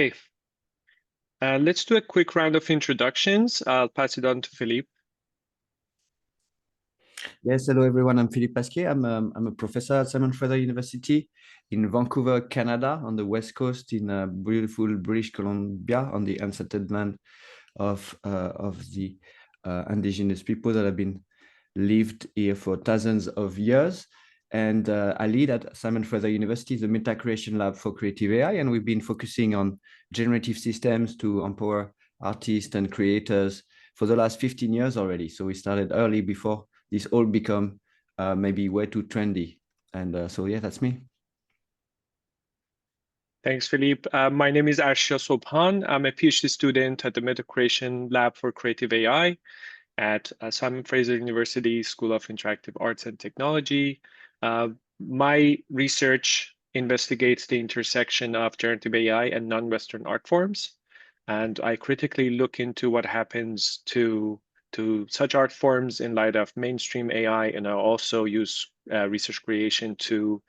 Okay, let's do a quick round of introductions. I'll pass it on to Philippe. Yes, hello everyone. I'm Philippe Pasquier. I'm a professor at Simon Fraser University in Vancouver, Canada, on the west coast in beautiful British Columbia, on the unsettled land of the indigenous people that have been lived here for thousands of years. And I lead at Simon Fraser University the Meta Creation Lab for Creative AI, and we've been focusing on generative systems to empower artists and creators for the last 15 years already. So we started early before this all become maybe way too trendy. And so, yeah, that's me. Thanks, Philippe. My name is Arshia Sobhan. I'm a PhD student at the Meta Creation Lab for Creative AI at Simon Fraser University School of Interactive Arts and Technology. My research investigates the intersection of generative AI and non-Western art forms. And I critically look into what happens to such art forms in light of mainstream AI, and I also use research creation to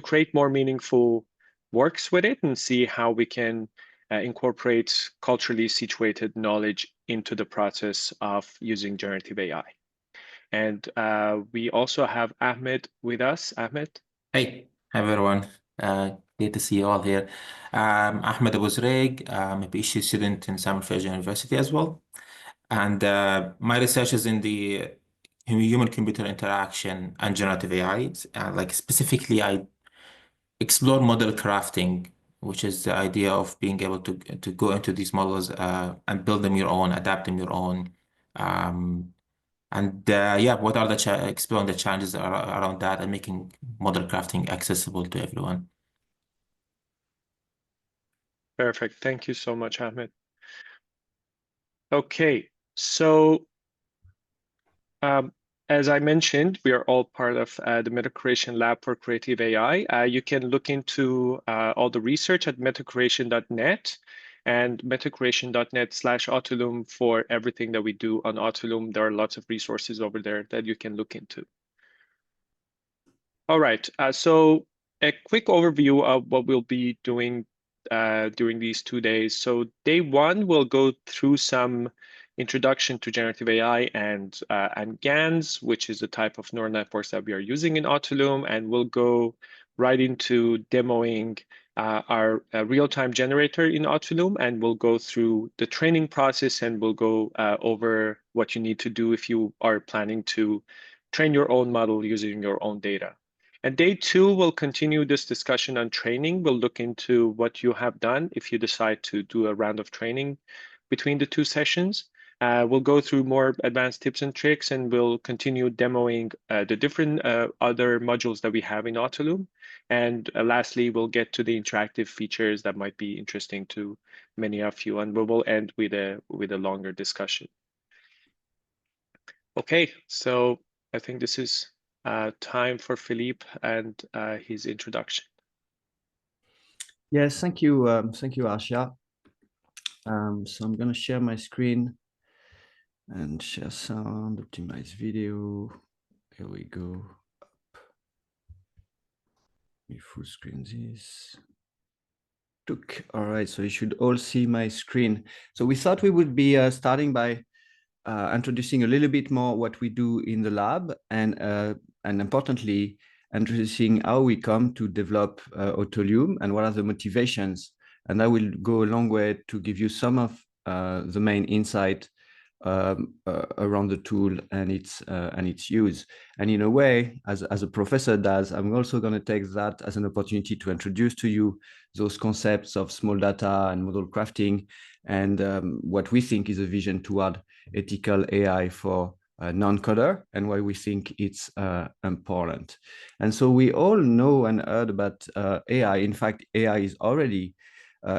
create more meaningful works with it and see how we can incorporate culturally situated knowledge into the process of using generative AI. And we also have Ahmed with us. Ahmed. Hey, everyone. Great to see you all here. Ahmed Abu Zreig. I'm a PhD student in Simon Fraser University as well. And my research is in the human-computer interaction and generative AI. Like specifically, I explore model crafting, which is the idea of being able to go into these models and build them your own, adapt them your own. Yeah, what are exploring the challenges around that and making model crafting accessible to everyone. Perfect. Thank you so much, Ahmed. Okay, so as I mentioned, we are all part of the Meta Creation Lab for Creative AI. You can look into all the research at metacreation.net and metacreation.net/Autolume for everything that we do on Autolume. There are lots of resources over there that you can look into. All right, so a quick overview of what we'll be doing during these 2 days. So day one, we'll go through some introduction to generative AI and GANs, which is the type of neural networks that we are using in Autolume, and we'll go right into demoing our real-time generator in Autolume, and we'll go through the training process, and we'll go over what you need to do if you are planning to train your own model using your own data. And day two, we'll continue this discussion on training. We'll look into what you have done if you decide to do a round of training between the two sessions. We'll go through more advanced tips and tricks, and we'll continue demoing the different other modules that we have in Autolume. And lastly, we'll get to the interactive features that might be interesting to many of you, and we will end with a longer discussion. Okay, so I think this is time for Philippe and his introduction. Yes, thank you, Arshia. So I'm going to share my screen and share sound, optimize video. Here we go. We full screen this. All right, so you should all see my screen. So we thought we would be starting by introducing a little bit more what we do in the lab, and importantly, introducing how we come to develop Autolume and what are the motivations. And that will go a long way to give you some of the main insight around the tool and its use. And in a way, as a professor does, I'm also going to take that as an opportunity to introduce to you those concepts of small data and model crafting, and what we think is a vision toward ethical AI for non-coder, and why we think it's important. And so we all know and heard about AI. In fact, AI is already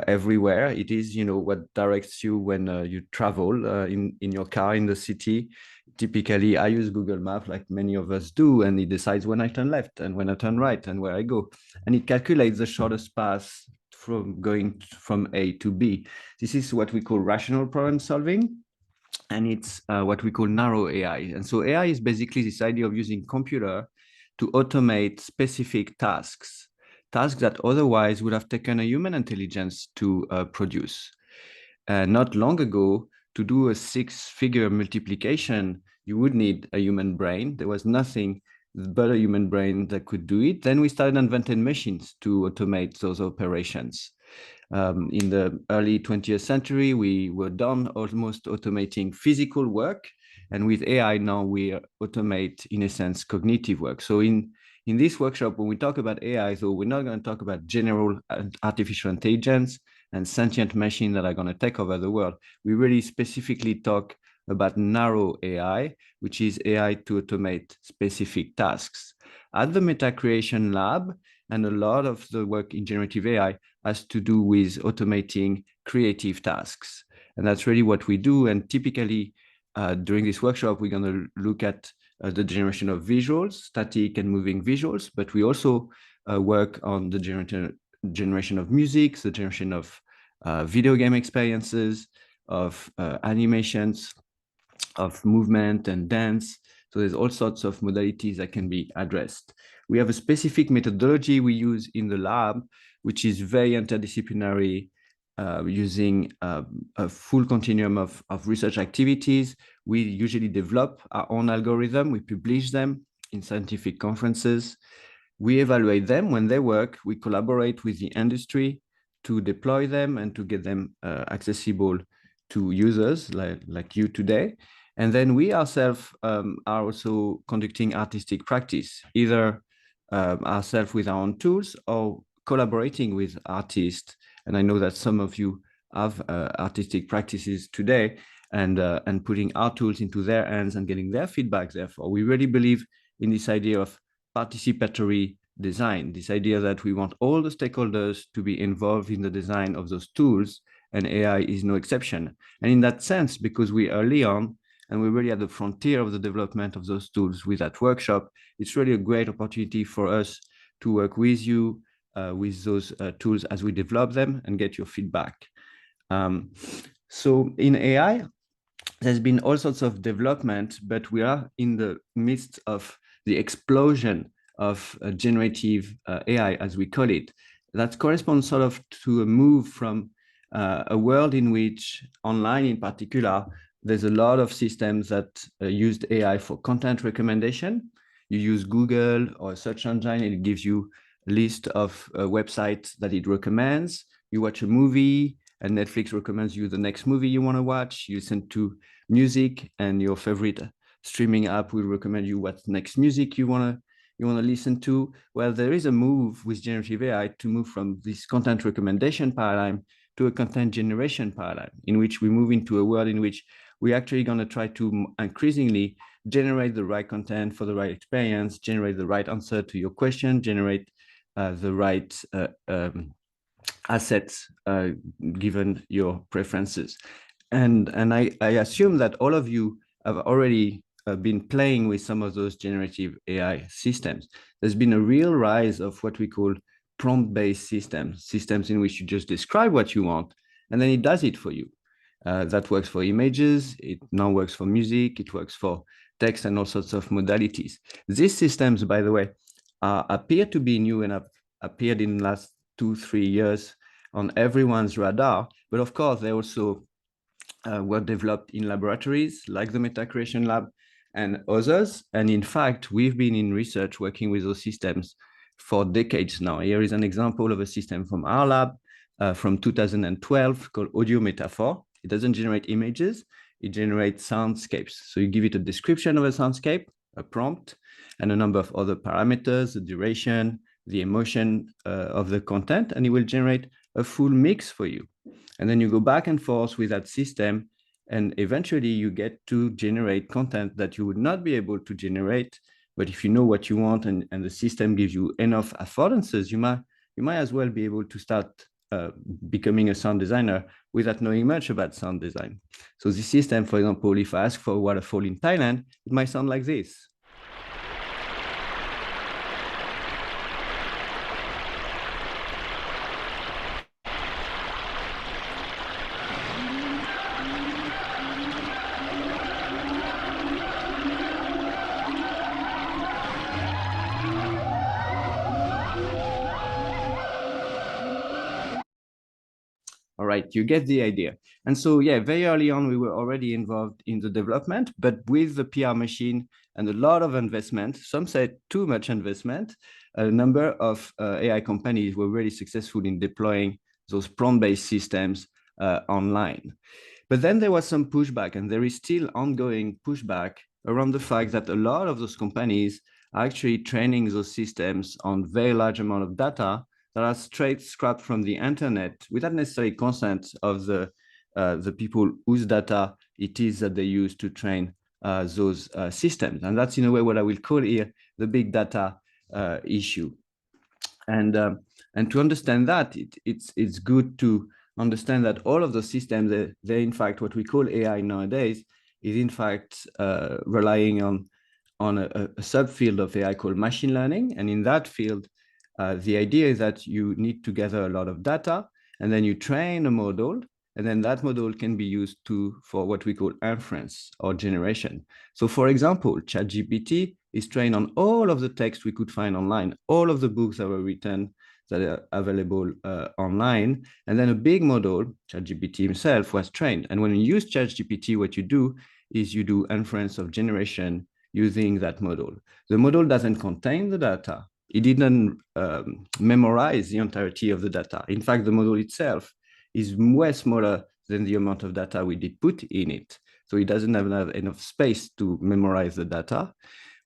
everywhere. It is, what directs you when you travel in your car in the city. Typically, I use Google Maps like many of us do, and it decides when I turn left and when I turn right and where I go. And it calculates the shortest path from going from A to B. This is what we call rational problem solving. And it's what we call narrow AI. And so AI is basically this idea of using computer to automate specific tasks tasks that otherwise would have taken a human intelligence to produce. Not long ago, to do a 6-figure multiplication, you would need a human brain. There was nothing but a human brain that could do it. Then we started inventing machines to automate those operations. In the early 20th century, we were done almost automating physical work. And with AI now, we automate, in a sense, cognitive work. So in this workshop, when we talk about AI, so we're not going to talk about general artificial intelligence and sentient machines that are going to take over the world. We really specifically talk about narrow AI, which is AI to automate specific tasks. At the Meta Creation Lab, and a lot of the work in generative AI has to do with automating creative tasks. And that's really what we do. And typically, during this workshop, we're going to look at the generation of visuals, static and moving visuals, but we also work on the generation of music, the generation of video game experiences, of animations, of movement and dance. So there's all sorts of modalities that can be addressed. We have a specific methodology we use in the lab, which is very interdisciplinary, using a full continuum of research activities. We usually develop our own algorithm. We publish them in scientific conferences. We evaluate them when they work. We collaborate with the industry to deploy them and to get them accessible to users like you today. And then we ourselves are also conducting artistic practice, either ourselves with our own tools or collaborating with artists. And I know that some of you have artistic practices today, and putting our tools into their hands and getting their feedback. Therefore, we really believe in this idea of participatory design, this idea that we want all the stakeholders to be involved in the design of those tools, and AI is no exception. And in that sense, because we're early on, and we're really at the frontier of the development of those tools with that workshop, it's really a great opportunity for us to work with you with those tools as we develop them and get your feedback. So in AI, there's been all sorts of development, but we are in the midst of the explosion of generative AI, as we call it. That corresponds sort of to a move from a world in which, online in particular, there's a lot of systems that used AI for content recommendation. You use Google or a search engine, and it gives you a list of websites that it recommends. You watch a movie, and Netflix recommends you the next movie you want to watch. You listen to music, and your favorite streaming app will recommend you what next music you want to listen to. Well, there is a move with generative AI to move from this content recommendation paradigm to a content generation paradigm, in which we move into a world in which we're actually going to try to increasingly generate the right content for the right experience, generate the right answer to your question, generate the right assets given your preferences. And I assume that all of you have already been playing with some of those generative AI systems. There's been a real rise of what we call prompt-based systems in which you just describe what you want, and then it does it for you. That works for images, it now works for music, it works for text and all sorts of modalities. These systems, by the way, appear to be new and have appeared in the last 2-3 years on everyone's radar, but of course they also were developed in laboratories like the Meta Creation Lab and others. And in fact, we've been in research working with those systems for decades now. Here is an example of a system from our lab from 2012 called Audio Metaphor. It doesn't generate images, it generates soundscapes. So you give it a description of a soundscape, a prompt, and a number of other parameters, the duration, the emotion of the content, and it will generate a full mix for you. And then you go back and forth with that system, and eventually you get to generate content that you would not be able to generate. But if you know what you want and the system gives you enough affordances, you might as well be able to start becoming a sound designer without knowing much about sound design. So the system, for example, if I ask for a waterfall in Thailand, it might sound like this. right, you get the idea. And so, yeah, very early on, we were already involved in the development, but with the PR machine and a lot of investment, some said too much investment, a number of AI companies were really successful in deploying those prompt-based systems online. But then there was some pushback, and there is still ongoing pushback around the fact that a lot of those companies are actually training those systems on very large amount of data that are straight scrapped from the internet without necessarily consent of the people whose data it is that they use to train those systems. And that's in a way what I will call here the big data issue. And to understand that, it's good to understand that all of the systems, they're in fact what we call AI nowadays, is in fact relying on a subfield of AI called machine learning. And in that field, the idea is that you need to gather a lot of data, and then you train a model, and then that model can be used for what we call inference or generation. So for example, ChatGPT is trained on all of the text we could find online, all of the books that were written that are available online. And then a big model, ChatGPT himself, was trained. And when you use ChatGPT, what you do is you do inference of generation using that model. The model doesn't contain the data. It didn't memorize the entirety of the data. In fact, the model itself is way smaller than the amount of data we did put in it. So it doesn't have enough space to memorize the data,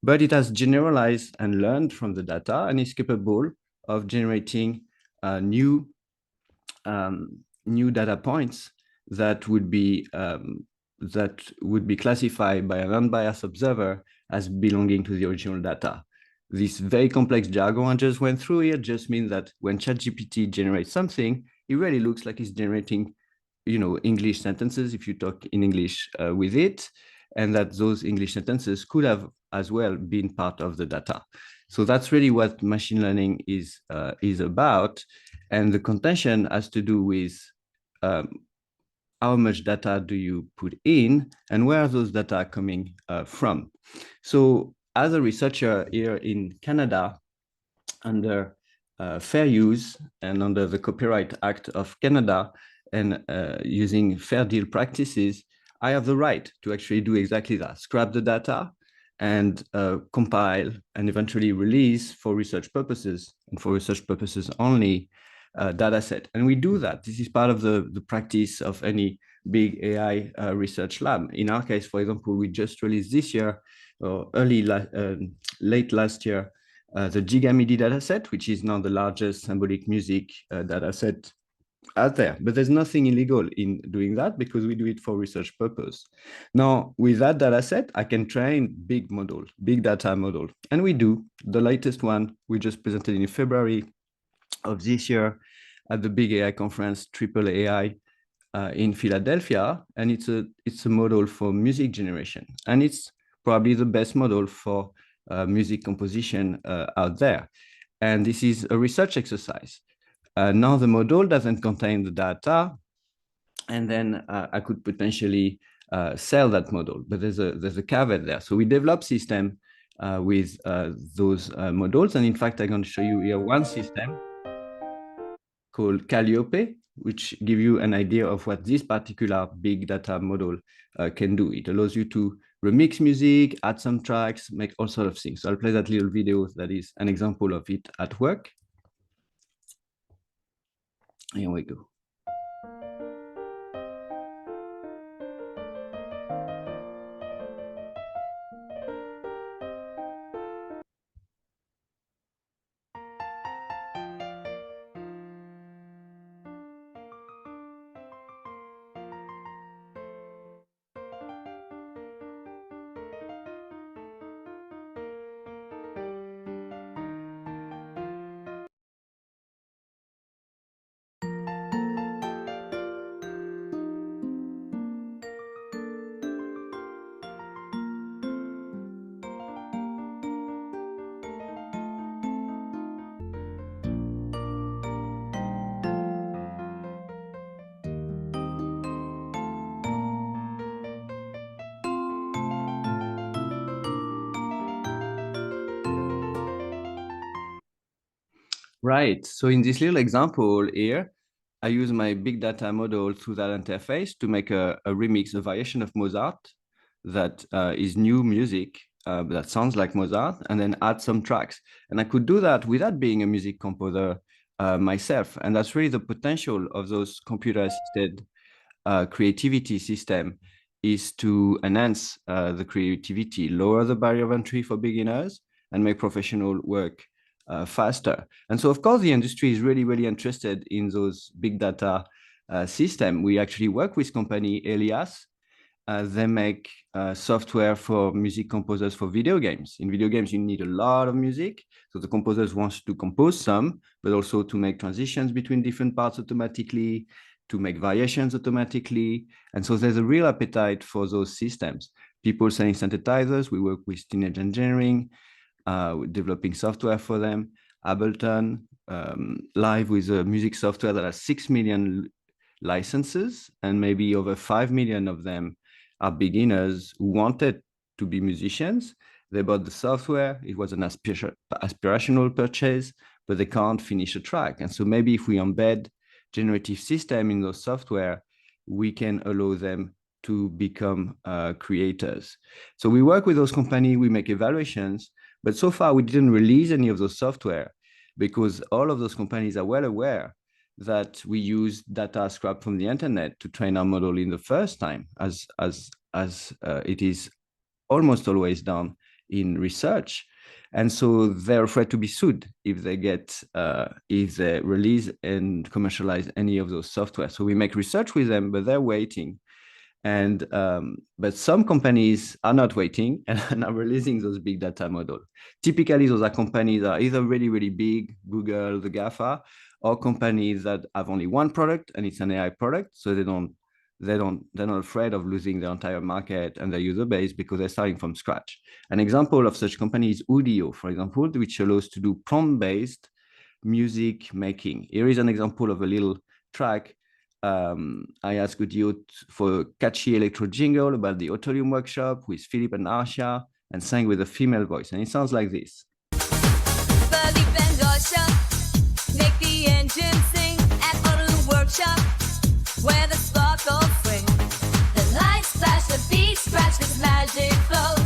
but it has generalized and learned from the data and is capable of generating new data points that would be classified by an unbiased observer as belonging to the original data. This very complex jargon I just went through here just means that when ChatGPT generates something, it really looks like it's generating, English sentences if you talk in English with it, and that those English sentences could have as well been part of the data. So that's really what machine learning is about. And the contention has to do with how much data do you put in and where are those data coming from. So as a researcher here in Canada, under fair use and under the Copyright Act of Canada, and using fair deal practices, I have the right to actually do exactly that, scrap the data and compile and eventually release for research purposes, and for research purposes only, data set. And we do that. This is part of the practice of any big AI research lab. In our case, for example, we just released this year, or late last year, the GigaMIDI dataset, which is now the largest symbolic music dataset out there. But there's nothing illegal in doing that because we do it for research purpose. Now, with that dataset, I can train big model, big data model. And we do. The latest one we just presented in February of this year at the big AI conference, Triple AI, in Philadelphia. And it's a model for music generation. And it's probably the best model for music composition out there. And this is a research exercise. Now the model doesn't contain the data, and then I could potentially sell that model, but there's a caveat there. So we develop system with those models, and in fact, I'm going to show you here one system called Calliope, which give you an idea of what this particular big data model can do. It allows you to remix music, add some tracks, make all sorts of things. So I'll play that little video that is an example of it at work. Here we go. Right. So in this little example here, I use my big data model through that interface to make a remix, a variation of Mozart that is new music that sounds like Mozart, and then add some tracks. And I could do that without being a music composer myself. And that's really the potential of those computer-assisted creativity system, is to enhance the creativity, lower the barrier of entry for beginners, and make professional work faster. And so, of course, the industry is really, really interested in those big data system. We actually work with company Elias. They make software for music composers for video games. In video games, you need a lot of music. So the composers want to compose some, but also to make transitions between different parts automatically, to make variations automatically. And so there's a real appetite for those systems. People selling synthesizers, we work with Teenage Engineering, developing software for them. Ableton, live with a music software that has 6 million licenses, and maybe over 5 million of them are beginners who wanted to be musicians. They bought the software. It was an aspirational purchase, but they can't finish a track. And so maybe if we embed generative system in those software, we can allow them to become creators. So we work with those companies, we make evaluations, but so far we didn't release any of those software because all of those companies are well aware that we use data scrapped from the internet to train our model in the first time, as it is almost always done in research. And so they're afraid to be sued if they release and commercialize any of those software. So we make research with them, but they're waiting. And but some companies are not waiting and are releasing those big data models. Typically, those are companies that are either really, really big, Google, the GAFA, or companies that have only one product and it's an AI product. So they're not afraid of losing their entire market and their user base because they're starting from scratch. An example of such company is Udio, for example, which allows to do prompt-based music making. Here is an example of a little track. I asked Udio for a catchy electro jingle about the Autolume workshop with Philippe and Arsha, and sang with a female voice. And it sounds like this. Philippe and Arsha make the engine sing at Autolume workshop, where the sparkles swing. The lights flash, the beat scratch, this magic flows.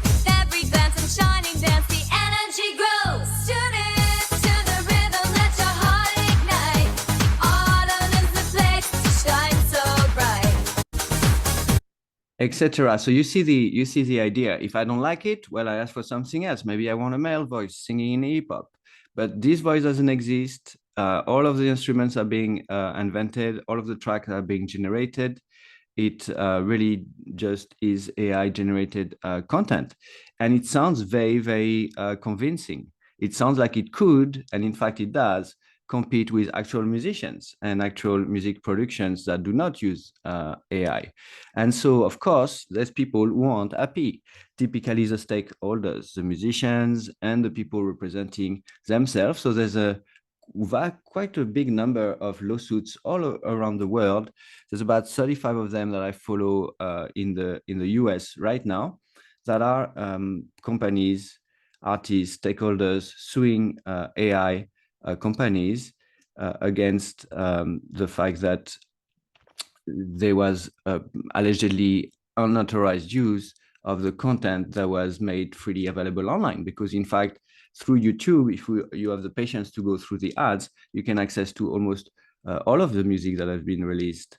With every glance and shining dance, the energy grows. Tune in to the rhythm, let your heart ignite. Autolume's the place to shine so bright. Etc. So you see the idea. If I don't like it, well, I ask for something else. Maybe I want a male voice singing in hip hop, but this voice doesn't exist. All of the instruments are being invented. All of the tracks are being generated. It really just is AI generated content, and it sounds very, very convincing. It sounds like it could, and in fact, it does compete with actual musicians and actual music productions that do not use AI. And so, of course, there's people who aren't happy. Typically, the stakeholders, the musicians, and the people representing themselves. So there's quite a big number of lawsuits all around the world. There's about 35 of them that I follow in the US right now, that are companies, artists, stakeholders suing AI companies against the fact that there was allegedly unauthorized use of the content that was made freely available online. Because in fact, through YouTube, if you have the patience to go through the ads, you can access to almost all of the music that has been released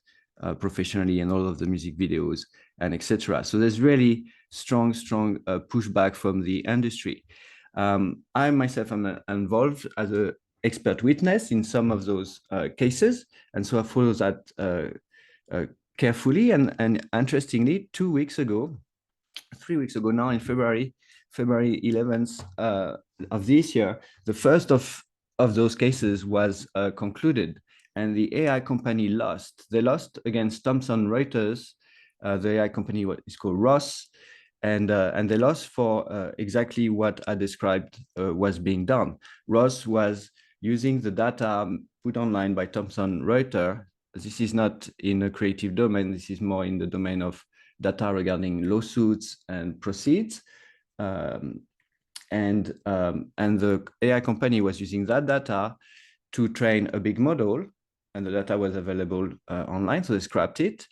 professionally, and all of the music videos, and etc. So there's really strong pushback from the industry. I myself am involved as an expert witness in some of those cases, and so I follow that carefully. And interestingly, 3 weeks ago now, in February 11th of this year, the first of those cases was concluded, and the AI company lost. They lost against Thomson Reuters. The AI company is called Ross, and they lost for exactly what I described was being done. Ross was using the data put online by Thomson Reuters. This is not in a creative domain. This is more in the domain of data regarding lawsuits and proceeds. And the AI company was using that data to train a big model and the data was available online, so they scrapped it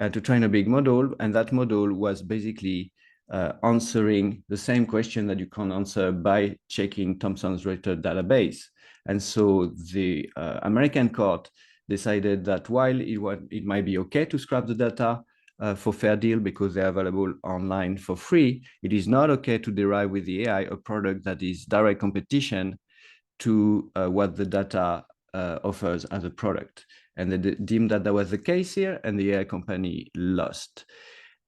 to train a big model, and that model was basically answering the same question that you can answer by checking Thomson's Reuters database. And so the American court decided that while it might be okay to scrap the data for fair deal because they're available online for free, it is not okay to derive with the AI a product that is direct competition to what the data offers as a product. And they deemed that that was the case here, and the AI company lost.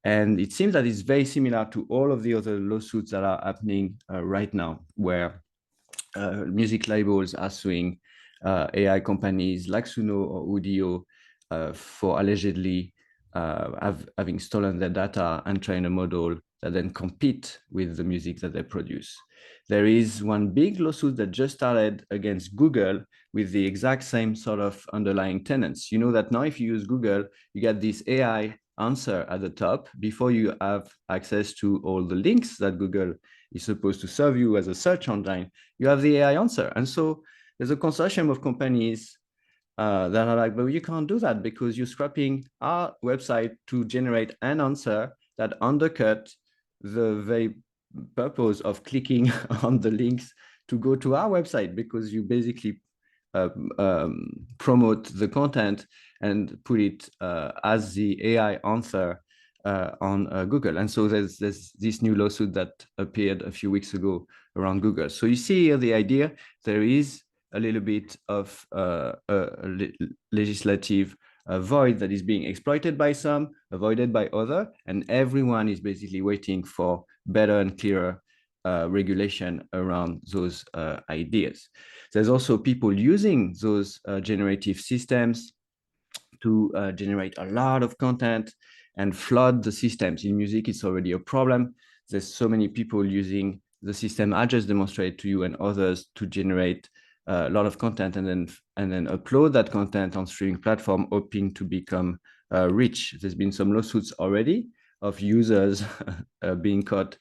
And it seems that it's very similar to all of the other lawsuits that are happening right now, where music labels are suing AI companies like Suno or Udio for allegedly having stolen their data and trained a model that then compete with the music that they produce. There is one big lawsuit that just started against Google with the exact same sort of underlying tenets. You know that now if you use Google, you get this AI answer at the top before you have access to all the links that Google is supposed to serve you as a search engine. You have the AI answer. And so there's a consortium of companies that are like, but you can't do that because you're scrapping our website to generate an answer that undercut the very purpose of clicking on the links to go to our website, because you basically promote the content and put it as the AI answer on Google. And so there's this new lawsuit that appeared a few weeks ago around Google. So you see here the idea, there is a little bit of legislative void that is being exploited by some, avoided by other, and everyone is basically waiting for better and clearer regulation around those ideas. There's also people using those generative systems to generate a lot of content and flood the systems. In music, it's already a problem. There's so many people using the system I just demonstrated to you and others to generate a lot of content and then upload that content on streaming platform, hoping to become rich. There's been some lawsuits already of users being caught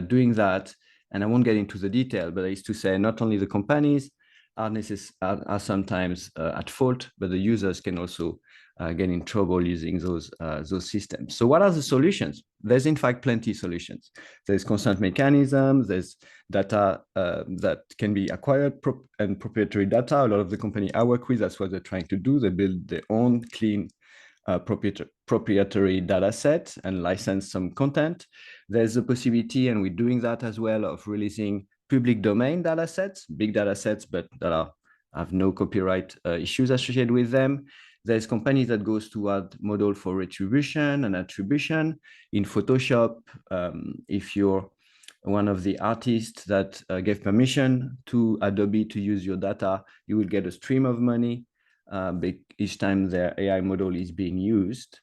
doing that. And I won't get into the detail, but it's to say not only the companies are sometimes at fault, but the users can also get in trouble using those systems. So what are the solutions? There's in fact plenty of solutions. There's consent mechanisms, there's data that can be acquired and proprietary data. A lot of the company I work with, that's what they're trying to do. They build their own clean proprietary data set and license some content. There's a possibility, and we're doing that as well, of releasing public domain data sets, big data sets, but that have no copyright issues associated with them. There's companies that goes toward model for retribution and attribution. In Photoshop, if you're one of the artists that gave permission to Adobe to use your data, you will get a stream of money each time their AI model is being used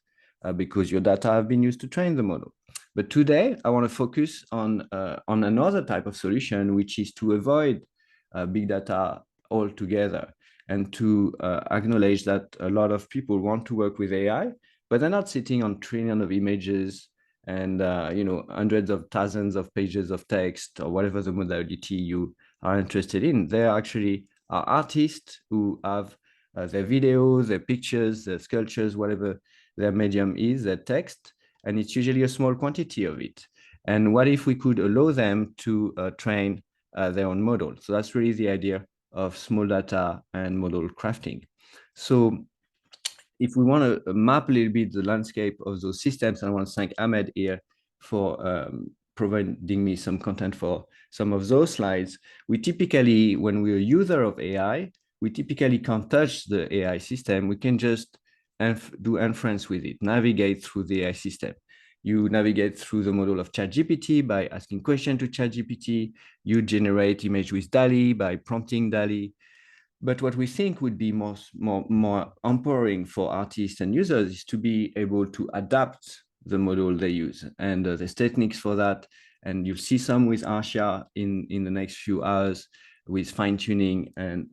because your data have been used to train the model. But today, I want to focus on another type of solution, which is to avoid big data altogether and to acknowledge that a lot of people want to work with AI, but they're not sitting on trillions of images and hundreds of thousands of pages of text or whatever the modality you are interested in. They actually are artists who have their videos, their pictures, their sculptures, whatever their medium is, their text, and it's usually a small quantity of it. And what if we could allow them to train their own model? So that's really the idea of small data and model crafting. So if we want to map a little bit the landscape of those systems, I want to thank Ahmed here for providing me some content for some of those slides. We typically, when we're a user of AI, we typically can't touch the AI system. We can just do inference with it, navigate through the AI system. You navigate through the model of ChatGPT by asking questions to ChatGPT. You generate image with DALL-E by prompting DALL-E. But what we think would be more empowering for artists and users is to be able to adapt the model they use. And there's techniques for that. And you'll see some with Arshia in the next few hours with fine-tuning and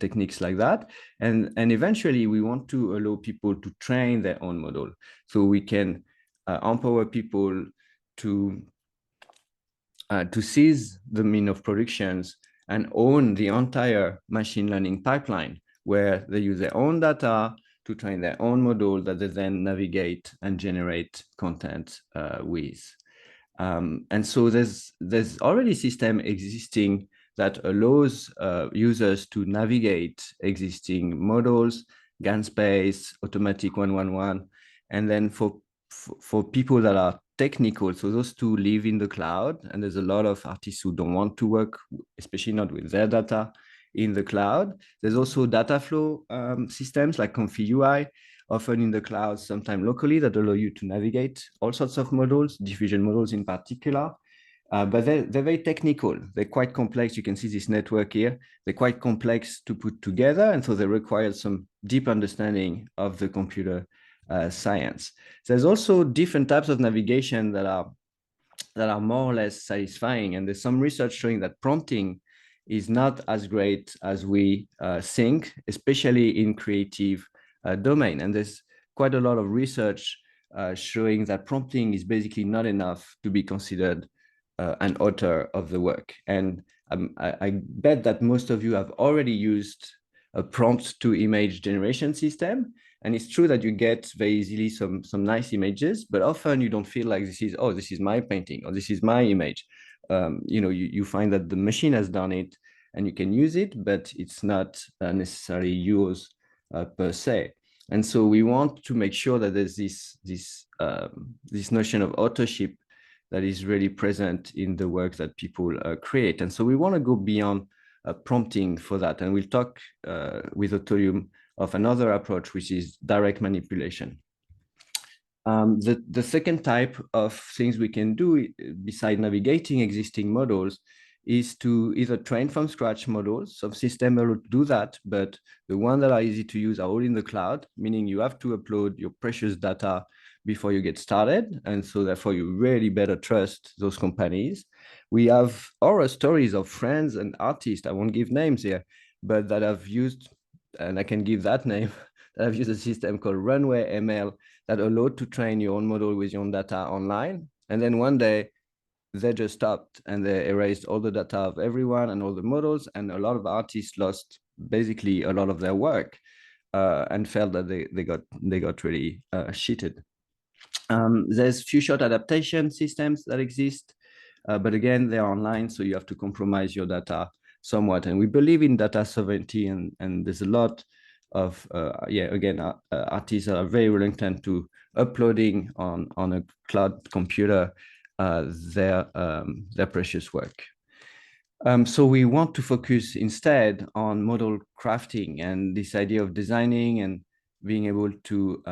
techniques like that. And eventually we want to allow people to train their own model. So we can empower people to seize the mean of productions and own the entire machine learning pipeline where they use their own data to train their own model that they then navigate and generate content with. And so there's already a system existing that allows users to navigate existing models, GAN space, automatic 111, and then for people that are technical, so those two live in the cloud, and there's a lot of artists who don't want to work, especially not with their data in the cloud. There's also data flow systems like Comfy UI, often in the cloud, sometimes locally, that allow you to navigate all sorts of models, diffusion models in particular. But they're very technical. They're quite complex. You can see this network here. They're quite complex to put together. And so they require some deep understanding of the computer science. There's also different types of navigation that are more or less satisfying. And there's some research showing that prompting is not as great as we think, especially in creative domain. And there's quite a lot of research showing that prompting is basically not enough to be considered an author of the work. And I bet that most of you have already used a prompt to image generation system. And it's true that you get very easily some nice images, but often you don't feel like this is my painting or this is my image. You find that the machine has done it and you can use it, but it's not necessarily yours per se. And so we want to make sure that there's this notion of authorship that is really present in the work that people create. And so we want to go beyond prompting for that. And we'll talk with Autolume of another approach, which is direct manipulation. The second type of things we can do beside navigating existing models is to either train from scratch models. Some systems will do that, but the ones that are easy to use are all in the cloud, meaning you have to upload your precious data before you get started. And so therefore you really better trust those companies. We have horror stories of friends and artists, I won't give names here, but that have used, and I can give that name, that have used a system called Runway ML that allowed to train your own model with your own data online. And then one day they just stopped and they erased all the data of everyone and all the models. And a lot of artists lost basically a lot of their work and felt that they got really cheated. There's few shot adaptation systems that exist, but again, they're online, so you have to compromise your data somewhat. And we believe in data sovereignty, and there's a lot of, artists are very reluctant to uploading on a cloud computer their precious work. So we want to focus instead on model crafting and this idea of designing and being able to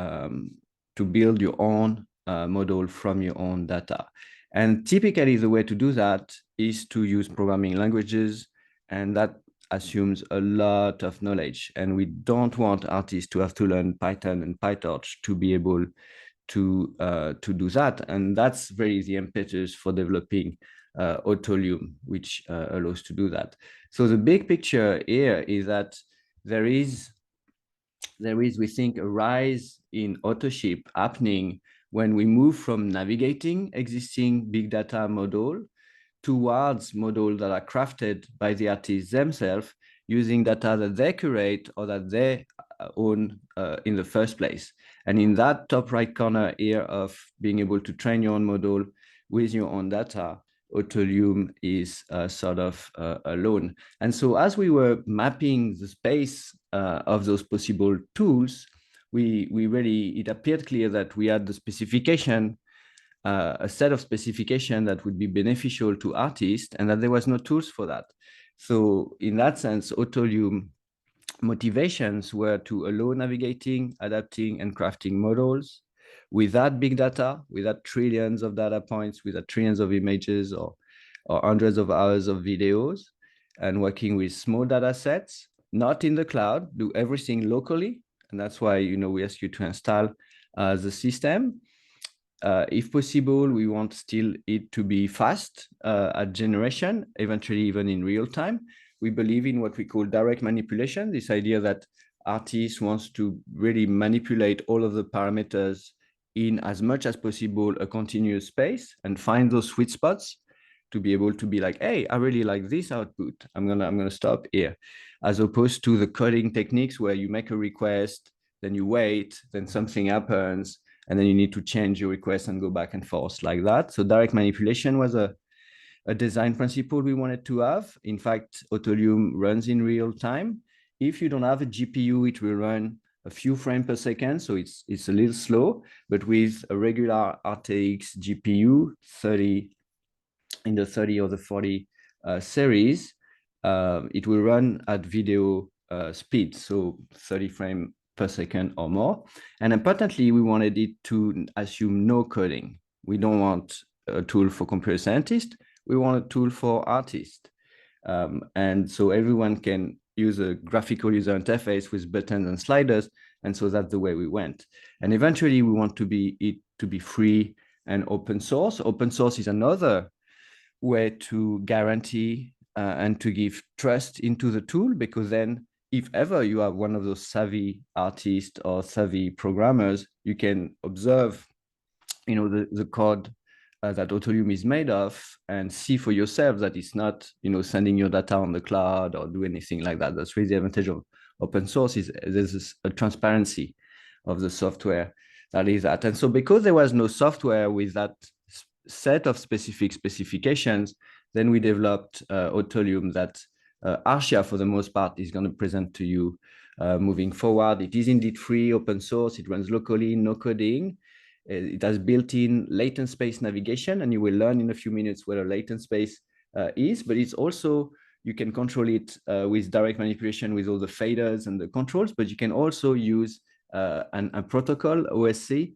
build your own model from your own data. And typically the way to do that is to use programming languages, and that assumes a lot of knowledge. And we don't want artists to have to learn Python and PyTorch to be able to do that. And that's very the impetus for developing Autolume, which allows to do that. So the big picture here is that there is, we think, a rise in authorship happening when we move from navigating existing big data model towards models that are crafted by the artists themselves using data that they curate or that they own in the first place. And in that top right corner here of being able to train your own model with your own data, Autolume is sort of alone. And so as we were mapping the space of those possible tools, it appeared clear that we had the specification, a set of specification that would be beneficial to artists, and that there was no tools for that. So in that sense, Autolume motivations were to allow navigating, adapting, and crafting models without big data, without trillions of data points, without trillions of images or hundreds of hours of videos, and working with small data sets, not in the cloud, do everything locally. And that's why, we ask you to install the system. If possible, we want still it to be fast at generation, eventually even in real time. We believe in what we call direct manipulation, this idea that artists wants to really manipulate all of the parameters in as much as possible a continuous space and find those sweet spots to be able to be like, hey, I really like this output. I'm gonna stop here, as opposed to the coding techniques where you make a request, then you wait, then something happens, and then you need to change your request and go back and forth like that. So direct manipulation was a design principle we wanted to have. In fact, Autolume runs in real time. If you don't have a GPU, it will run a few frames per second, so it's a little slow, but with a regular RTX GPU, 30 in the 30 or the 40 series, it will run at video speed, so 30 frames per second or more. And importantly, we wanted it to assume no coding. We don't want a tool for computer scientists. We want a tool for artists. And so everyone can use a graphical user interface with buttons and sliders. And so that's the way we went. And eventually we want it to be free and open source. Open source is another way to guarantee and to give trust into the tool, because then if ever you are one of those savvy artists or savvy programmers, you can observe, the code that Autolume is made of and see for yourself that it's not, sending your data on the cloud or do anything like that. That's really the advantage of open source, is there's a transparency of the software that is that. And so because there was no software with that set of specific specifications, then we developed Autolume that Arshia, for the most part, is going to present to you moving forward. It is indeed free, open source. It runs locally, no coding. It has built-in latent space navigation, and you will learn in a few minutes what a latent space is. But it's also, you can control it with direct manipulation with all the faders and the controls, but you can also use a protocol, OSC,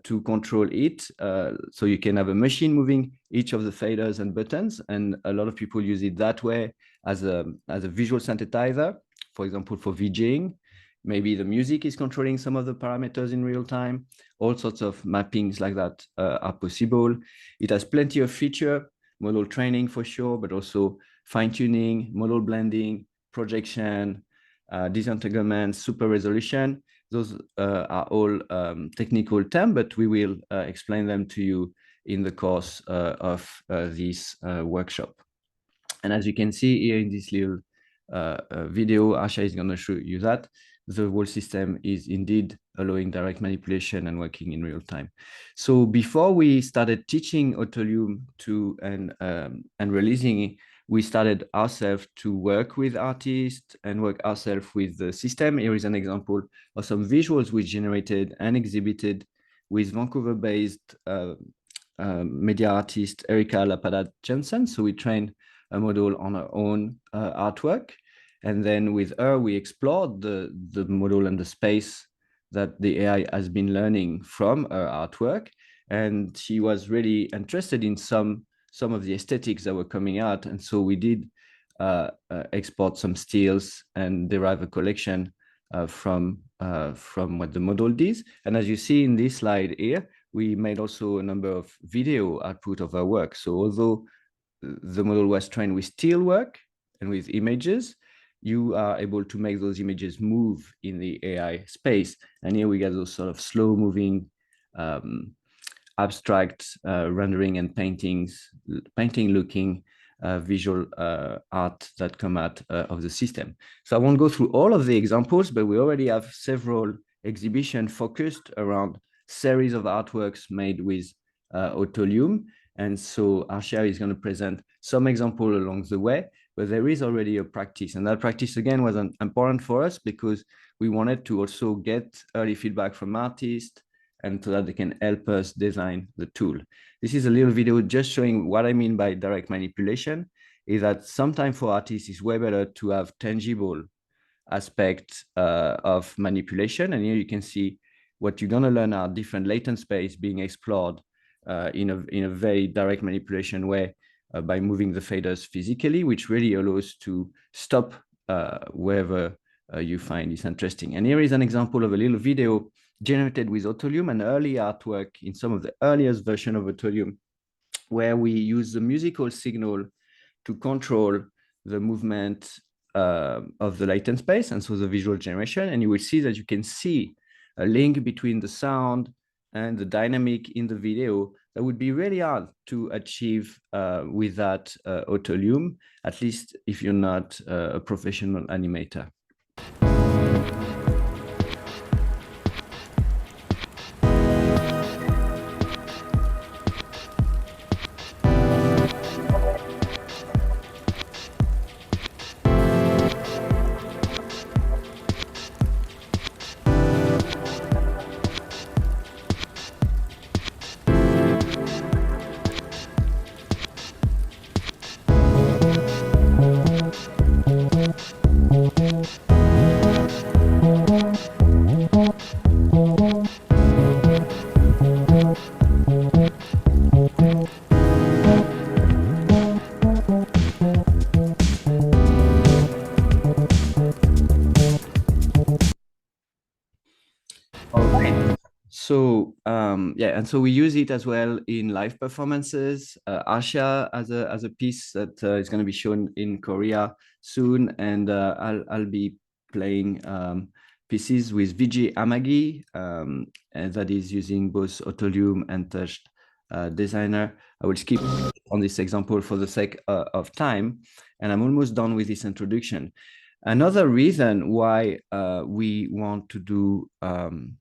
to control it. So you can have a machine moving each of the faders and buttons, and a lot of people use it that way as a visual synthesizer, for example, for VJing. Maybe the music is controlling some of the parameters in real time. All sorts of mappings like that are possible. It has plenty of feature, model training for sure, but also fine-tuning, model blending, projection, disentanglement, super resolution. Those are all technical terms, but we will explain them to you in the course of this workshop. And as you can see here in this little video, Asha is going to show you that the whole system is indeed allowing direct manipulation and working in real time. So before we started teaching Autolume and releasing it, we started ourselves to work with artists and work ourselves with the system. Here is an example of some visuals we generated and exhibited with Vancouver-based media artist Erika Lapadat Jensen. So we trained a model on our own artwork. And then with her, we explored the model and the space that the AI has been learning from her artwork. And she was really interested in some of the aesthetics that were coming out. And so we did export some stills and derive a collection from what the model did. And as you see in this slide here, we made also a number of video output of our work. So although the model was trained with still work and with images, you are able to make those images move in the AI space. And here we get those sort of slow moving abstract rendering and painting looking visual art that come out of the system. So I won't go through all of the examples, but we already have several exhibitions focused around series of artworks made with Autolume. And so Arshia is going to present some example along the way, but there is already a practice. And that practice, again, was important for us because we wanted to also get early feedback from artists and so that they can help us design the tool. This is a little video just showing what I mean by direct manipulation, is that sometimes for artists, it's way better to have tangible aspects of manipulation. And here you can see what you're going to learn are different latent space being explored in a very direct manipulation way by moving the faders physically, which really allows to stop wherever you find this interesting. And here is an example of a little video generated with Autolume, an early artwork in some of the earliest version of Autolume, where we use the musical signal to control the movement of the latent space, and so the visual generation. And you will see that you can see a link between the sound and the dynamic in the video that would be really hard to achieve with that Autolume, at least if you're not a professional animator. So yeah, and so we use it as well in live performances. Asha as a piece that is going to be shown in Korea soon, and I'll be playing pieces with Vijay Amagi, and that is using both Autolume and Touch Designer. I will skip on this example for the sake of time, and I'm almost done with this introduction. Another reason why we want to do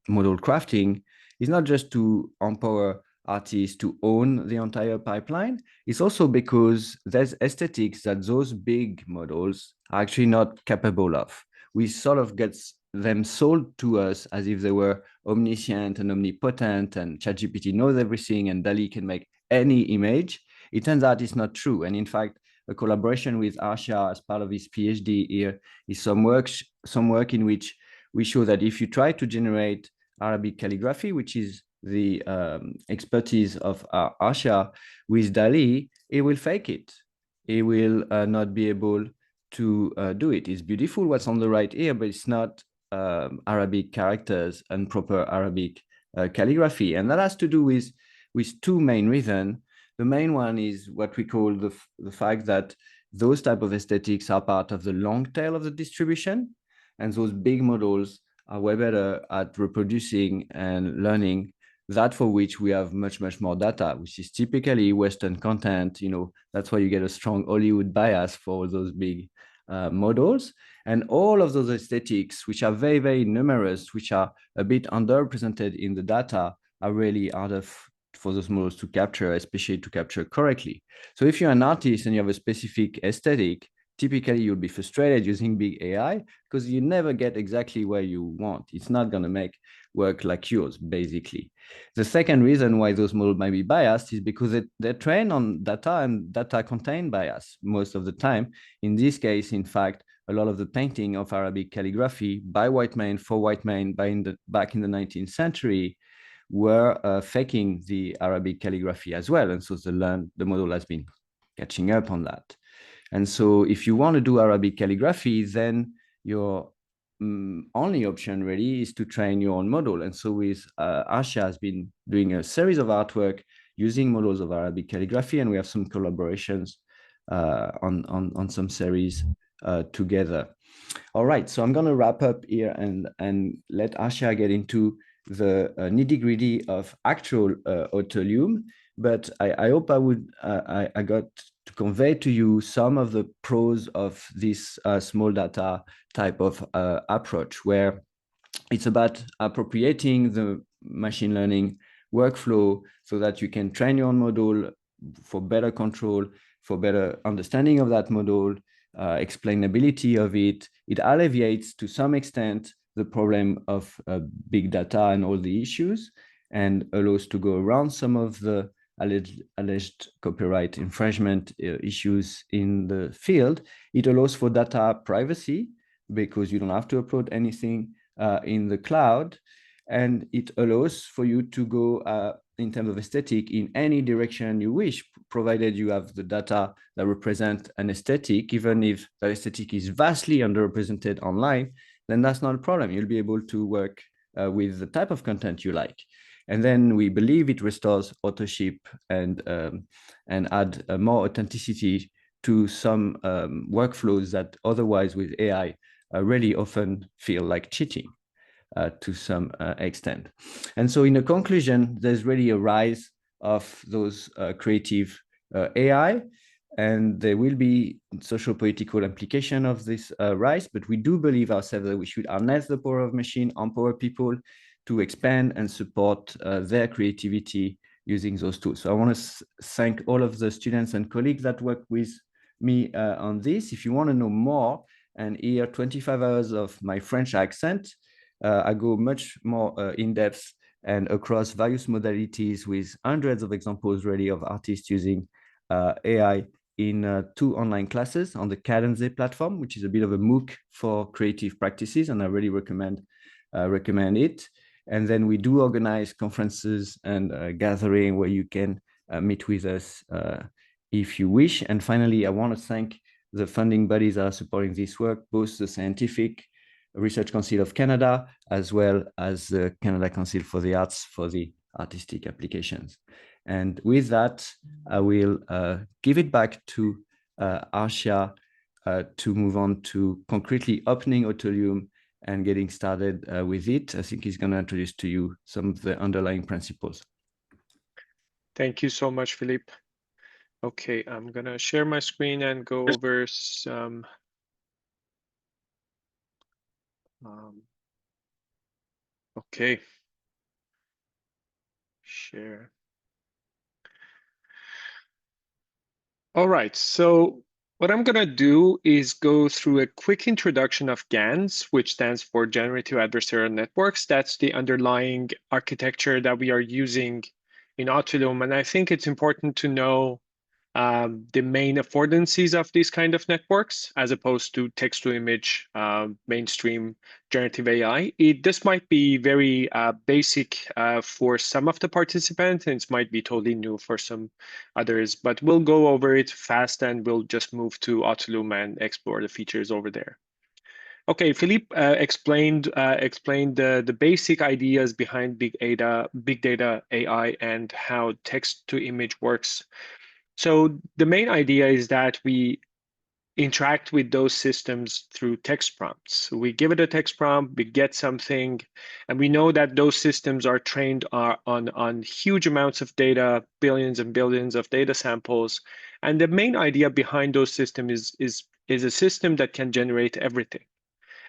model crafting is not just to empower artists to own the entire pipeline. It's also because there's aesthetics that those big models are actually not capable of. We sort of get them sold to us as if they were omniscient and omnipotent, and ChatGPT knows everything and DALL-E can make any image. It turns out it's not true. And in fact, a collaboration with Asha as part of his PhD here is some work in which we show that if you try to generate Arabic calligraphy, which is the expertise of Asha, with DALL-E, it will fake it. It will not be able to do it. It's beautiful what's on the right here, but it's not Arabic characters and proper Arabic calligraphy. And that has to do with two main reasons. The main one is what we call the fact that those type of aesthetics are part of the long tail of the distribution, and those big models are way better at reproducing and learning that for which we have much more data, which is typically Western content. You know, that's why you get a strong Hollywood bias for those big models. And all of those aesthetics, which are very numerous, which are a bit underrepresented in the data, are really harder for those models to capture, especially to capture correctly. So if you're an artist and you have a specific aesthetic, typically you'll be frustrated using big AI because you never get exactly where you want. It's not going to make work like yours, basically. The second reason why those models might be biased is because they're trained on data, and data contain bias most of the time. In this case, in fact, a lot of the painting of Arabic calligraphy by white men for white men back in the 19th century were faking the Arabic calligraphy as well. And so the model has been catching up on that. And so if you want to do Arabic calligraphy, then your only option really is to train your own model. And so with Asha has been doing a series of artwork using models of Arabic calligraphy, and we have some collaborations on some series together. All right, so I'm going to wrap up here and let Asha get into the nitty-gritty of actual Autolume, but I hope I got to convey to you some of the pros of this small data type of approach, where it's about appropriating the machine learning workflow so that you can train your own model for better control, for better understanding of that model, explainability of it. It alleviates to some extent the problem of big data and all the issues, and allows to go around some of the alleged copyright infringement issues in the field. It allows for data privacy because you don't have to upload anything in the cloud, and it allows for you to go in terms of aesthetic in any direction you wish, provided you have the data that represent an aesthetic. Even if that aesthetic is vastly underrepresented online, then that's not a problem. You'll be able to work with the type of content you like. And then we believe it restores authorship and add more authenticity to some workflows that otherwise with AI really often feel like cheating. to some extent. And so in a conclusion, there's really a rise of those creative AI, and there will be social political implication of this rise, but we do believe ourselves that we should harness the power of machine, empower people to expand and support their creativity using those tools. So I want to thank all of the students and colleagues that work with me on this. If you want to know more and hear 25 hours of my French accent, I go much more in depth and across various modalities with hundreds of examples really of artists using AI in 2 online classes on the Cadence platform, which is a bit of a MOOC for creative practices, and I really recommend it. And then we do organize conferences and gathering where you can meet with us if you wish. And finally, I want to thank the funding bodies that are supporting this work, both the Scientific Research Council of Canada, as well as the Canada Council for the Arts for the artistic applications. And with that, I will give it back to Arshia to move on to concretely opening Autolume and getting started with it. I think he's going to introduce to you some of the underlying principles. Thank you so much, Philippe. Okay, I'm going to share my screen and go over some okay. Share. All right, so what I'm going to do is go through a quick introduction of GANs, which stands for Generative Adversarial Networks. That's the underlying architecture that we are using in Autolume. And I think it's important to know the main affordances of these kind of networks, as opposed to text-to-image mainstream generative AI. This might be very basic for some of the participants, and it might be totally new for some others, but we'll go over it fast and we'll just move to Autolume and explore the features over there. Okay, Philippe explained the basic ideas behind big data AI and how text-to-image works. So the main idea is that we interact with those systems through text prompts. We give it a text prompt, we get something, and we know that those systems are trained on huge amounts of data, billions and billions of data samples. And the main idea behind those systems is a system that can generate everything.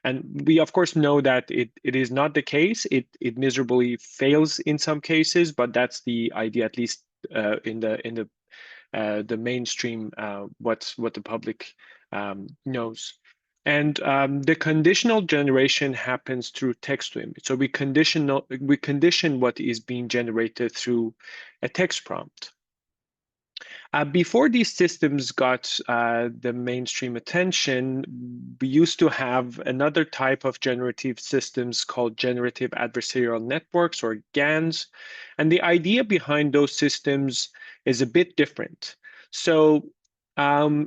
And we, of course, know that it is not the case. It miserably fails in some cases, but that's the idea, at least in the mainstream, what the public knows. And the conditional generation happens through text to image. So we condition what is being generated through a text prompt. Before these systems got the mainstream attention, we used to have another type of generative systems called generative adversarial networks, or GANs. And the idea behind those systems is a bit different. So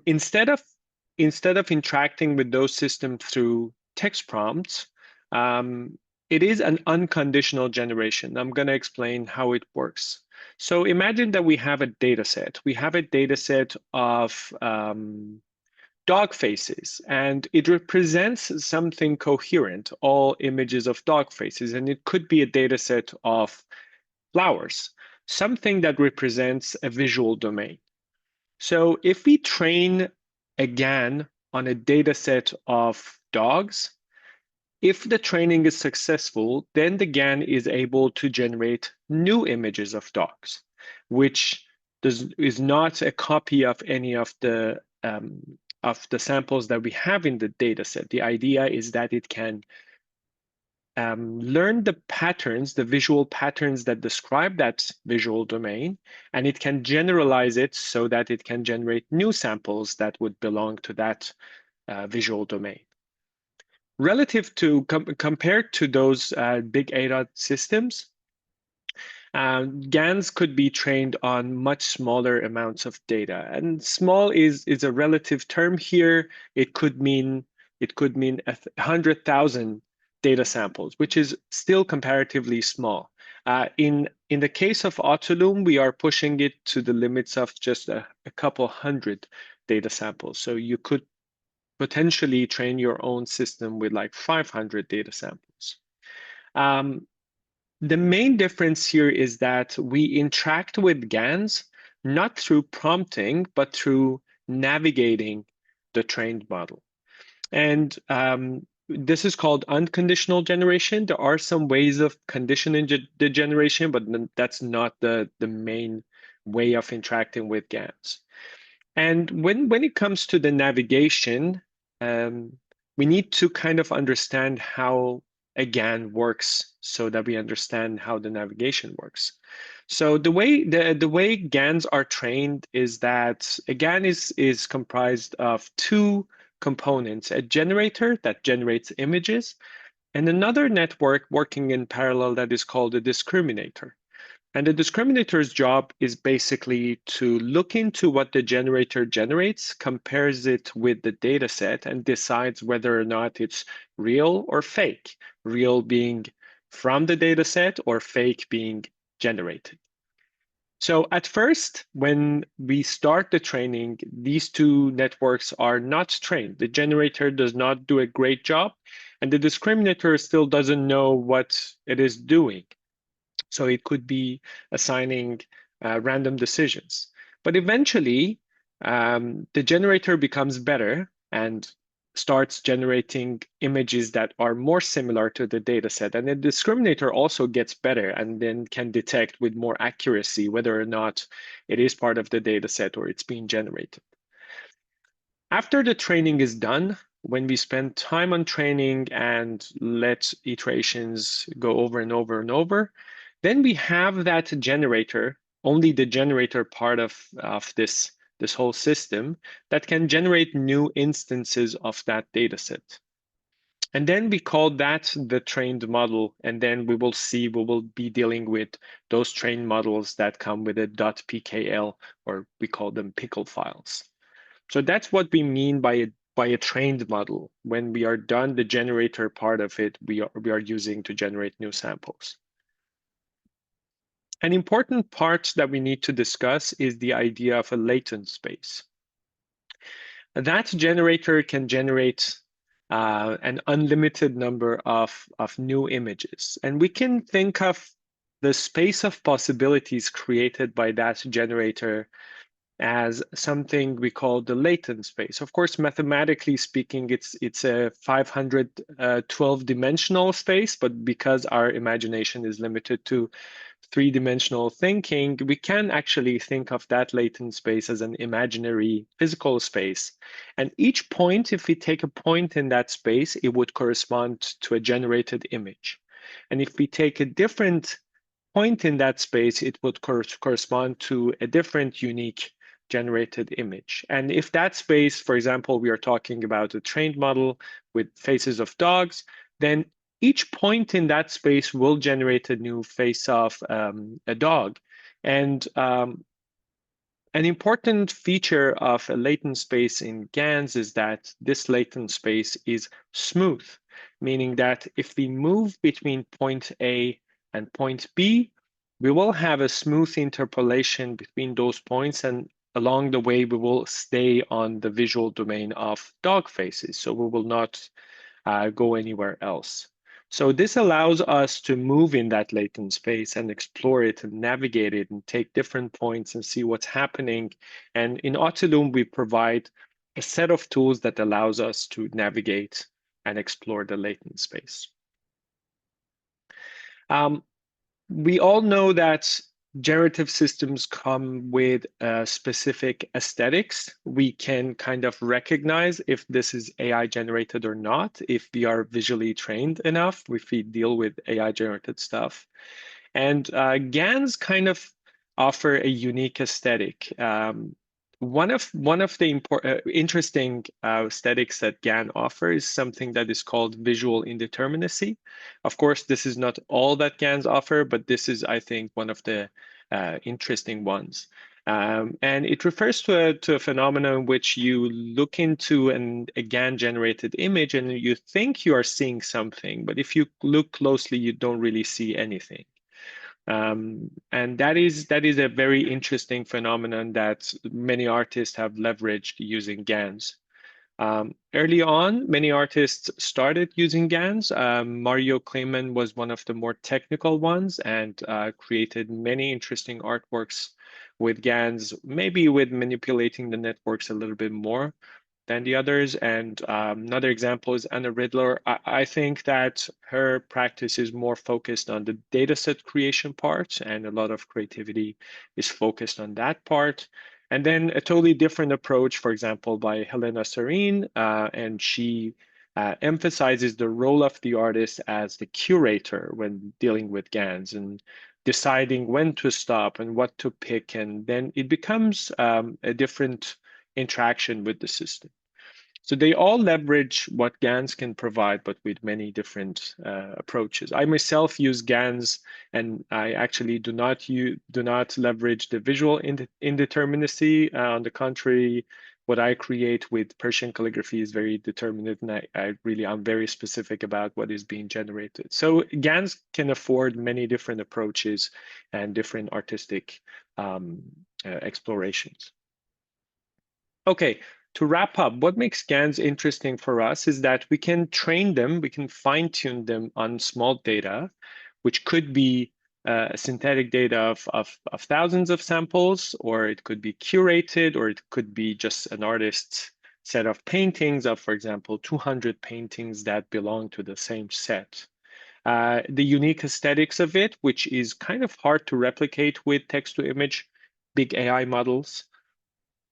instead of interacting with those systems through text prompts, it is an unconditional generation. I'm going to explain how it works. So imagine that we have a data set. We have a data set of dog faces, and it represents something coherent, all images of dog faces. And it could be a data set of flowers, something that represents a visual domain. So if we train a GAN on a data set of dogs, if the training is successful, then the GAN is able to generate new images of dogs, which is not a copy of any of the samples that we have in the data set. The idea is that it can learn the patterns, the visual patterns that describe that visual domain, and it can generalize it so that it can generate new samples that would belong to that visual domain. Relative to, compared to those big data systems, GANs could be trained on much smaller amounts of data. And small is a relative term here. It could mean 100,000 data samples, which is still comparatively small. In the case of Autolume, we are pushing it to the limits of just a couple hundred data samples. So you could potentially train your own system with like 500 data samples. The main difference here is that we interact with GANs not through prompting, but through navigating the trained model. And this is called unconditional generation. There are some ways of conditioning the generation, but that's not the main way of interacting with GANs. And when it comes to the navigation, we need to kind of understand how a GAN works so that we understand how the navigation works. So the way GANs are trained is that a GAN is comprised of two components: a generator that generates images, and another network working in parallel that is called a discriminator. And the discriminator's job is basically to look into what the generator generates, compares it with the data set, and decides whether or not it's real or fake. Real being from the data set or fake being generated. So at first, when we start the training, these two networks are not trained. The generator does not do a great job, and the discriminator still doesn't know what it is doing. So it could be assigning random decisions. But eventually, the generator becomes better and starts generating images that are more similar to the data set. And the discriminator also gets better and then can detect with more accuracy whether or not it is part of the data set or it's being generated. After the training is done, when we spend time on training and let iterations go over and over and over, then we have that generator, only the generator part of this whole system, that can generate new instances of that data set. And then we call that the trained model. And then we will be dealing with those trained models that come with a .pkl, or we call them pickle files. So that's what we mean by a trained model. When we are done the generator part of it, we are using to generate new samples. An important part that we need to discuss is the idea of a latent space. That generator can generate an unlimited number of new images. And we can think of the space of possibilities created by that generator as something we call the latent space. Of course, mathematically speaking, it's a 512-dimensional space, but because our imagination is limited to three-dimensional thinking, we can actually think of that latent space as an imaginary physical space. And each point, if we take a point in that space, it would correspond to a generated image. And if we take a different point in that space, it would correspond to a different unique generated image. And if that space, for example, we are talking about a trained model with faces of dogs, then each point in that space will generate a new face of a dog. And an important feature of a latent space in GANs is that this latent space is smooth, meaning that if we move between point A and point B, we will have a smooth interpolation between those points, and along the way, we will stay on the visual domain of dog faces, so we will not go anywhere else. So this allows us to move in that latent space and explore it and navigate it and take different points and see what's happening. And in Autolume, we provide a set of tools that allows us to navigate and explore the latent space. We all know that generative systems come with specific aesthetics. We can kind of recognize if this is AI generated or not, if we are visually trained enough, if we deal with AI generated stuff. And GANs kind of offer a unique aesthetic. One of the interesting aesthetics that GAN offers is something that is called visual indeterminacy. Of course, this is not all that GANs offer, but this is, I think, one of the interesting ones. And it refers to a phenomenon in which you look into a GAN-generated image and you think you are seeing something, but if you look closely, you don't really see anything. And that is a very interesting phenomenon that many artists have leveraged using GANs. Early on, many artists started using GANs. Mario Kleiman was one of the more technical ones and created many interesting artworks with GANs, maybe with manipulating the networks a little bit more than the others. And another example is Anna Ridler. I think that her practice is more focused on the dataset creation part, and a lot of creativity is focused on that part. And then a totally different approach, for example, by Helena Serene, and she emphasizes the role of the artist as the curator when dealing with GANs and deciding when to stop and what to pick. And then it becomes a different interaction with the system. So they all leverage what GANs can provide, but with many different approaches. I myself use GANs, and I actually do not leverage the visual indeterminacy. On the contrary, what I create with Persian calligraphy is very determinate, and I'm very specific about what is being generated. So GANs can afford many different approaches and different artistic explorations. Okay, to wrap up, what makes GANs interesting for us is that we can train them, we can fine-tune them on small data, which could be synthetic data of thousands of samples, or it could be curated, or it could be just an artist's set of paintings of, for example, 200 paintings that belong to the same set. The unique aesthetics of it, which is kind of hard to replicate with text-to-image big AI models.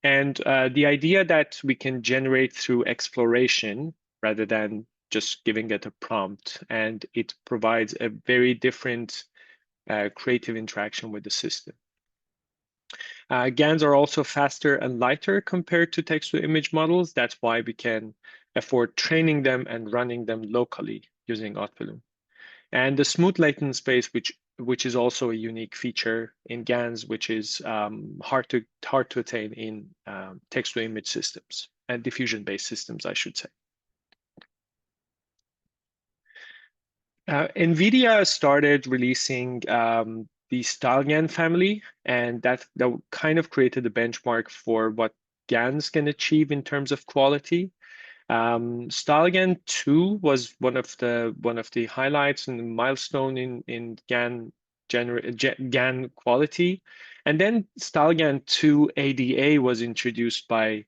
And the idea that we can generate through exploration rather than just giving it a prompt, and it provides a very different creative interaction with the system. GANs are also faster and lighter compared to text-to-image models. That's why we can afford training them and running them locally using Autolume. And the smooth latent space, which is also a unique feature in GANs, which is hard to attain in text-to-image systems and diffusion-based systems, I should say. NVIDIA started releasing the StyleGAN family, and that kind of created the benchmark for what GANs can achieve in terms of quality. StyleGAN 2 was one of the highlights and the milestone in GAN quality, and then StyleGAN 2 ADA was introduced by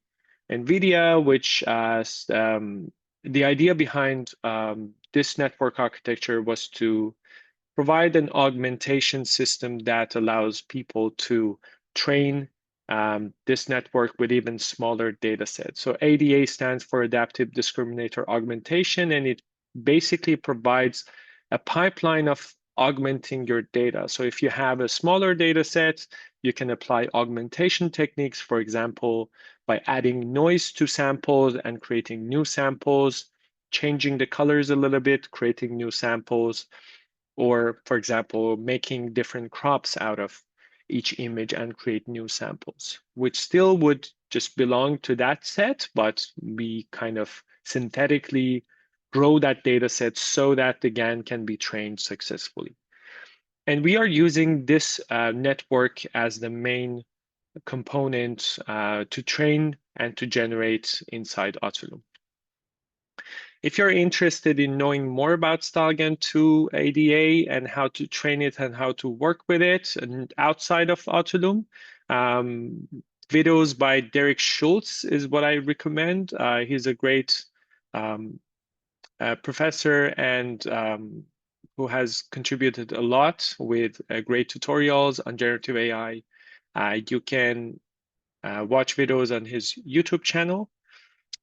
NVIDIA, which the idea behind this network architecture was to provide an augmentation system that allows people to train this network with even smaller data sets. So ADA stands for Adaptive Discriminator Augmentation, and it basically provides a pipeline of augmenting your data. So if you have a smaller data set, you can apply augmentation techniques, for example, by adding noise to samples and creating new samples, changing the colors a little bit, creating new samples, or, for example, making different crops out of each image and create new samples, which still would just belong to that set, but we kind of synthetically grow that data set so that the GAN can be trained successfully. And we are using this network as the main component to train and to generate inside Autolume. If you're interested in knowing more about StyleGAN 2 ADA and how to train it and how to work with it and outside of Autolume, videos by Derek Schultz is what I recommend. He's a great professor and who has contributed a lot with great tutorials on generative AI. You can watch videos on his YouTube channel.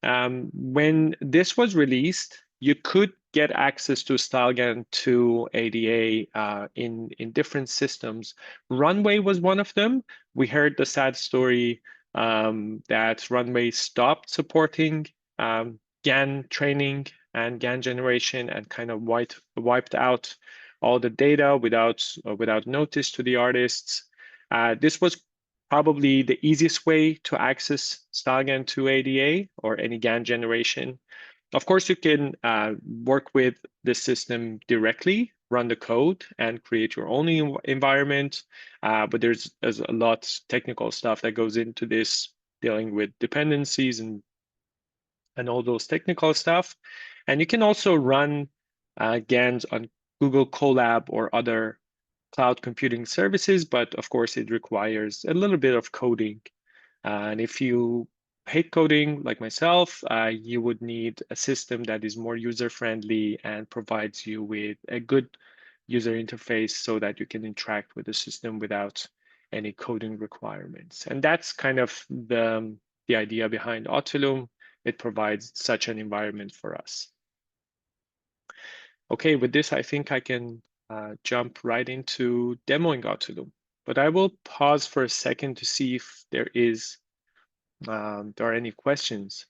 When this was released, you could get access to StyleGAN 2 ADA in different systems. Runway was one of them. We heard the sad story that Runway stopped supporting GAN training and GAN generation and kind of wiped out all the data without notice to the artists. This was probably the easiest way to access StyleGAN 2 ADA or any GAN generation. Of course, you can work with the system directly, run the code, and create your own environment. But there's a lot technical stuff that goes into this, dealing with dependencies and and all those technical stuff. And you can also run GANs on Google Colab or other cloud computing services, but of course it requires a little bit of coding. And if you hate coding like myself, you would need a system that is more user-friendly and provides you with a good user interface so that you can interact with the system without any coding requirements. And that's kind of the idea behind Autolume. It provides such an environment for us. Okay, with this, I think I can jump right into demoing Autolume. But I will pause for a second to see if there are any questions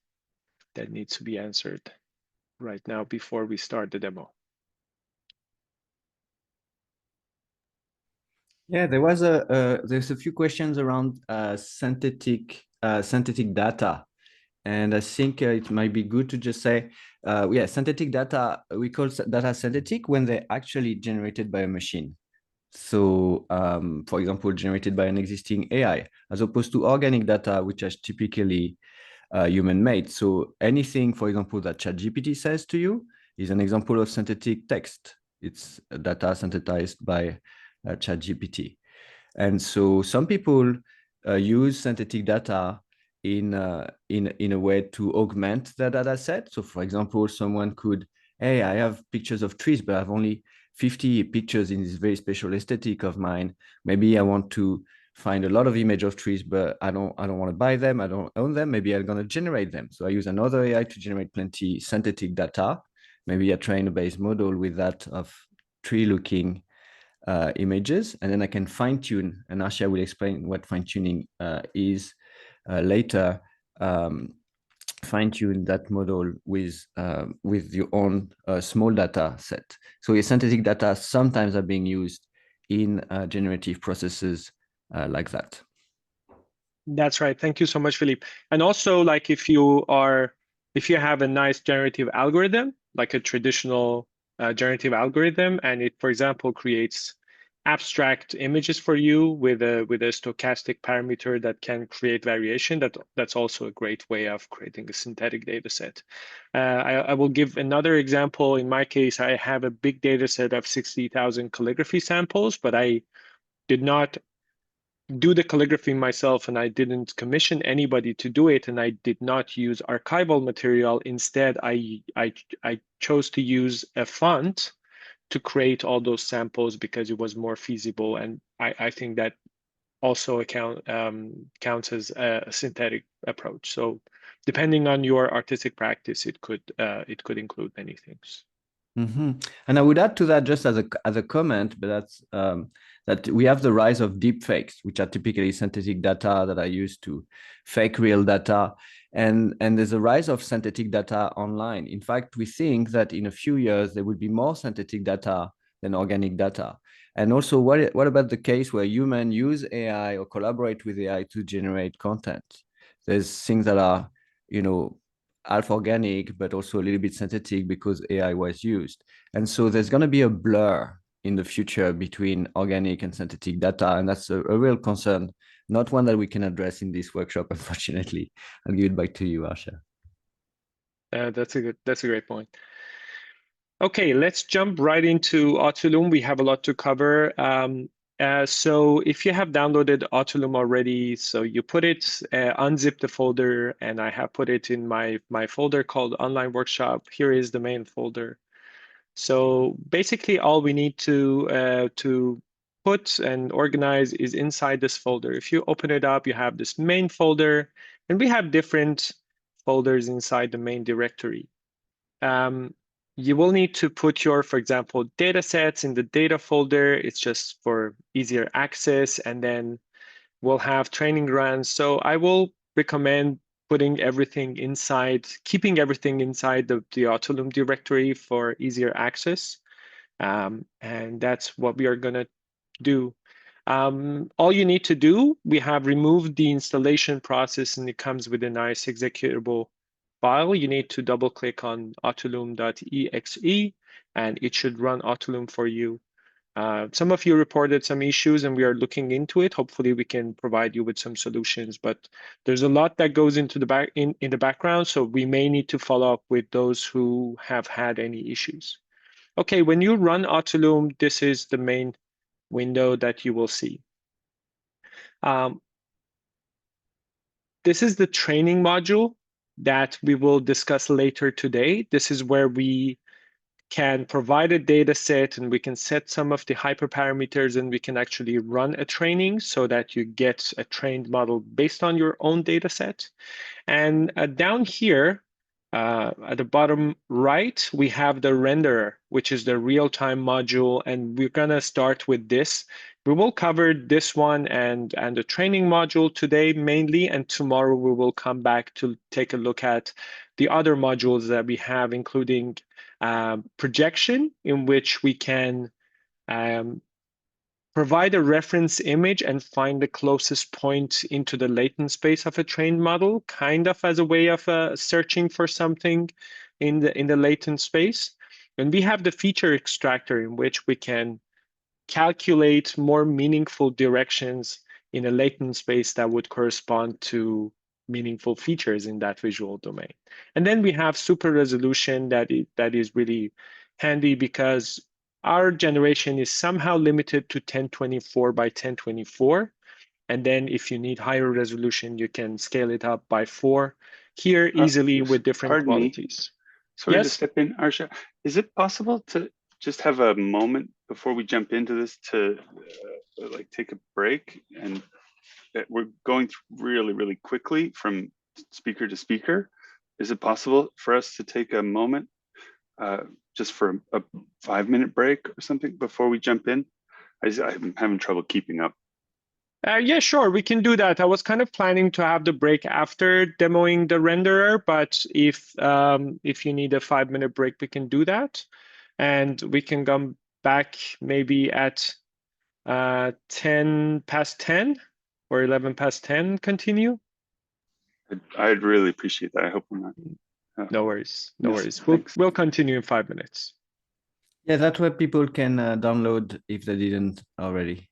that need to be answered right now before we start the demo. Yeah, there's a few questions around synthetic data, and I think it might be good to just say, yeah, synthetic data, we call data synthetic when they're actually generated by a machine. So, for example, generated by an existing AI, as opposed to organic data, which is typically human-made. So anything, for example, that ChatGPT says to you is an example of synthetic text. It's data synthesized by ChatGPT. And so some people use synthetic data in a way to augment the data set. So for example, someone could, hey, I have pictures of trees, but I have only 50 pictures in this very special aesthetic of mine. Maybe I want to find a lot of images of trees, but I don't want to buy them. I don't own them. Maybe I'm going to generate them. So I use another AI to generate plenty synthetic data. Maybe I train a base model with that of tree looking images, and then I can fine tune. And Asha will explain what fine tuning is later. Fine tune that model with your own small data set. So your synthetic data sometimes are being used in generative processes like that. That's right. Thank you so much, Philippe. And also, like if you have a nice generative algorithm, like a traditional generative algorithm, and it, for example, creates abstract images for you with a stochastic parameter that can create variation, that's also a great way of creating a synthetic data set. I will give another example. In my case, I have a big data set of 60,000 calligraphy samples, but I did not do the calligraphy myself, and I didn't commission anybody to do it, and I did not use archival material. Instead, I chose to use a font to create all those samples because it was more feasible, and I think that also counts as a synthetic approach. So depending on your artistic practice, it could include many things. Mm-hmm. And I would add to that just as a comment, but that's that we have the rise of deep fakes, which are typically synthetic data that are used to fake real data. And there's a rise of synthetic data online. In fact, we think that in a few years, there will be more synthetic data than organic data. And also, what about the case where humans use AI or collaborate with AI to generate content? There's things that are, half organic, but also a little bit synthetic because AI was used. And so there's going to be a blur in the future between organic and synthetic data. And that's a real concern, not one that we can address in this workshop, unfortunately. I'll give it back to you, Asha. That's a great point. Okay, let's jump right into Autolume. We have a lot to cover. So if you have downloaded Autolume already, so you put it, unzip the folder, and I have put it in my folder called Online Workshop. Here is the main folder. So basically all we need to put and organize is inside this folder. If you open it up, you have this main folder, and we have different folders inside the main directory. You will need to put your, for example, data sets in the data folder. It's just for easier access, and then we'll have training runs. So I will recommend putting everything inside, keeping everything inside the Autolume directory for easier access. And that's what we are going to do. All you need to do, we have removed the installation process, and it comes with a nice executable file. You need to double click on autolume.exe, and it should run Autolume for you. Some of you reported some issues and we are looking into it. Hopefully we can provide you with some solutions, but there's a lot that goes into the in the background. So we may need to follow up with those who have had any issues. Okay, when you run Autolume, this is the main window that you will see. This is the training module that we will discuss later today. This is where we can provide a data set and we can set some of the hyperparameters and we can actually run a training so that you get a trained model based on your own data set. And down here, at the bottom right, we have the renderer, which is the real-time module, and we're gonna start with this. We will cover this one and the training module today mainly, and tomorrow we will come back to take a look at the other modules that we have, including projection, in which we can provide a reference image and find the closest point into the latent space of a trained model, kind of as a way of searching for something in the latent space. And we have the feature extractor, in which we can calculate more meaningful directions in a latent space that would correspond to meaningful features in that visual domain. And then we have super resolution that is really handy because our generation is somehow limited to 1024 by 1024. And then if you need higher resolution, you can scale it up by 4 here easily with different qualities. Sorry to Yes? step in, Arsha. Is it possible to just have a moment before we jump into this to like take a break? And we're going really, really quickly from speaker to speaker. Is it possible for us to take a moment just for a 5-minute break or something before we jump in? I'm having trouble keeping up. Yeah, sure, we can do that. I was kind of planning to have the break after demoing the renderer, but if you need a 5-minute break, we can do that. And we can come back maybe at 10 past 10 or 11 past 10, continue. I'd really appreciate that. I hope I'm not. No worries, no Yes, worries. thanks. We'll continue in 5 minutes. Yeah, that's where people can download if they didn't already.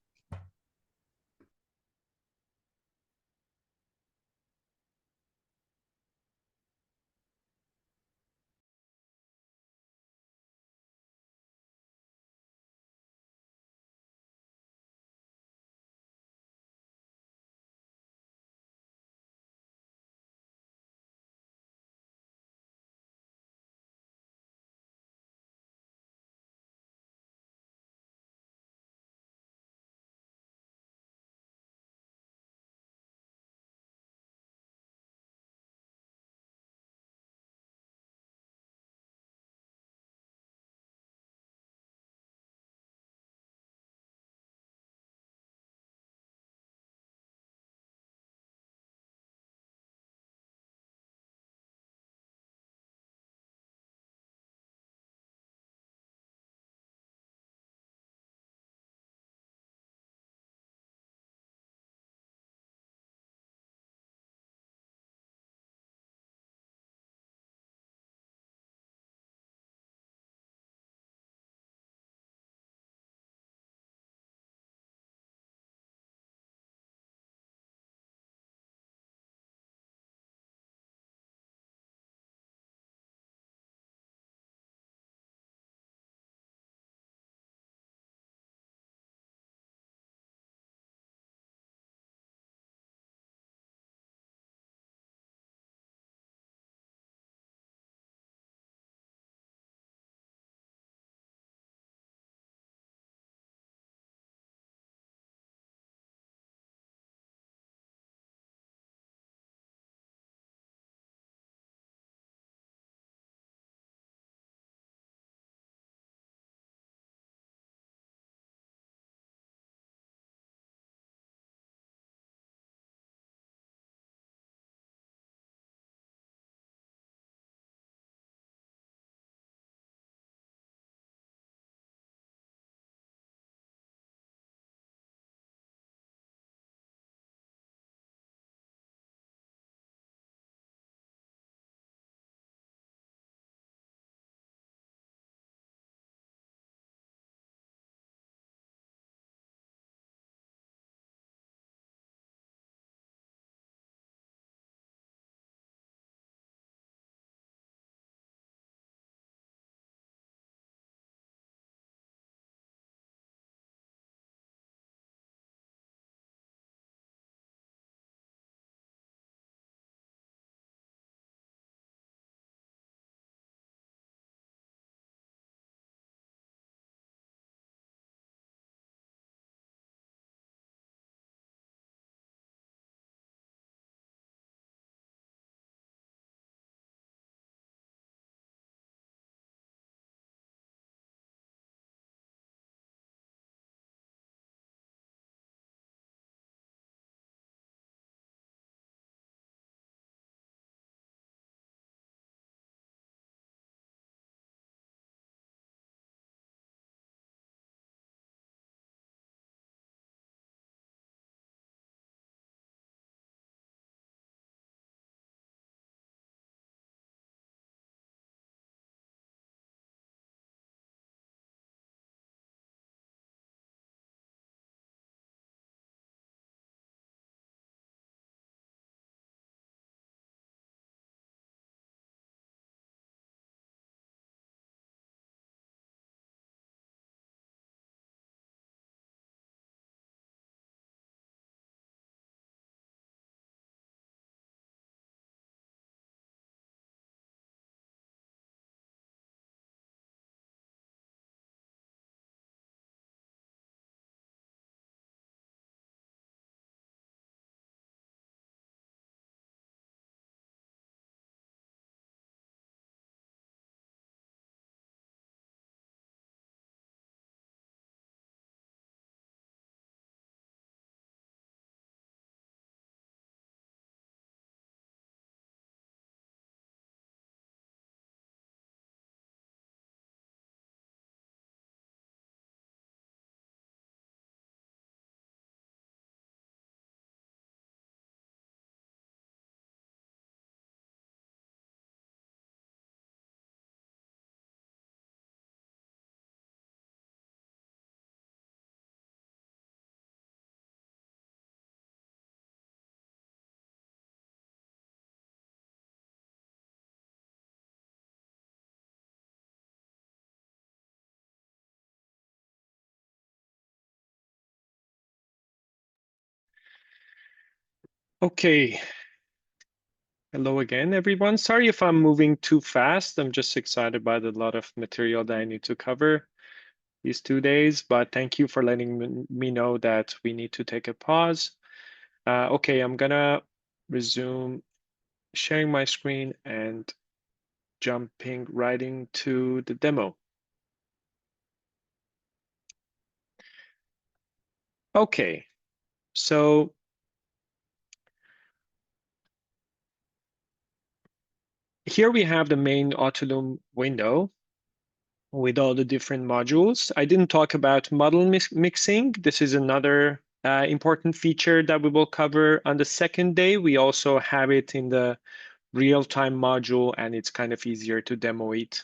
Okay. Hello again, everyone. Sorry if I'm moving too fast. I'm just excited by the lot of material that I need to cover these 2 days, but thank you for letting me know that we need to take a pause. Okay, I'm gonna resume sharing my screen and jumping right into the demo. Okay, so here we have the main Autolume window with all the different modules. I didn't talk about model mixing. This is another important feature that we will cover on the second day. We also have it in the real-time module, and it's kind of easier to demo it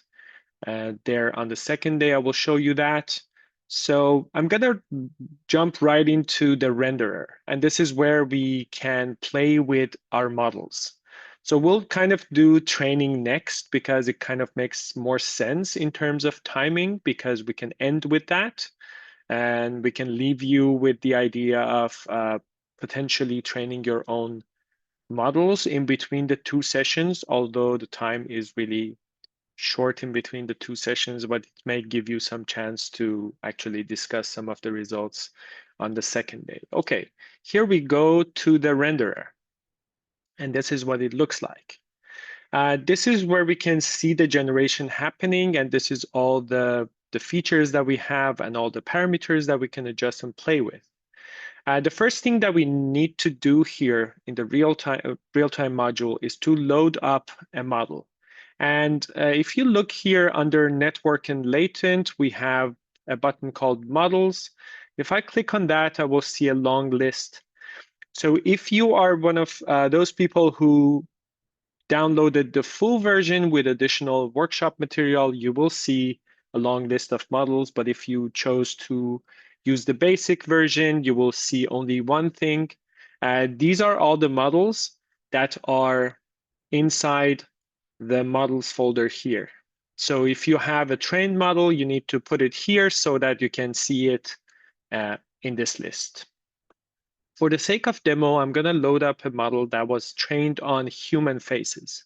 there on the second day. I will show you that. So I'm gonna jump right into the renderer, and this is where we can play with our models. So we'll kind of do training next because it kind of makes more sense in terms of timing, because we can end with that and we can leave you with the idea of potentially training your own models in between the 2 sessions, although the time is really short in between the 2 sessions, but it may give you some chance to actually discuss some of the results on the second day. Okay, here we go to the renderer, and this is what it looks like. This is where we can see the generation happening, and this is all the features that we have and all the parameters that we can adjust and play with. The first thing that we need to do here in the real-time module is to load up a model. And if you look here under network and latent, we have a button called models. If I click on that, I will see a long list. So if you are one of those people who downloaded the full version with additional workshop material, you will see a long list of models. But if you chose to use the basic version, you will see only one thing. These are all the models that are inside the models folder here. So if you have a trained model, you need to put it here so that you can see it in this list. For the sake of demo, I'm going to load up a model that was trained on human faces.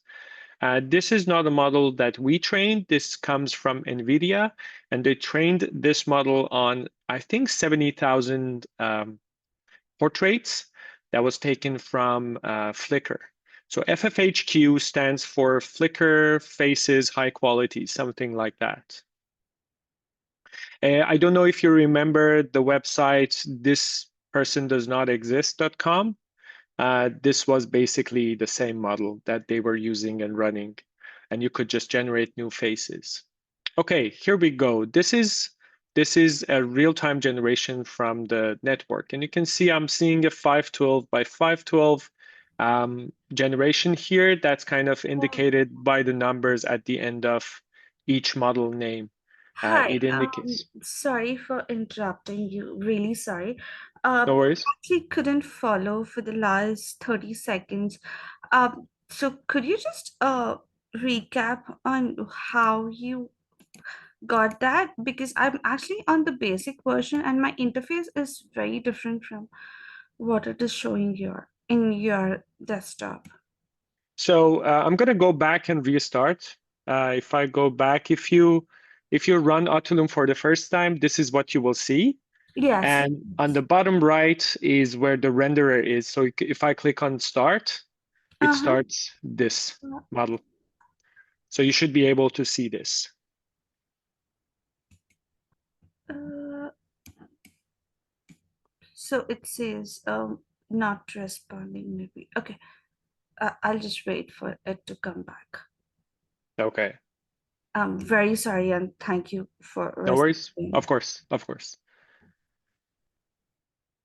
This is not a model that we trained. This comes from NVIDIA, and they trained this model on, I think, 70,000 portraits that was taken from Flickr. So FFHQ stands for Flickr Faces High Quality, something like that. I don't know if you remember the website thispersondoesnotexist.com. This was basically the same model that they were using and running, and you could just generate new faces. Okay, here we go. This is a real-time generation from the network, and you can see I'm seeing a 512 by 512 generation here. That's kind of indicated by the numbers at the end of each model name. Hi, It indicates. sorry for interrupting you. Really sorry. No worries. Actually couldn't follow for the last 30 seconds. So could you just recap on how you got that? Because I'm actually on the basic version and my interface is very different from what it is showing here in your desktop. So I'm going to go back and restart. If I go back, if you run Autolume for the first time, this is what you will see. Yes. And on the bottom right is where the renderer is. So if I click on start, it starts this model. So you should be able to see this. So it says not responding maybe. Okay. I'll just wait for it to come back. Okay. I'm very sorry and thank you for No worries. responding. Of course, of course.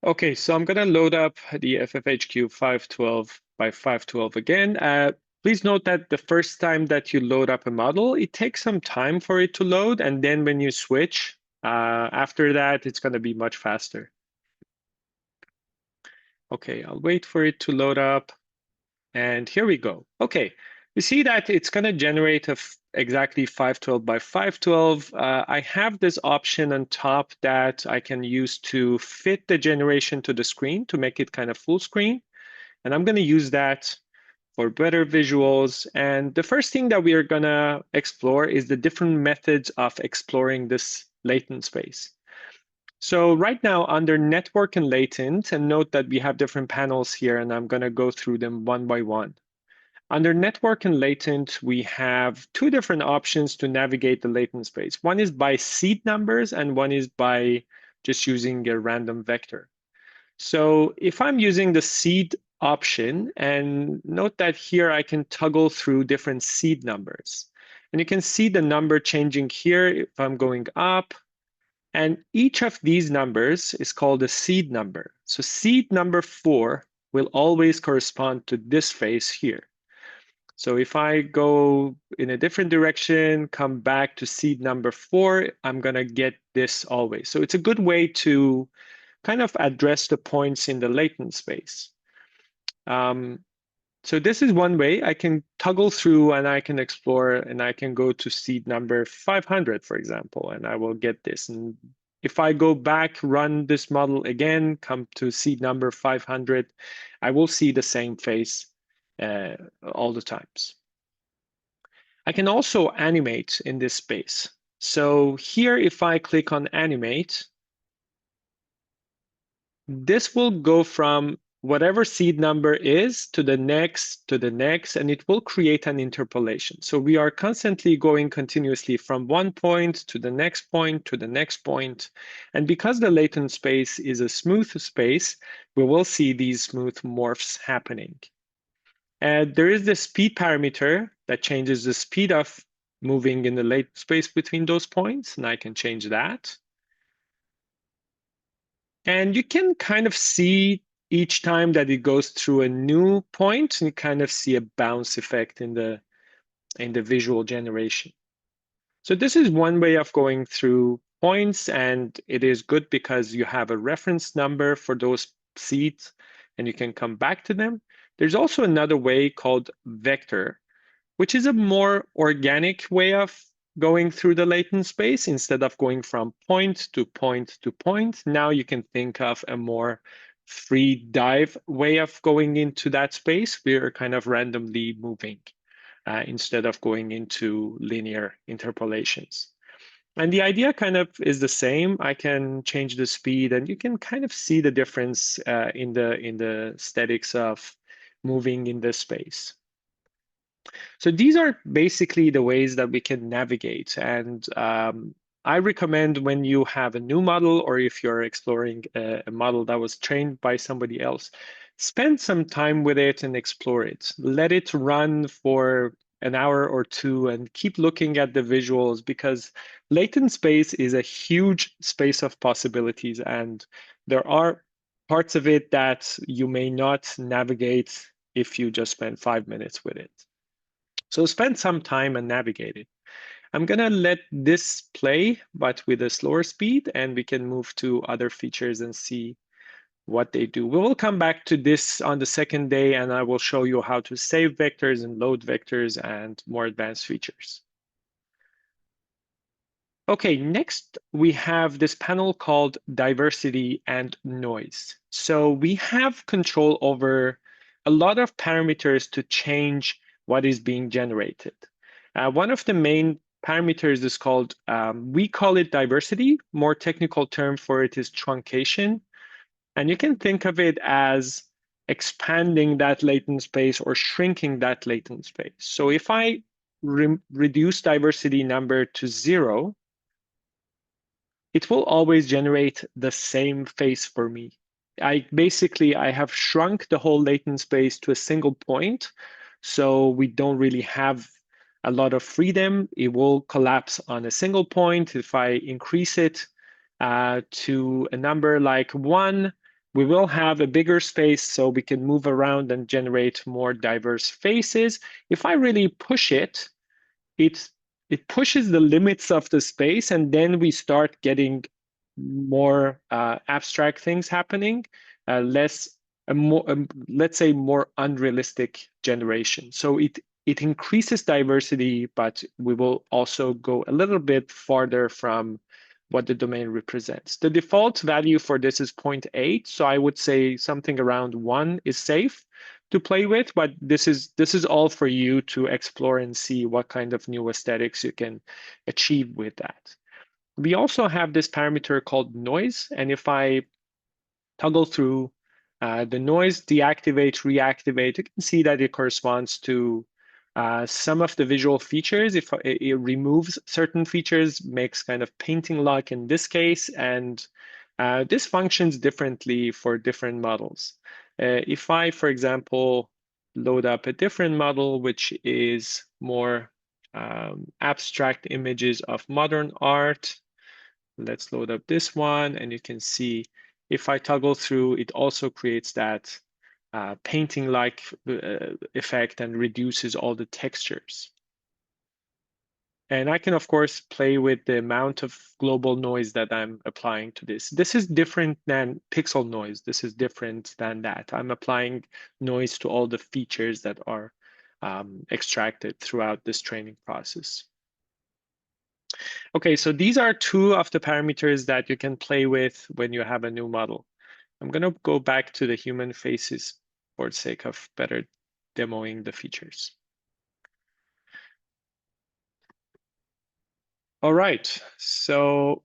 Okay, so I'm going to load up the FFHQ 512 by 512 again. Please note that the first time that you load up a model, it takes some time for it to load. And then when you switch, after that, it's going to be much faster. Okay, I'll wait for it to load up. And here we go. Okay, you see that it's going to generate exactly 512 by 512. I have this option on top that I can use to fit the generation to the screen to make it kind of full screen. And I'm going to use that for better visuals. And the first thing that we are going to explore is the different methods of exploring this latent space. So right now under network and latent, and note that we have different panels here, and I'm going to go through them one by one. Under network and latent, we have two different options to navigate the latent space. One is by seed numbers, and one is by just using a random vector. So if I'm using the seed option, and note that here I can toggle through different seed numbers. And you can see the number changing here if I'm going up. And each of these numbers is called a seed number. So seed number 4 will always correspond to this face here. So if I go in a different direction, come back to seed number 4, I'm going to get this always. So it's a good way to kind of address the points in the latent space. So this is one way I can toggle through and I can explore, and I can go to seed number 500, for example, and I will get this. And if I go back, run this model again, come to seed number 500, I will see the same face all the times. I can also animate in this space. So here, if I click on animate, this will go from whatever seed number is to the next, and it will create an interpolation. So we are constantly going continuously from one point to the next point to the next point. And because the latent space is a smooth space, we will see these smooth morphs happening. And there is the speed parameter that changes the speed of moving in the latent space between those points, and I can change that. And you can kind of see each time that it goes through a new point, and you kind of see a bounce effect in the visual generation. So this is one way of going through points, and it is good because you have a reference number for those seeds, and you can come back to them. There's also another way called vector, which is a more organic way of going through the latent space. Instead of going from point to point to point, now you can think of a more free dive way of going into that space. We're kind of randomly moving instead of going into linear interpolations. And the idea kind of is the same. I can change the speed, and you can kind of see the difference in the aesthetics of moving in this space. So these are basically the ways that we can navigate. And I recommend when you have a new model, or if you're exploring a model that was trained by somebody else, spend some time with it and explore it. Let it run for an hour or two and keep looking at the visuals, because latent space is a huge space of possibilities. And there are parts of it that you may not navigate if you just spend 5 minutes with it. So spend some time and navigate it. I'm going to let this play, but with a slower speed, and we can move to other features and see what they do. We will come back to this on the second day, and I will show you how to save vectors and load vectors and more advanced features. Okay, next we have this panel called diversity and noise. So we have control over a lot of parameters to change what is being generated. One of the main parameters is called, we call it diversity. More technical term for it is truncation. And you can think of it as expanding that latent space or shrinking that latent space. So if I reduce diversity number to 0, it will always generate the same face for me. I have shrunk the whole latent space to a single point, so we don't really have a lot of freedom. It will collapse on a single point. If I increase it to a number like 1, we will have a bigger space, so we can move around and generate more diverse faces. If I really push it, it pushes the limits of the space, and then we start getting more abstract things happening, let's say more unrealistic generation. So it increases diversity, but we will also go a little bit farther from what the domain represents. The default value for this is 0.8, so I would say something around 1 is safe to play with, but this is all for you to explore and see what kind of new aesthetics you can achieve with that. We also have this parameter called noise, and if I toggle through the noise, deactivate, reactivate, you can see that it corresponds to some of the visual features. If it removes certain features, makes kind of painting like in this case, and this functions differently for different models. If I, for example, load up a different model, which is more abstract images of modern art, let's load up this one, and you can see if I toggle through, it also creates that painting-like effect and reduces all the textures. And I can, of course, play with the amount of global noise that I'm applying to this. This is different than pixel noise. This is different than that. I'm applying noise to all the features that are extracted throughout this training process. Okay, so these are two of the parameters that you can play with when you have a new model. I'm going to go back to the human faces for the sake of better demoing the features. All right, so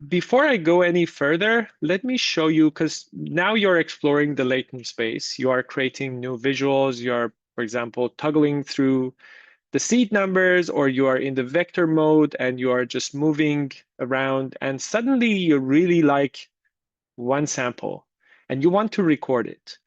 before I go any further, let me show you, because now you're exploring the latent space. You are creating new visuals. You're, for example, toggling through the seed numbers, or you are in the vector mode and you are just moving around, and suddenly you really like one sample and you want to record it.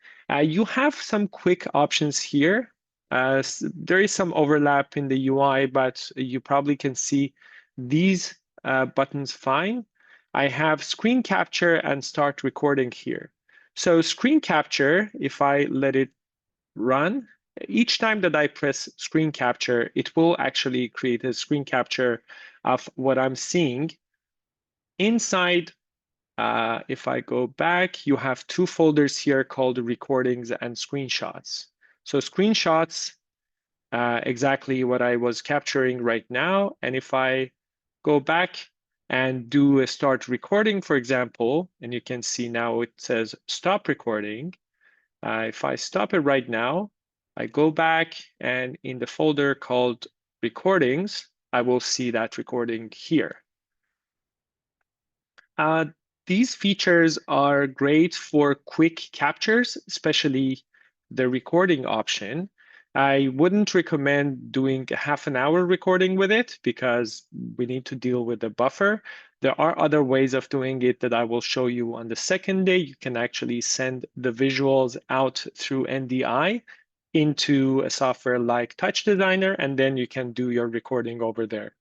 You have some quick options here. There is some overlap in the UI, but you probably can see these buttons fine. I have screen capture and start recording here. So screen capture, if I let it run, each time that I press screen capture, it will actually create a screen capture of what I'm seeing. Inside, if I go back, you have two folders here called recordings and screenshots. So screenshots, exactly what I was capturing right now. And if I go back and do a start recording, for example, and you can see now it says stop recording. If I stop it right now, I go back, and in the folder called recordings, I will see that recording here. These features are great for quick captures, especially the recording option. I wouldn't recommend doing a half an hour recording with it because we need to deal with the buffer. There are other ways of doing it that I will show you on the second day. You can actually send the visuals out through NDI into a software like Touch Designer, and then you can do your recording over there.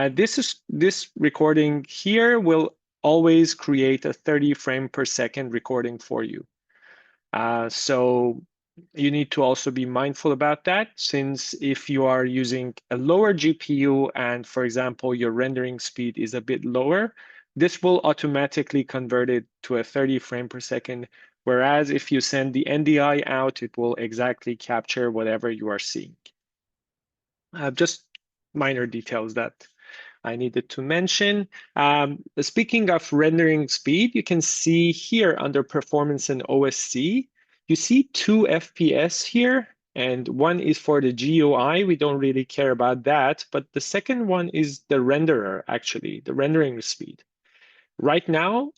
This recording here will always create a 30 frame per second recording for you. So you need to also be mindful about that, since if you are using a lower GPU and, for example, your rendering speed is a bit lower, this will automatically convert it to a 30 frame per second. Whereas if you send the NDI out, it will exactly capture whatever you are seeing. Just minor details that I needed to mention. Speaking of rendering speed, you can see here under performance and OSC, you see 2 FPS here, and one is for the GUI. We don't really care about that, but the second one is the renderer, actually, the rendering speed. Right now,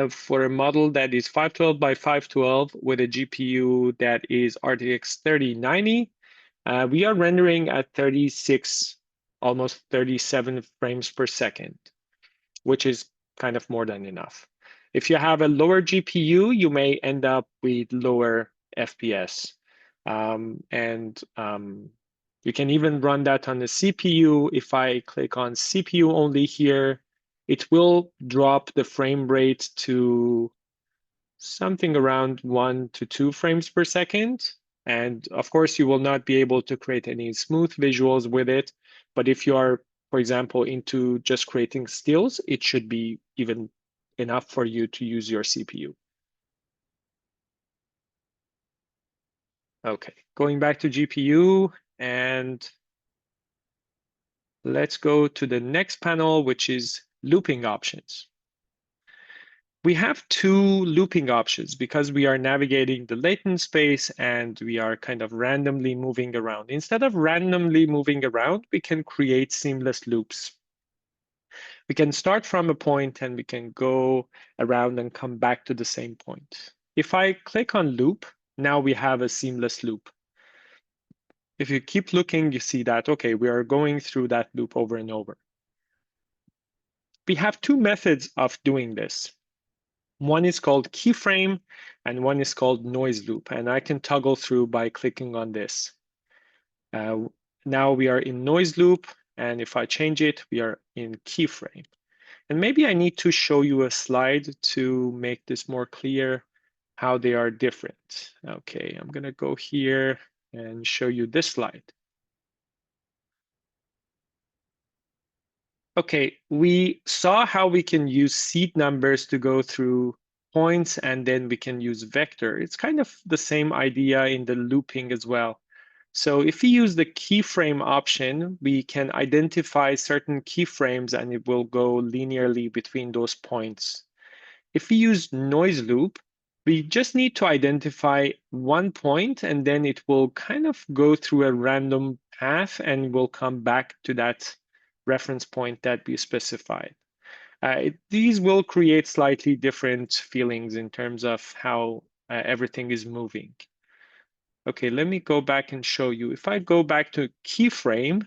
for a model that is 512 by 512 with a GPU that is RTX 3090, we are rendering at 36, almost 37 frames per second, which is kind of more than enough. If you have a lower GPU, you may end up with lower FPS. You can even run that on the CPU. If I click on CPU only here, it will drop the frame rate to something around 1 to 2 frames per second. And of course, you will not be able to create any smooth visuals with it. But if you are, for example, into just creating stills, it should be even enough for you to use your CPU. Okay, going back to GPU, and let's go to the next panel, which is looping options. We have two looping options because we are navigating the latent space and we are kind of randomly moving around. Instead of randomly moving around, we can create seamless loops. We can start from a point and we can go around and come back to the same point. If I click on loop, now we have a seamless loop. If you keep looking, you see that, okay, we are going through that loop over and over. We have two methods of doing this. One is called keyframe and one is called noise loop. And I can toggle through by clicking on this. Now we are in noise loop. And if I change it, we are in keyframe. And maybe I need to show you a slide to make this more clear how they are different. Okay, I'm going to go here and show you this slide. Okay, we saw how we can use seed numbers to go through points, and then we can use vector. It's kind of the same idea in the looping as well. So if we use the keyframe option, we can identify certain keyframes and it will go linearly between those points. If we use noise loop, we just need to identify one point and then it will kind of go through a random path and will come back to that reference point that we specified. These will create slightly different feelings in terms of how everything is moving. Okay, let me go back and show you. If I go back to keyframe,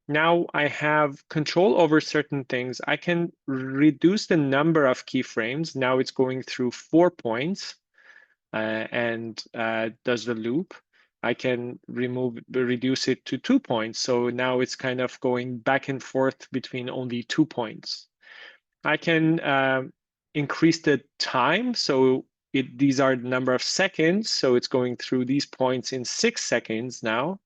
now I have control over certain things. I can reduce the number of keyframes. Now it's going through 4 points and does the loop. I can reduce it to 2 points. So now it's kind of going back and forth between only 2 points. I can increase the time. So these are the number of seconds. So it's going through these points in 6 seconds now.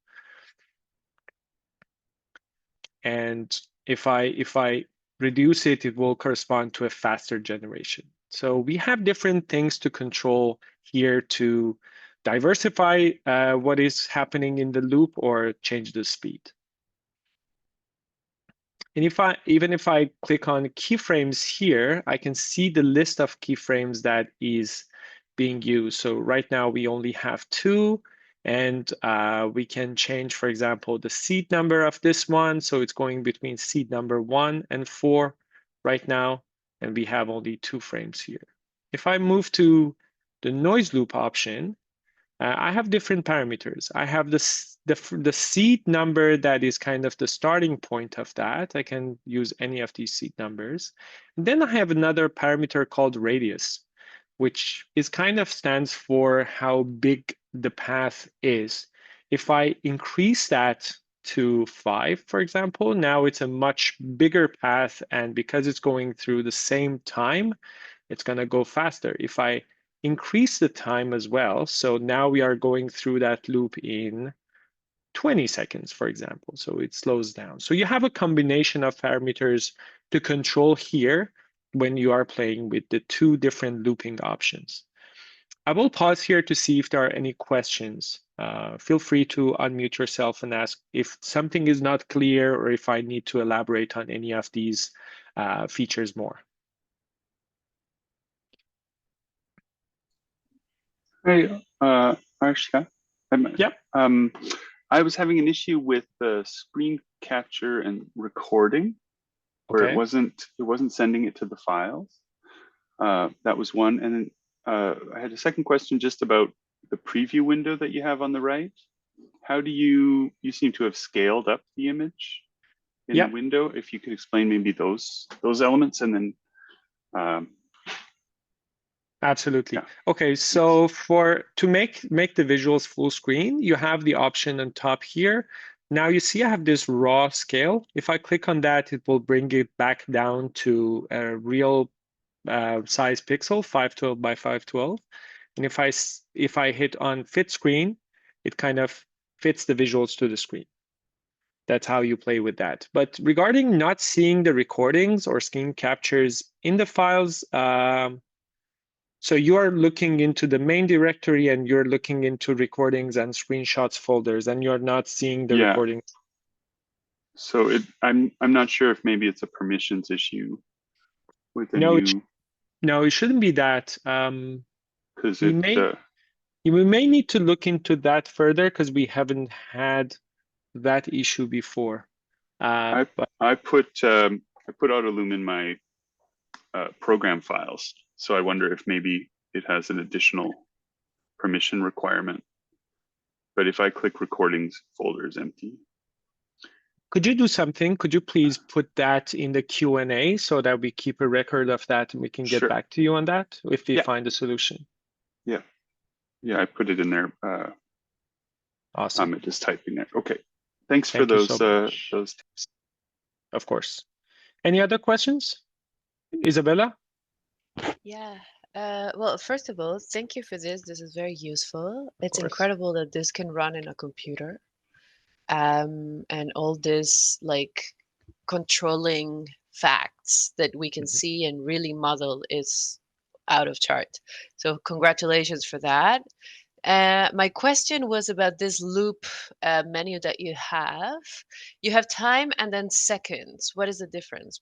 And if I reduce it, it will correspond to a faster generation. So we have different things to control here to diversify what is happening in the loop or change the speed. And even if I click on keyframes here, I can see the list of keyframes that is being used. So right now we only have 2. And we can change, for example, the seed number of this one. So it's going between seed number 1 and 4 right now. And we have only 2 frames here. If I move to the noise loop option, I have different parameters. I have the seed number that is kind of the starting point of that. I can use any of these seed numbers. And then I have another parameter called radius, which is kind of stands for how big the path is. If I increase that to 5, for example, now it's a much bigger path. And because it's going through the same time, it's going to go faster. If I increase the time as well, so now we are going through that loop in 20 seconds, for example, so it slows down. So you have a combination of parameters to control here when you are playing with the 2 different looping options. I will pause here to see if there are any questions. Feel free to unmute yourself and ask if something is not clear or if I need to elaborate on any of these features more. Hey, Arshka. Yep. I was having an issue with the screen capture and recording, where Okay. it wasn't sending it to the files. That was one, and then I had a second question just about the preview window that you have on the right. How do you seem to have scaled up the image in Yep. the window? If you could explain maybe those elements, and then Absolutely. yeah. Okay, so to make the visuals full screen, you have the option on top here. Now you see I have this raw scale. If I click on that, it will bring it back down to a real size pixel, 512 by 512. And if I hit on fit screen, it kind of fits the visuals to the screen. That's how you play with that. But regarding not seeing the recordings or screen captures in the files, so you are looking into the main directory and you're looking into recordings and screenshots folders, and you're not seeing the recordings. So I'm not sure if maybe it's a permissions issue with a No, new, no, it shouldn't be that. because We it may need to look into that further because we haven't had that issue before. I But put Autolume in my program files, so I wonder if maybe it has an additional permission requirement. But if I click recordings, folder is empty. could you do something? Could you please put that in the Q&A so that we keep a record of that and we can get Sure. back to you on that if we Yeah. find a solution? Yeah, I put it in there. Awesome. I'm just typing it. Okay. Thanks for Thank you those so much. those tips. Of course. Any other questions? Isabella? Yeah. Well, first of all, thank you for this. This is very useful. It's course. incredible that this can run in a computer. And all this like controlling facts that we can see and really model is out of chart. So congratulations for that. My question was about this loop menu that you have. You have time and then seconds. What is the difference?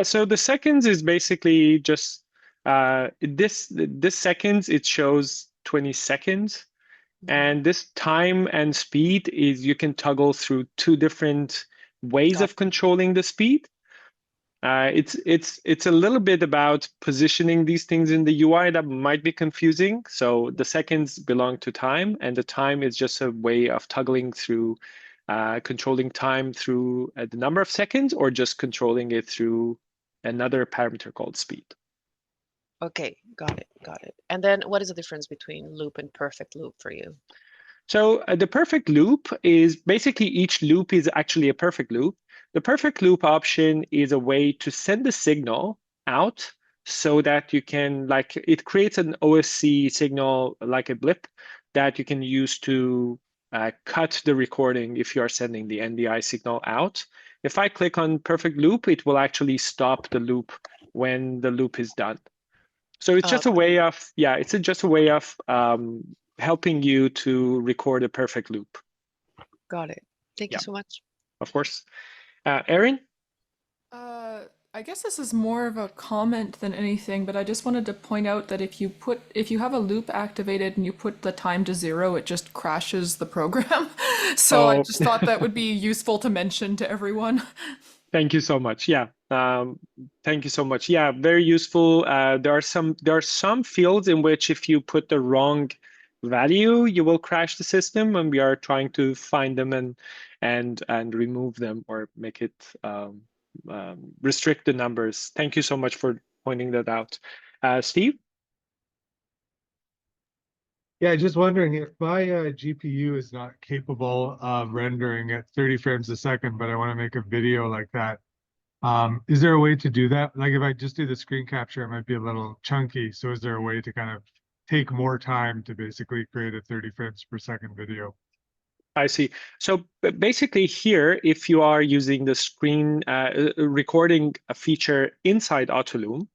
So the seconds is basically just this seconds, it shows 20 seconds. And this time and speed is you can toggle through two different ways Got of controlling the speed. It's a little bit about positioning these things in the UI that might be confusing. So the seconds belong to time, and the time is just a way of toggling through controlling time through the number of seconds, or just controlling it through another parameter called speed. Okay, got it. And then what is the difference between loop and perfect loop for you? So the perfect loop is basically each loop is actually a perfect loop. The perfect loop option is a way to send the signal out so that you can, like, it creates an OSC signal like a blip that you can use to cut the recording if you are sending the NDI signal out. If I click on perfect loop, it will actually stop the loop when the loop is done. So it's just a way of, yeah, it's just a way of helping you to record a perfect loop. Got it. Thank you so much. Of course. Erin? I guess this is more of a comment than anything, but I just wanted to point out that if you have a loop activated and you put the time to 0, it just crashes the program. So I just thought that would be useful to mention to everyone. Thank you so much. Yeah. Thank you so much. Yeah, very useful. There are some fields in which if you put the wrong value, you will crash the system, and we are trying to find them and remove them or make it restrict the numbers. Thank you so much for pointing that out. Steve? Yeah, just wondering if my GPU is not capable of rendering at 30 frames a second, but I want to make a video like that. Is there a way to do that? Like if I just do the screen capture, it might be a little chunky. So is there a way to kind of take more time to basically create a 30 frames per second video? I see. So basically here, if you are using the screen recording feature inside Autolume,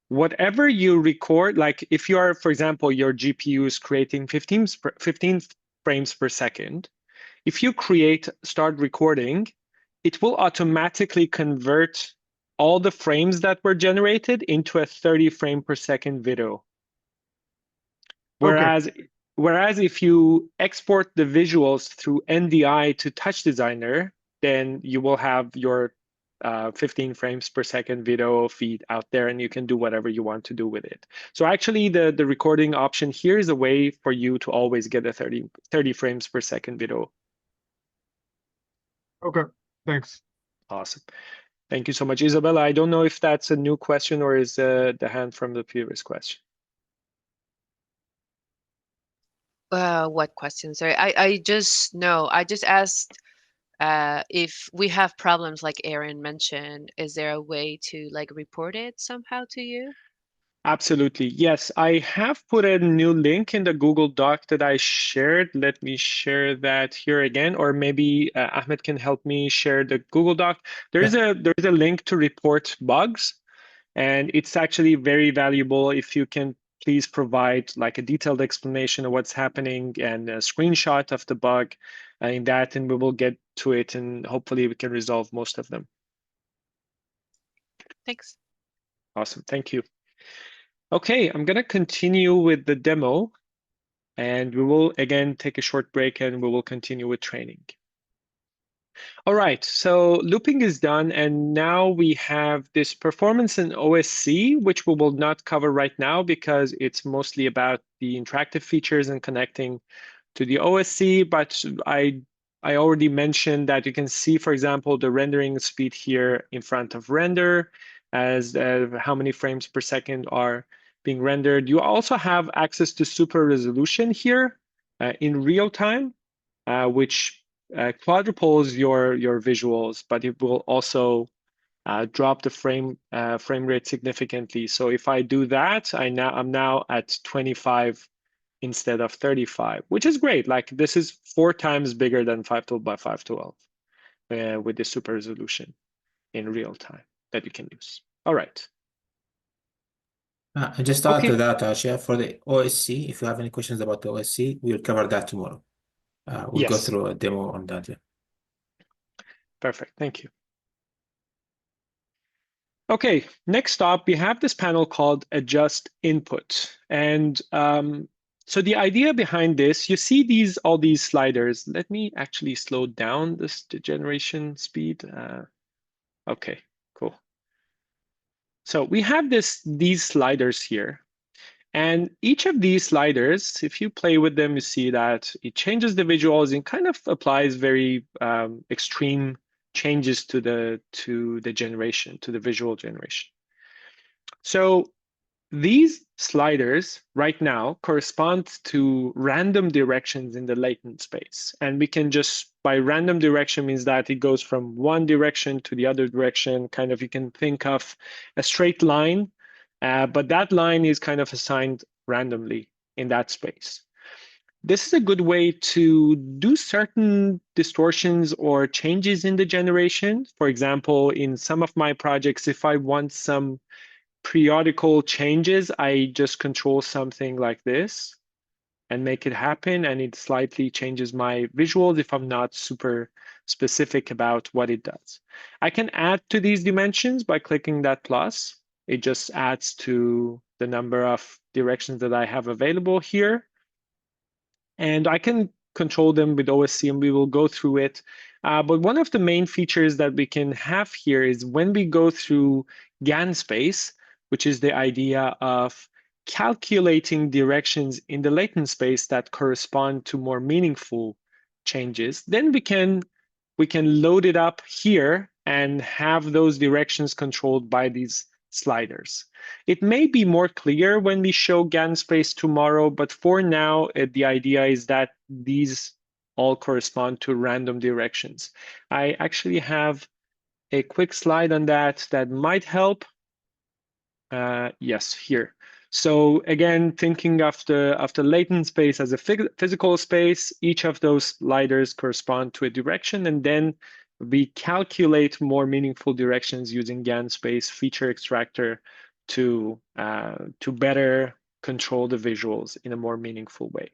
whatever you record, like if you are, for example, your GPU is creating 15 frames per second, if you start recording, it will automatically convert all the frames that were generated into a 30 frame per second video. Whereas if you export the visuals through NDI to Touch Designer, then you will have your 15 frames per second video feed out there, and you can do whatever you want to do with it. So actually, the recording option here is a way for you to always get a 30 frames per second video. Okay, thanks. Awesome. Thank you so much, Isabella. I don't know if that's a new question or is the hand from the previous question. What question? Sorry, I just asked if we have problems like Erin mentioned, is there a way to like report it somehow to you? Absolutely. Yes, I have put a new link in the Google Doc that I shared. Let me share that here again, or maybe Ahmed can help me share the Google Doc. There's a link to report bugs, and it's actually very valuable if you can please provide like a detailed explanation of what's happening and a screenshot of the bug in that, and we will get to it, and hopefully we can resolve most of them. Thanks. Awesome, thank you. Okay, I'm gonna continue with the demo, and we will again take a short break and we will continue with training. All right, so looping is done, and now we have this performance in OSC, which we will not cover right now because it's mostly about the interactive features and connecting to the OSC, but I already mentioned that you can see, for example, the rendering speed here in front of render as how many frames per second are being rendered. You also have access to super resolution here in real time, which quadruples your visuals, but it will also drop the frame rate significantly. So if I do that, I'm now at 25 instead of 35, which is great. Like this is 4 times bigger than 512 by 512 with the super resolution in real time that you can use. All right. Just add to that, Asha, for the OSC, if you have any questions about the OSC, we'll cover that tomorrow. We'll go Yes. through a demo on that. Yeah. Perfect. Thank you. Okay, next up, we have this panel called Adjust Input. And so the idea behind this, you see all these sliders. Let me actually slow down the generation speed. Okay, cool. So we have these sliders here. And each of these sliders, if you play with them, you see that it changes the visuals and kind of applies very extreme changes to the generation, to the visual generation. So these sliders right now correspond to random directions in the latent space. And we can just, by random direction means that it goes from one direction to the other direction. Kind of, you can think of a straight line, but that line is kind of assigned randomly in that space. This is a good way to do certain distortions or changes in the generation. For example, in some of my projects, if I want some periodical changes, I just control something like this and make it happen, and it slightly changes my visuals if I'm not super specific about what it does. I can add to these dimensions by clicking that plus. It just adds to the number of directions that I have available here. And I can control them with OSC, and we will go through it. But one of the main features that we can have here is when we go through GAN space, which is the idea of calculating directions in the latent space that correspond to more meaningful changes, then we can load it up here and have those directions controlled by these sliders. It may be more clear when we show GAN space tomorrow, but for now, the idea is that these all correspond to random directions. I actually have a quick slide on that might help. Yes, here. So again, thinking of the latent space as a physical space, each of those sliders correspond to a direction, and then we calculate more meaningful directions using GAN space feature extractor to better control the visuals in a more meaningful way.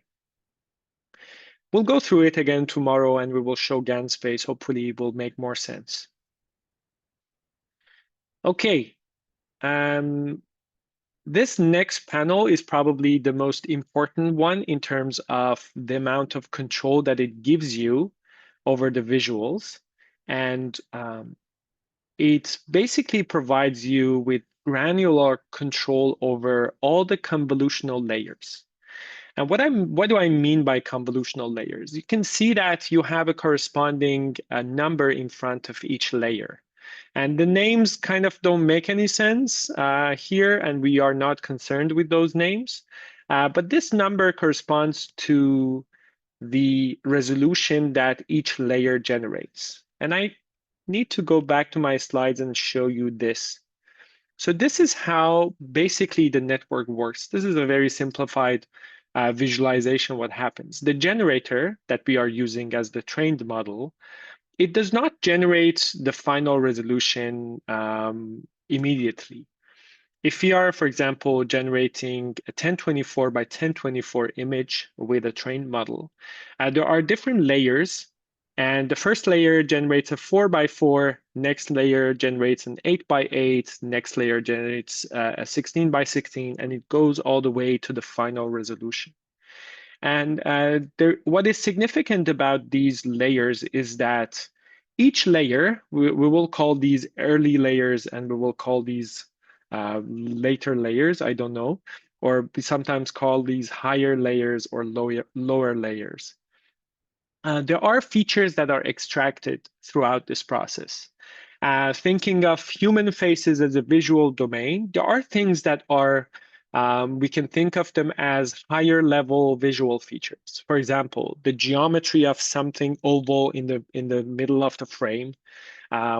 We'll go through it again tomorrow, and we will show GAN space. Hopefully, it will make more sense. Okay. This next panel is probably the most important one in terms of the amount of control that it gives you over the visuals. And it basically provides you with granular control over all the convolutional layers. And what do I mean by convolutional layers? You can see that you have a corresponding number in front of each layer. And the names kind of don't make any sense here, and we are not concerned with those names. But this number corresponds to the resolution that each layer generates. And I need to go back to my slides and show you this. So this is how basically the network works. This is a very simplified visualization of what happens. The generator that we are using as the trained model, it does not generate the final resolution immediately. If we are, for example, generating a 1024 by 1024 image with a trained model, there are different layers. And the first layer generates a 4 by 4, next layer generates an 8 by 8, next layer generates a 16 by 16, and it goes all the way to the final resolution. And what is significant about these layers is that each layer, we will call these early layers, and we will call these later layers, I don't know, or we sometimes call these higher layers or lower layers. There are features that are extracted throughout this process. Thinking of human faces as a visual domain, there are things that are, we can think of them as higher level visual features. For example, the geometry of something oval in the middle of the frame,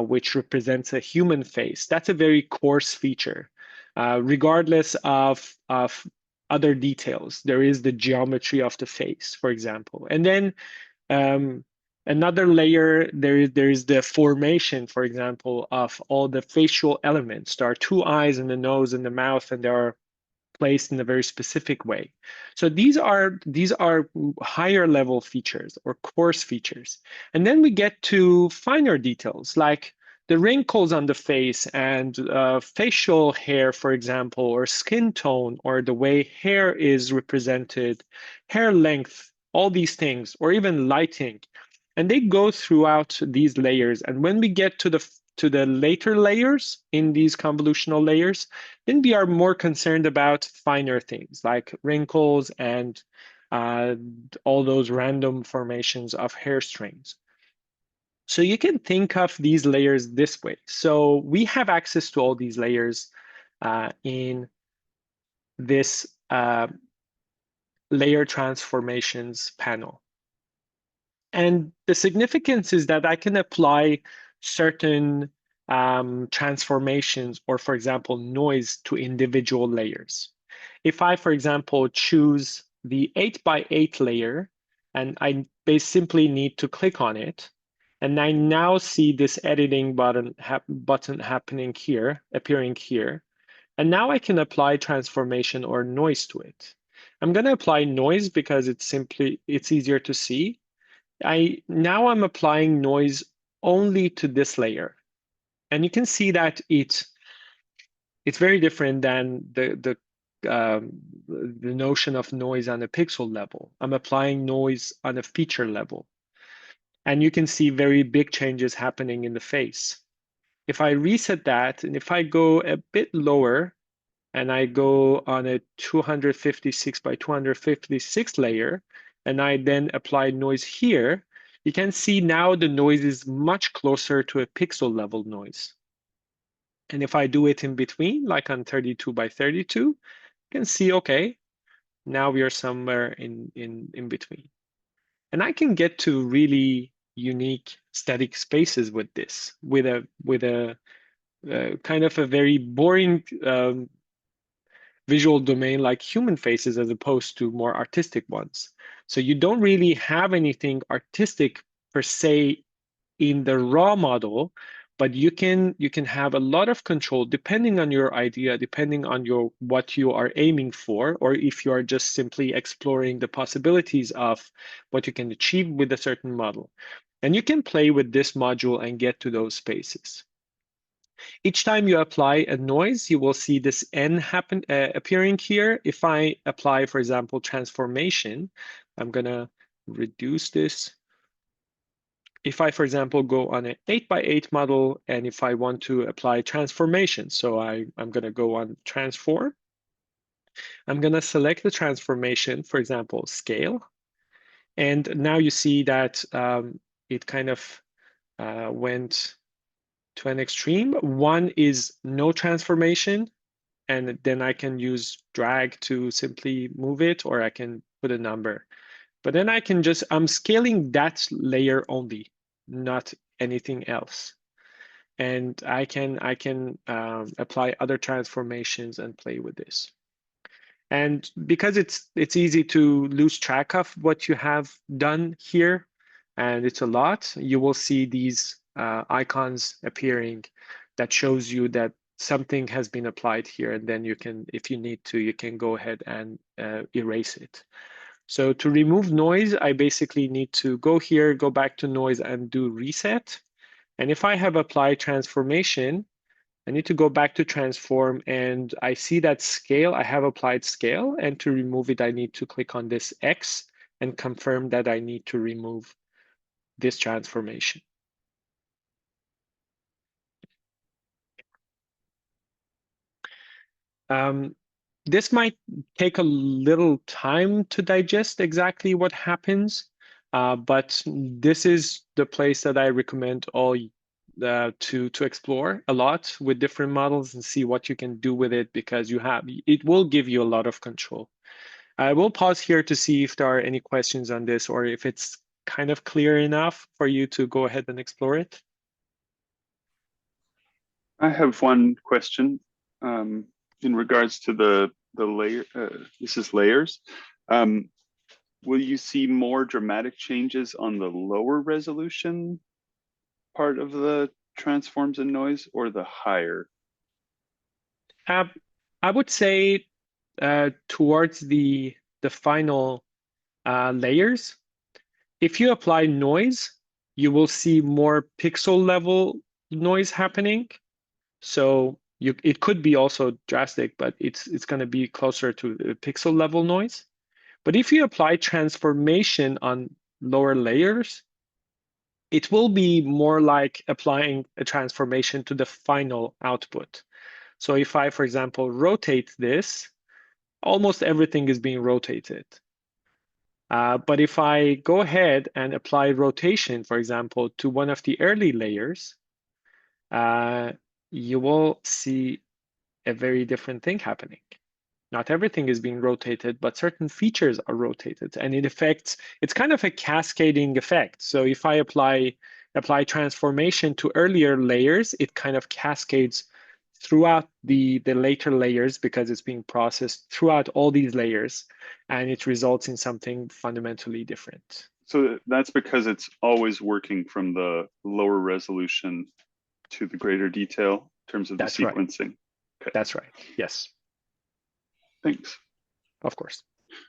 which represents a human face. That's a very coarse feature. Regardless of other details, there is the geometry of the face, for example. And then another layer, there is the formation, for example, of all the facial elements. There are two eyes and the nose and the mouth, and they are placed in a very specific way. So these are higher level features or coarse features. And then we get to finer details like the wrinkles on the face and facial hair, for example, or skin tone, or the way hair is represented, hair length, all these things, or even lighting. And they go throughout these layers. And when we get to the later layers in these convolutional layers, then we are more concerned about finer things like wrinkles and all those random formations of hair strings. So you can think of these layers this way. So we have access to all these layers in this layer transformations panel. And the significance is that I can apply certain transformations or, for example, noise to individual layers. If I, for example, choose the 8 by 8 layer, and I simply need to click on it, and I now see this editing button happening here, appearing here. And now I can apply transformation or noise to it. I'm going to apply noise because it's easier to see. Now I'm applying noise only to this layer. And you can see that it's very different than the notion of noise on a pixel level. I'm applying noise on a feature level. And you can see very big changes happening in the face. If I reset that, and if I go a bit lower, and I go on a 256 by 256 layer, and I then apply noise here, you can see now the noise is much closer to a pixel level noise. And if I do it in between, like on 32 by 32, you can see, okay, now we are somewhere in between. And I can get to really unique static spaces with this, with a kind of a very boring visual domain like human faces as opposed to more artistic ones. So you don't really have anything artistic per se in the raw model, but you can have a lot of control depending on your idea, depending on what you are aiming for, or if you are just simply exploring the possibilities of what you can achieve with a certain model. And you can play with this module and get to those spaces. Each time you apply a noise, you will see this N appearing here. If I apply, for example, transformation, I'm going to reduce this. If I, for example, go on an 8 by 8 model, and if I want to apply transformation, so I'm going to go on transform. I'm going to select the transformation, for example, scale. And now you see that it kind of went to an extreme. One is no transformation, and then I can use drag to simply move it, or I can put a number. But then I can I'm scaling that layer only, not anything else. And I can apply other transformations and play with this. And because it's easy to lose track of what you have done here, and it's a lot, you will see these icons appearing that shows you that something has been applied here, and then you can, if you need to, you can go ahead and erase it. So to remove noise, I basically need to go here, go back to noise and do reset. And if I have applied transformation, I need to go back to transform, and I see that scale, I have applied scale, and to remove it, I need to click on this X and confirm that I need to remove this transformation. This might take a little time to digest exactly what happens, but this is the place that I recommend all to explore a lot with different models and see what you can do with it, because it will give you a lot of control. I will pause here to see if there are any questions on this, or if it's kind of clear enough for you to go ahead and explore it. I have one question in regards to the layer. This is layers. Will you see more dramatic changes on the lower resolution part of the transforms and noise, or the higher? I would say towards the final layers, if you apply noise, you will see more pixel level noise happening. So it could be also drastic, but it's going to be closer to pixel level noise. But if you apply transformation on lower layers, it will be more like applying a transformation to the final output. So if I, for example, rotate this, almost everything is being rotated. But if I go ahead and apply rotation, for example, to one of the early layers, you will see a very different thing happening. Not everything is being rotated, but certain features are rotated, and it's kind of a cascading effect. So if I apply transformation to earlier layers, it kind of cascades throughout the later layers, because it's being processed throughout all these layers, and it results in something fundamentally different. So that's because it's always working from the lower resolution to the greater detail in terms of the sequencing. Right. Okay. That's right. Yes. Thanks. Of course.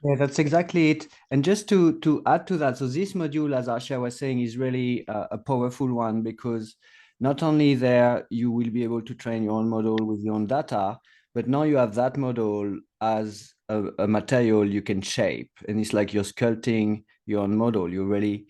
Yeah, that's exactly it. And just to add to that, so this module, as Arsha was saying, is really a powerful one, because not only there you will be able to train your own model with your own data, but now you have that model as a material you can shape. And it's like you're sculpting your own model. You're really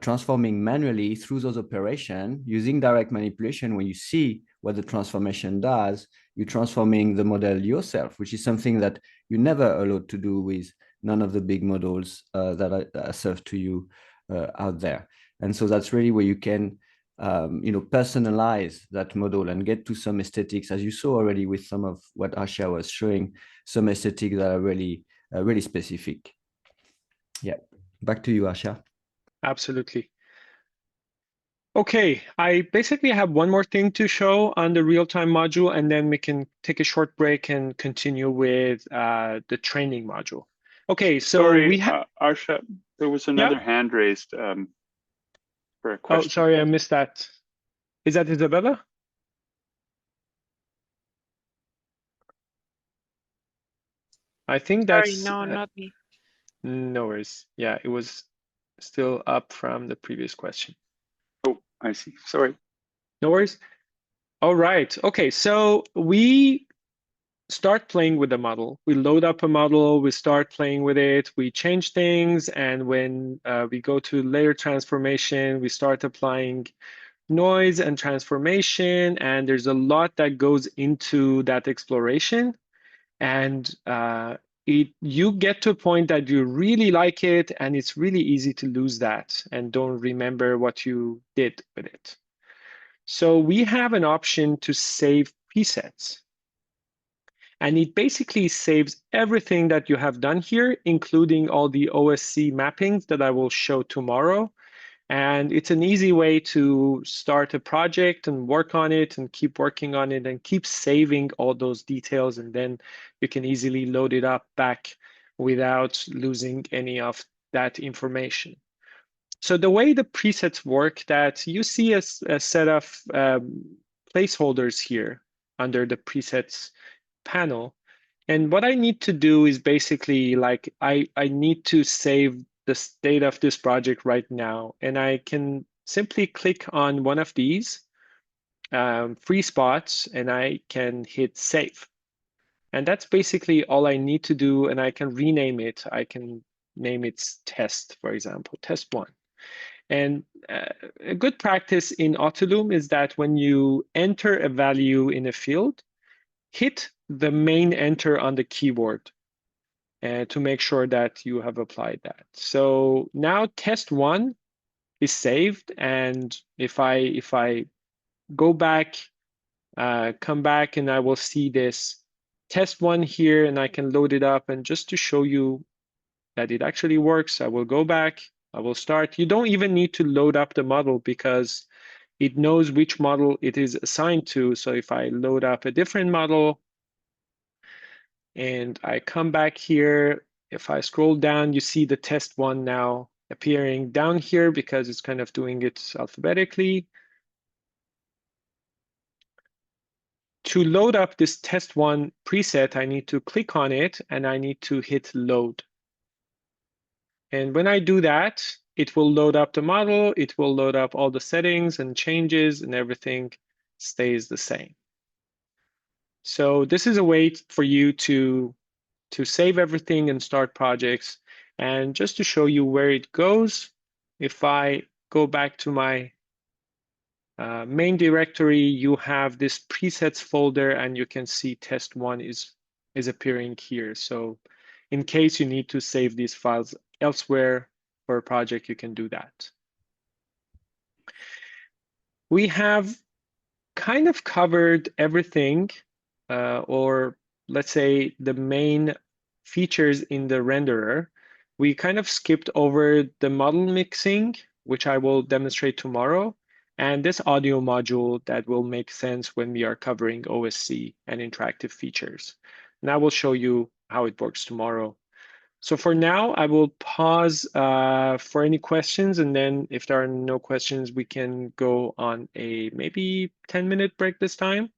transforming manually through those operations using direct manipulation. When you see what the transformation does, you're transforming the model yourself, which is something that you're never allowed to do with none of the big models that are served to you out there. And so that's really where you can personalize that model and get to some aesthetics, as you saw already with some of what Arsha was showing, some aesthetics that are really, really specific. Yeah, back to you, Arsha. Absolutely. Okay, I basically have one more thing to show on the real-time module, and then we can take a short break and continue with the training module. Okay, so sorry, Arsha, there was another hand raised for a question. Oh, sorry, I missed that. Is that Isabella? I think that's... Sorry, no, not me. No worries. Yeah, it was still up from the previous question. Oh, I see. Sorry. No worries. All right. Okay, so we start playing with the model. We load up a model, we start playing with it, we change things, and when we go to layer transformation, we start applying noise and transformation, and there's a lot that goes into that exploration. And you get to a point that you really like it, and it's really easy to lose that and don't remember what you did with it. So we have an option to save presets. And it basically saves everything that you have done here, including all the OSC mappings that I will show tomorrow. And it's an easy way to start a project and work on it and keep working on it and keep saving all those details. And then you can easily load it up back without losing any of that information. So the way the presets work, that you see a set of placeholders here. under the presets panel. And what I need to do is basically like I need to save the state of this project right now. And I can simply click on one of these free spots and I can hit save. And that's basically all I need to do. And I can rename it. I can name it test, for example, test 1. And a good practice in Autolume is that when you enter a value in a field, hit the main enter on the keyboard to make sure that you have applied that. So now test 1 is saved. And if I go back, come back, and I will see this test 1 here, and I can load it up. And just to show you that it actually works, I will go back, I will start. You don't even need to load up the model because it knows which model it is assigned to. So if I load up a different model and I come back here, if I scroll down, you see the test 1 now appearing down here because it's kind of doing it alphabetically. To load up this test 1 preset, I need to click on it and I need to hit load. And when I do that, it will load up the model, it will load up all the settings and changes, and everything stays the same. So this is a way for you to save everything and start projects. And just to show you where it goes, if I go back to my main directory, you have this presets folder, and you can see test 1 is appearing here. So in case you need to save these files elsewhere for a project, you can do that. We have kind of covered everything, or let's say the main features in the renderer. We kind of skipped over the model mixing, which I will demonstrate tomorrow, and this audio module that will make sense when we are covering OSC and interactive features. And I will show you how it works tomorrow. So for now, I will pause for any questions, and then if there are no questions, we can go on a maybe 10-minute break this time.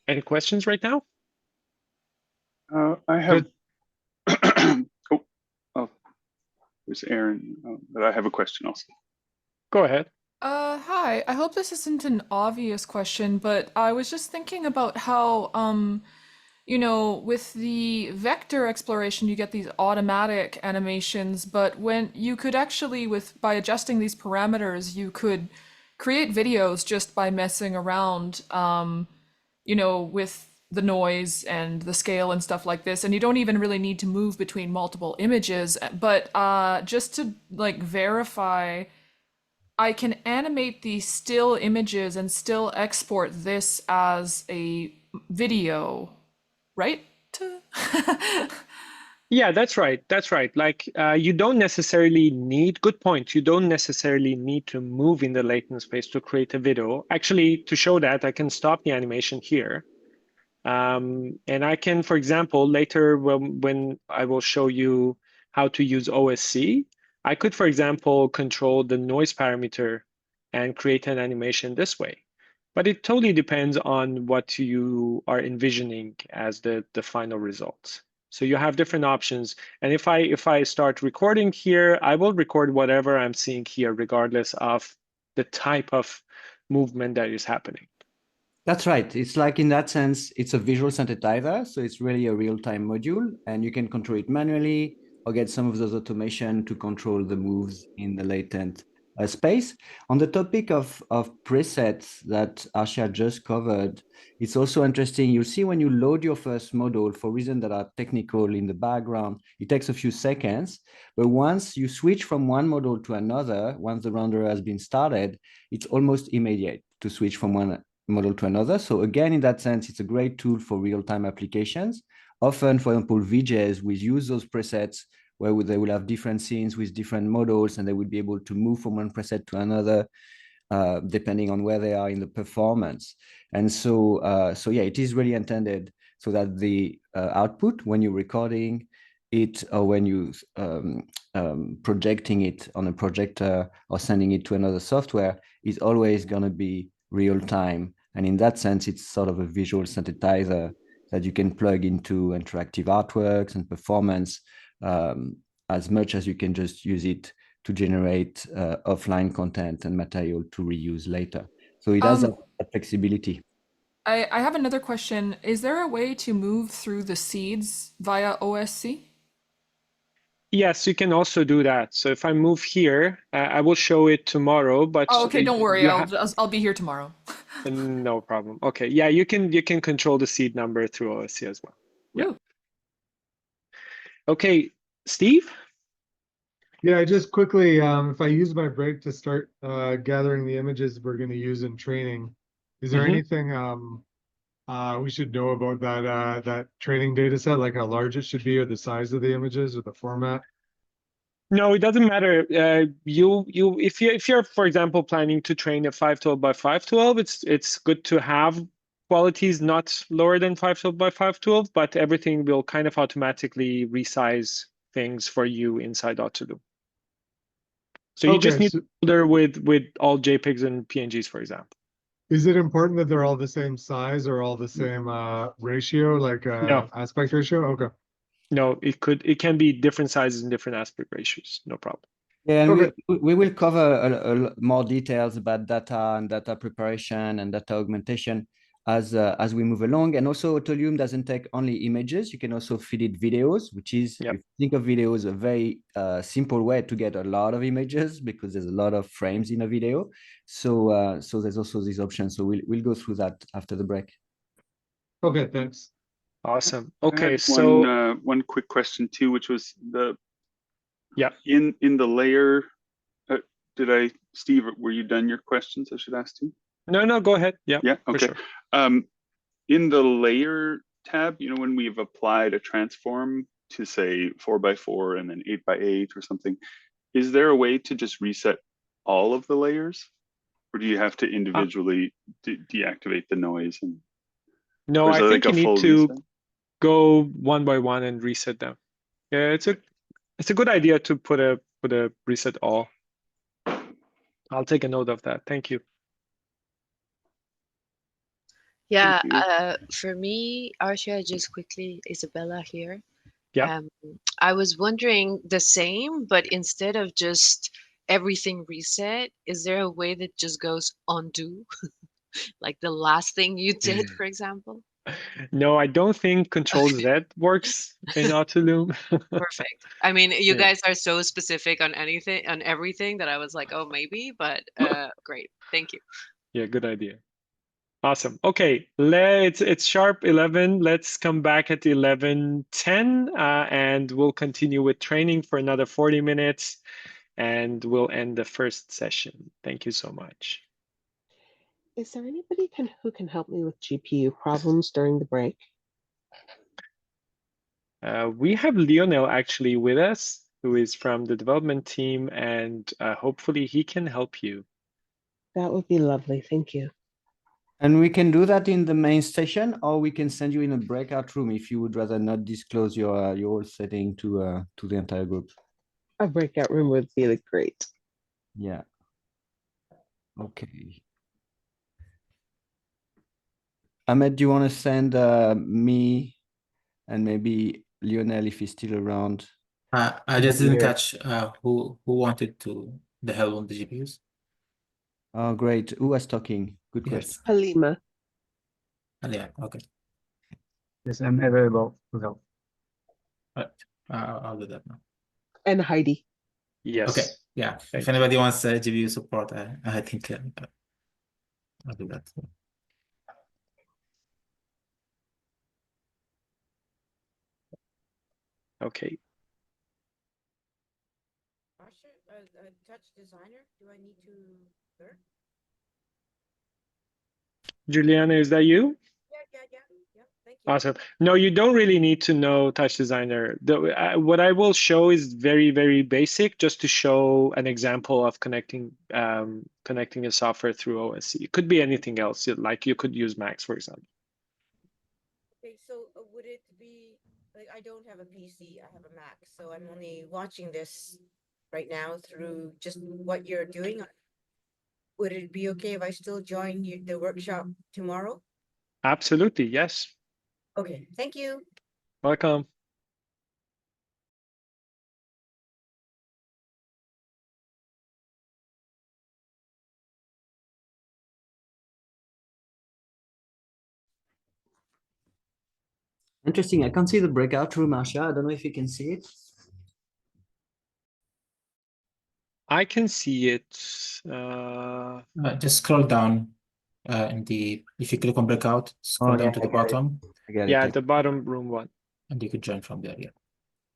Any questions right now? I have. There's Aaron, but I have a question also. Go ahead. Hi. I hope this isn't an obvious question, but I was just thinking about how, you know, with the vector exploration, you get these automatic animations, but when you could actually, by adjusting these parameters, you could create videos just by messing around, you know, with the noise and the scale and stuff like this, and you don't even really need to move between multiple images. But just to like verify, I can animate these still images and still export this as a video, right? Yeah, that's right. That's right. Like you don't necessarily need, good point. You don't necessarily need to move in the latent space to create a video. Actually, to show that, I can stop the animation here. And I can, for example, later when I will show you how to use OSC, I could, for example, control the noise parameter and create an animation this way. But it totally depends on what you are envisioning as the final results. So you have different options. And if I start recording here, I will record whatever I'm seeing here, regardless of the type of movement that is happening. That's right. It's like, in that sense, it's a visual synthesizer. So it's really a real-time module, and you can control it manually or get some of those automation to control the moves in the latent space. On the topic of presets that Arshia just covered, it's also interesting. You'll see when you load your first model, for reasons that are technical in the background, it takes a few seconds. But once you switch from one model to another, once the renderer has been started, it's almost immediate to switch from one model to another. So again, in that sense, it's a great tool for real-time applications. Often, for example, VJs will use those presets where they will have different scenes with different models, and they will be able to move from one preset to another, depending on where they are in the performance. And so, yeah, it is really intended so that the output, when you're recording it or when you projecting it on a projector or sending it to another software, is always going to be real time. And in that sense, it's sort of a visual synthesizer that you can plug into interactive artworks and performance, as much as you can just use it to generate offline content and material to reuse later. So it has that flexibility. I have another question. Is there a way to move through the seeds via OSC? Yes, you can also do that. So if I move here, I will show it tomorrow, but Oh, okay, don't worry. you I'll be here tomorrow. no problem. Okay, yeah, you can control the seed number through OSC as well. Yeah. Woo. Okay, Steve? Yeah, just quickly, if I use my break to start gathering the images we're going to use in training, is there anything we should know about that training data set, like how large it should be, or the size of the images, or the format? No, it doesn't matter. If you're, for example, planning to train a 512 by 512, it's good to have qualities not lower than 512 by 512, but everything will kind of automatically resize things for you inside Autolume. So you just need a folder with all JPEGs and PNGs, for example. Is it important that they're all the same size or all the same ratio, like No. aspect ratio? Okay. No, it can be different sizes and different aspect ratios. No problem. Yeah, and we will cover more details about data and data preparation and data augmentation as we move along. And also, Autolume doesn't take only images. You can also feed it videos, which is, if you think of videos, a very simple way to get a lot of images because there's a lot of frames in a video. So so there's also this option. So we'll go through that after the break. Okay, thanks. Awesome. I Okay, had so one quick question too, which was yeah, in the layer. Steve, were you done your questions? I should ask you. No, go ahead. Yeah, okay. For sure. In the layer tab, when we've applied a transform to say 4x4 and then 8x8 or something, is there a way to just reset all of the layers, or do you have to individually deactivate the noise? No, I think you need to reset? go one by one and reset them. Yeah, it's a good idea to put a reset all. I'll take a note of that. Thank you. Yeah, for me, Arshia, just quickly, Isabella here. Yeah. I was wondering the same, but instead of just everything reset, is there a way that just goes undo? Like the last thing you did, for example? No, I don't think Control Z works in Autolume. Perfect. I mean, you guys are so specific on everything that I was like, oh, maybe, but great. Thank you. Yeah, good idea. Awesome. Okay, it's sharp 11. Let's come back at 11:10, and we'll continue with training for another 40 minutes, and we'll end the first session. Thank you so much. Is there anybody who can help me with GPU problems during the break? We have Lionel actually with us, who is from the development team, and hopefully he can help you. That would be lovely. Thank you. And we can do that in the main session, or we can send you in a breakout room if you would rather not disclose your setting to the entire group. A breakout room would be great. Yeah. Okay. Ahmed, do you want to send me and maybe Lionel if he's still around? I just didn't catch who wanted the help on the GPUs. Oh, great. Who was talking? Good question. Halima. Yeah, okay. Yes, I'm available to help. I'll do that now. And Heidi. Yes. Okay, yeah. If anybody wants GPU support, I think I'll do that. Okay. Touch designer, do I need to learn? Juliana, is that you? Yeah, thank you. Awesome. No, you don't really need to know Touch Designer. What I will show is very, very basic, just to show an example of connecting a software through OSC. It could be anything else, like you could use Max, for example. Okay, so would it be, like, I don't have a PC, I have a Mac, so I'm only watching this right now through just what you're doing. would it be okay if I still join the workshop tomorrow? Absolutely, yes. Okay, thank you. Welcome. Interesting. I can't see the breakout room, Asha. I don't know if you can see it. I can see it. Just scroll down if you click on breakout, scroll down to I the got it. bottom, I got it. Yeah, the bottom room one. and you could join from there. Yeah.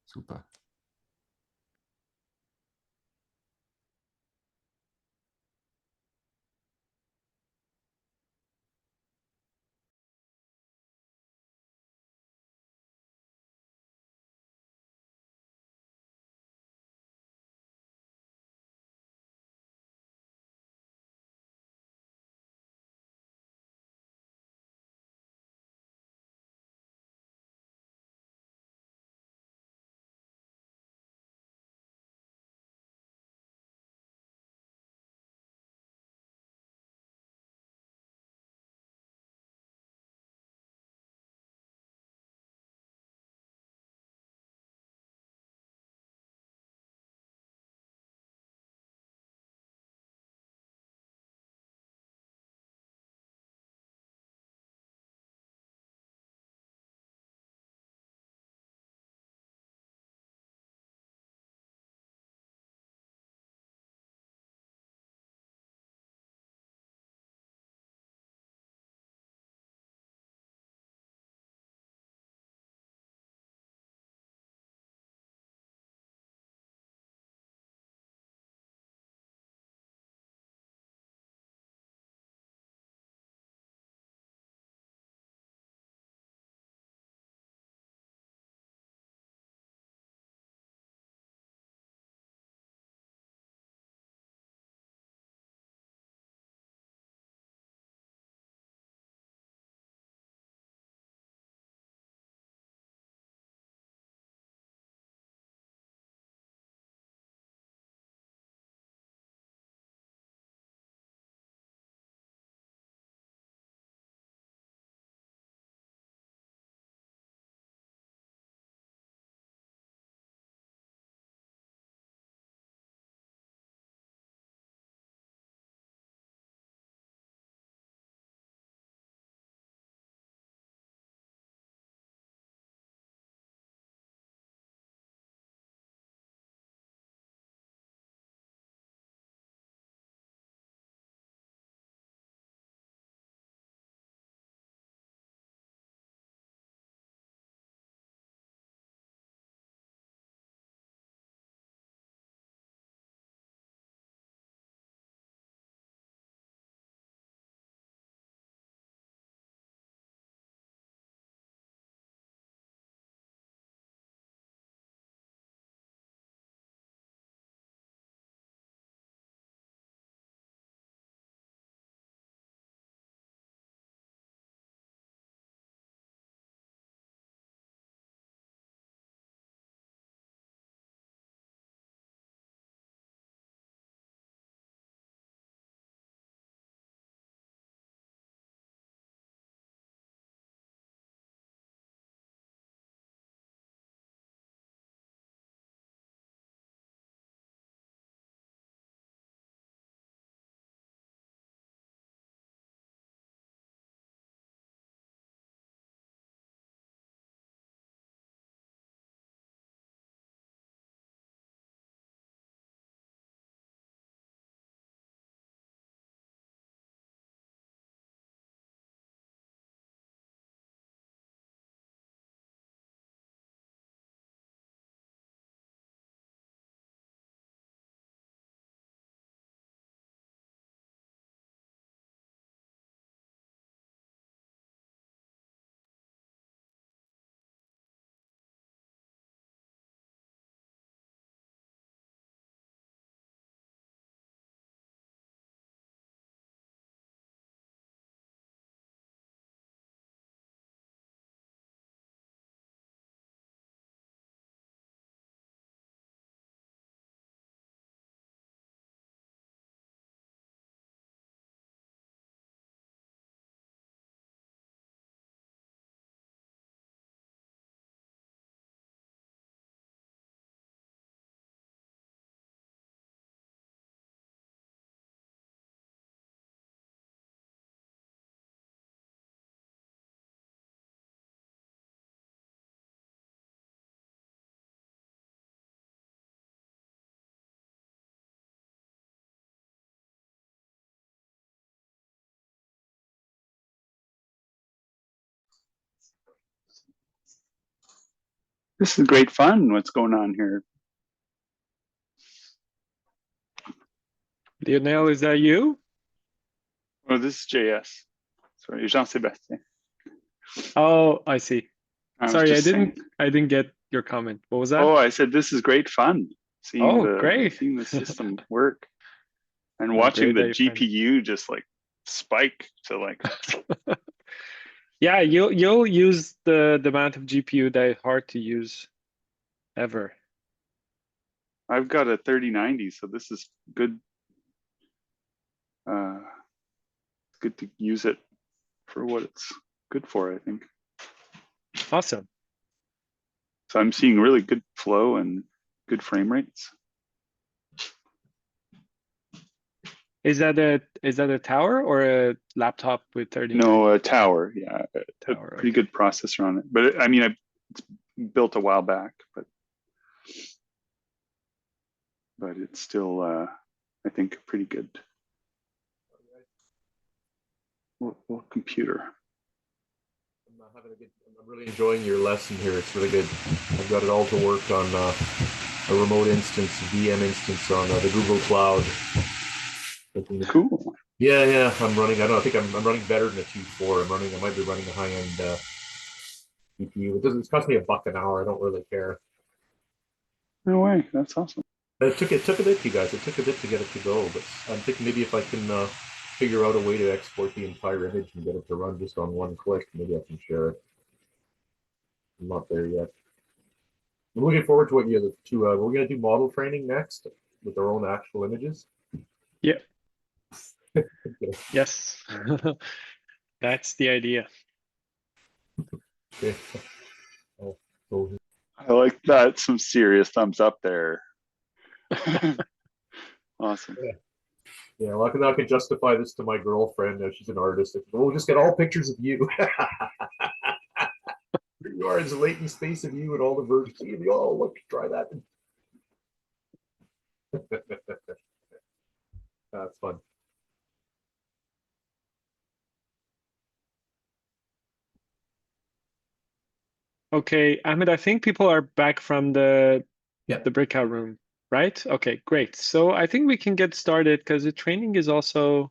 Super. This is great fun. What's going on here? Lionel, is that you? Oh, this is JS. Sorry, Jean-Sébastien. Oh, I see. I was Sorry, just saying. I didn't get your comment. What was that? Oh, I said this is great fun. Seeing Oh, great. seeing the system work and Oh, watching great the that you GPU just like spike to like. Yeah, you'll use the amount of GPU that is hard to use ever. I've got a 3090, so this is good. Good to use it for what it's good for, I think. Awesome. So I'm seeing really good flow and good frame rates. Is that a tower or a laptop with 30? No, a tower. Yeah, Tower, a pretty okay. good processor on it. But I mean, it's built a while back, but it's still, I think, pretty good. What computer? I'm really enjoying your lesson here. It's really good. I've got it all to work on a remote instance, a VM instance on the Google Cloud. Cool. Yeah. I'm running. I think I'm running better than a 2.4. I might be running a high-end GPU. It's cost me $1 an hour. I don't really care. No way. That's awesome. It took a bit, you guys. It took a bit to get it to go, but I'm thinking maybe if I can figure out a way to export the entire image and get it to run just on one click, maybe I can share it. I'm not there yet. I'm looking forward to what you have to. We're gonna do model training next with our own actual images. Yeah. Yes. That's the idea. Okay. I like that. Some serious thumbs up there. Awesome. Yeah, well, I can justify this to my girlfriend. She's an artist. We'll just get all pictures of you. Here you are, it's a latent space of you and all the versions. Oh, look, try that. That's fun. Okay, Ahmed, I think people are back from the breakout room, right? Okay, great. So I think we can get started because the training is also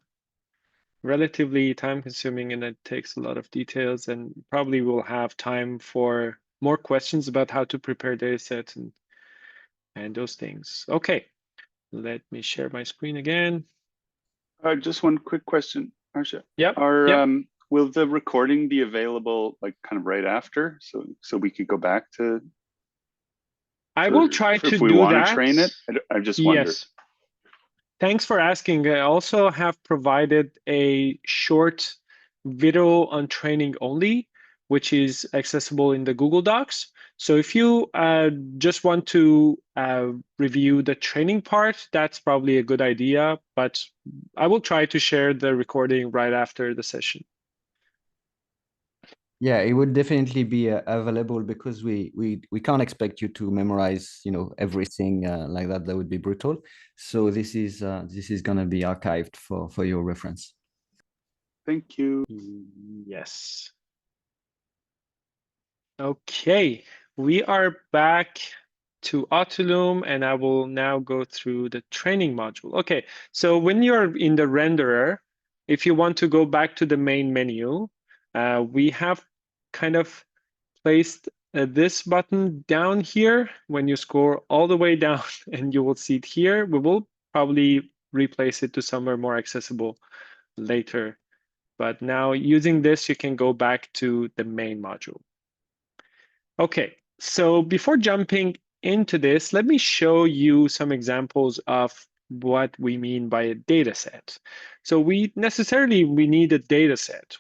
relatively time consuming and it takes a lot of details, and probably we'll have time for more questions about how to prepare data sets and those things. Okay, let me share my screen again. Just one quick question, Arsha. Yep. Will the recording be available like kind of right after, so we could go back to? I will try to if we do want that. to train it. I just wonder. Yes. Thanks for asking. I also have provided a short video on training only, which is accessible in the Google Docs. So if you just want to review the training part, that's probably a good idea, but I will try to share the recording right after the session. Yeah, it would definitely be available because we can't expect you to memorize, everything like that. That would be brutal. So this is gonna be archived for your reference. Thank you. Yes. Okay, we are back to Autolume, and I will now go through the training module. Okay, so when you're in the renderer, if you want to go back to the main menu, we have kind of placed this button down here. When you scroll all the way down and you will see it here, we will probably replace it to somewhere more accessible later. But now using this, you can go back to the main module. Okay, so before jumping into this, let me show you some examples of what we mean by a data set. So we need a data set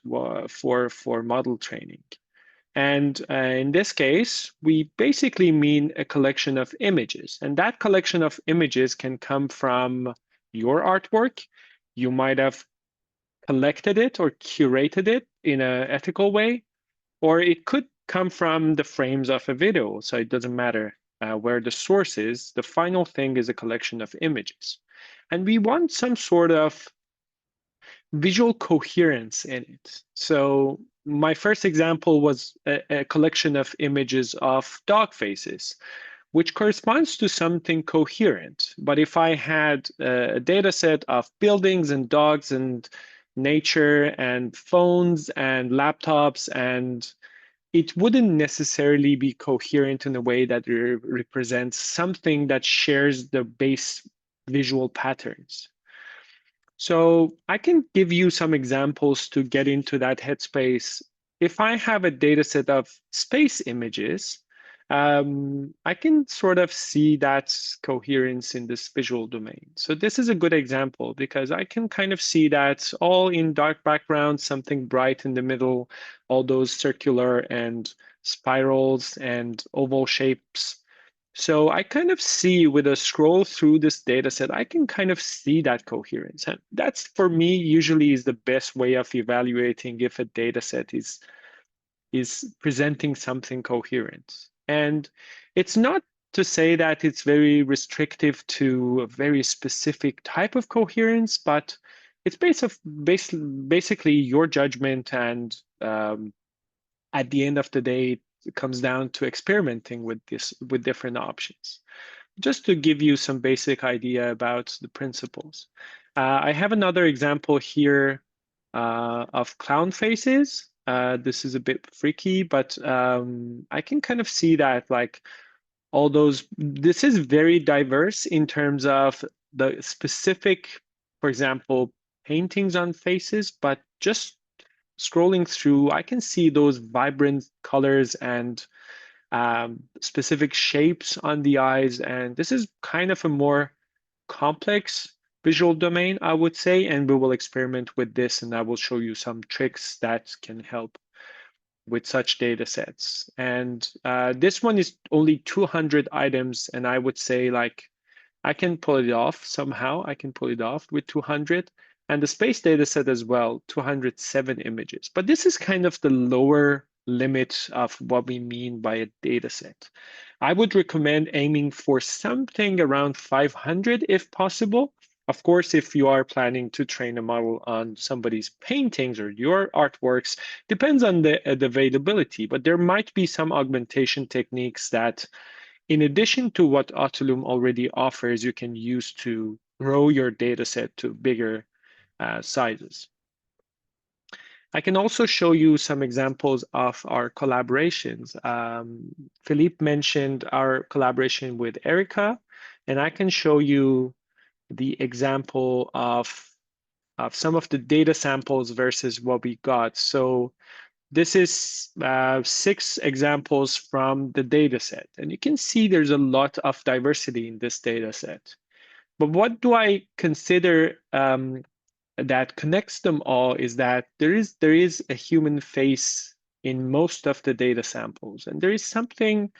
for model training. And in this case, we basically mean a collection of images. And that collection of images can come from your artwork. You might have collected it or curated it in an ethical way, or it could come from the frames of a video. So it doesn't matter where the source is. The final thing is a collection of images. And we want some sort of visual coherence in it. So my first example was a collection of images of dog faces, which corresponds to something coherent. But if I had a data set of buildings and dogs and nature and phones and laptops, and it wouldn't necessarily be coherent in a way that represents something that shares the base visual patterns. So I can give you some examples to get into that headspace. If I have a data set of space images, I can sort of see that coherence in this visual domain. So this is a good example because I can kind of see that all in dark background, something bright in the middle, all those circular and spirals and oval shapes. So I kind of see with a scroll through this data set, I can kind of see that coherence. And that's for me usually is the best way of evaluating if a data set is presenting something coherent. And it's not to say that it's very restrictive to a very specific type of coherence, but it's basically your judgment. And at the end of the day, it comes down to experimenting with different options. Just to give you some basic idea about the principles. I have another example here of clown faces. This is a bit freaky, but I can kind of see that like all those, this is very diverse in terms of the specific, for example, paintings on faces, but just scrolling through, I can see those vibrant colors and specific shapes on the eyes. And this is kind of a more complex visual domain, I would say, and we will experiment with this, and I will show you some tricks that can help with such data sets. And this one is only 200 items, and I would say like I can pull it off somehow. I can pull it off with 200. And the space data set as well, 207 images. But this is kind of the lower limit of what we mean by a data set. I would recommend aiming for something around 500 if possible. Of course, if you are planning to train a model on somebody's paintings or your artworks, depends on the availability, but there might be some augmentation techniques that in addition to what Autolume already offers, you can use to grow your data set to bigger sizes. I can also show you some examples of our collaborations. Philippe mentioned our collaboration with Erica, and I can show you the example of some of the data samples versus what we got. So this is 6 examples from the data set. And you can see there's a lot of diversity in this data set. But what do I consider that connects them all is that there is a human face in most of the data samples. And there is something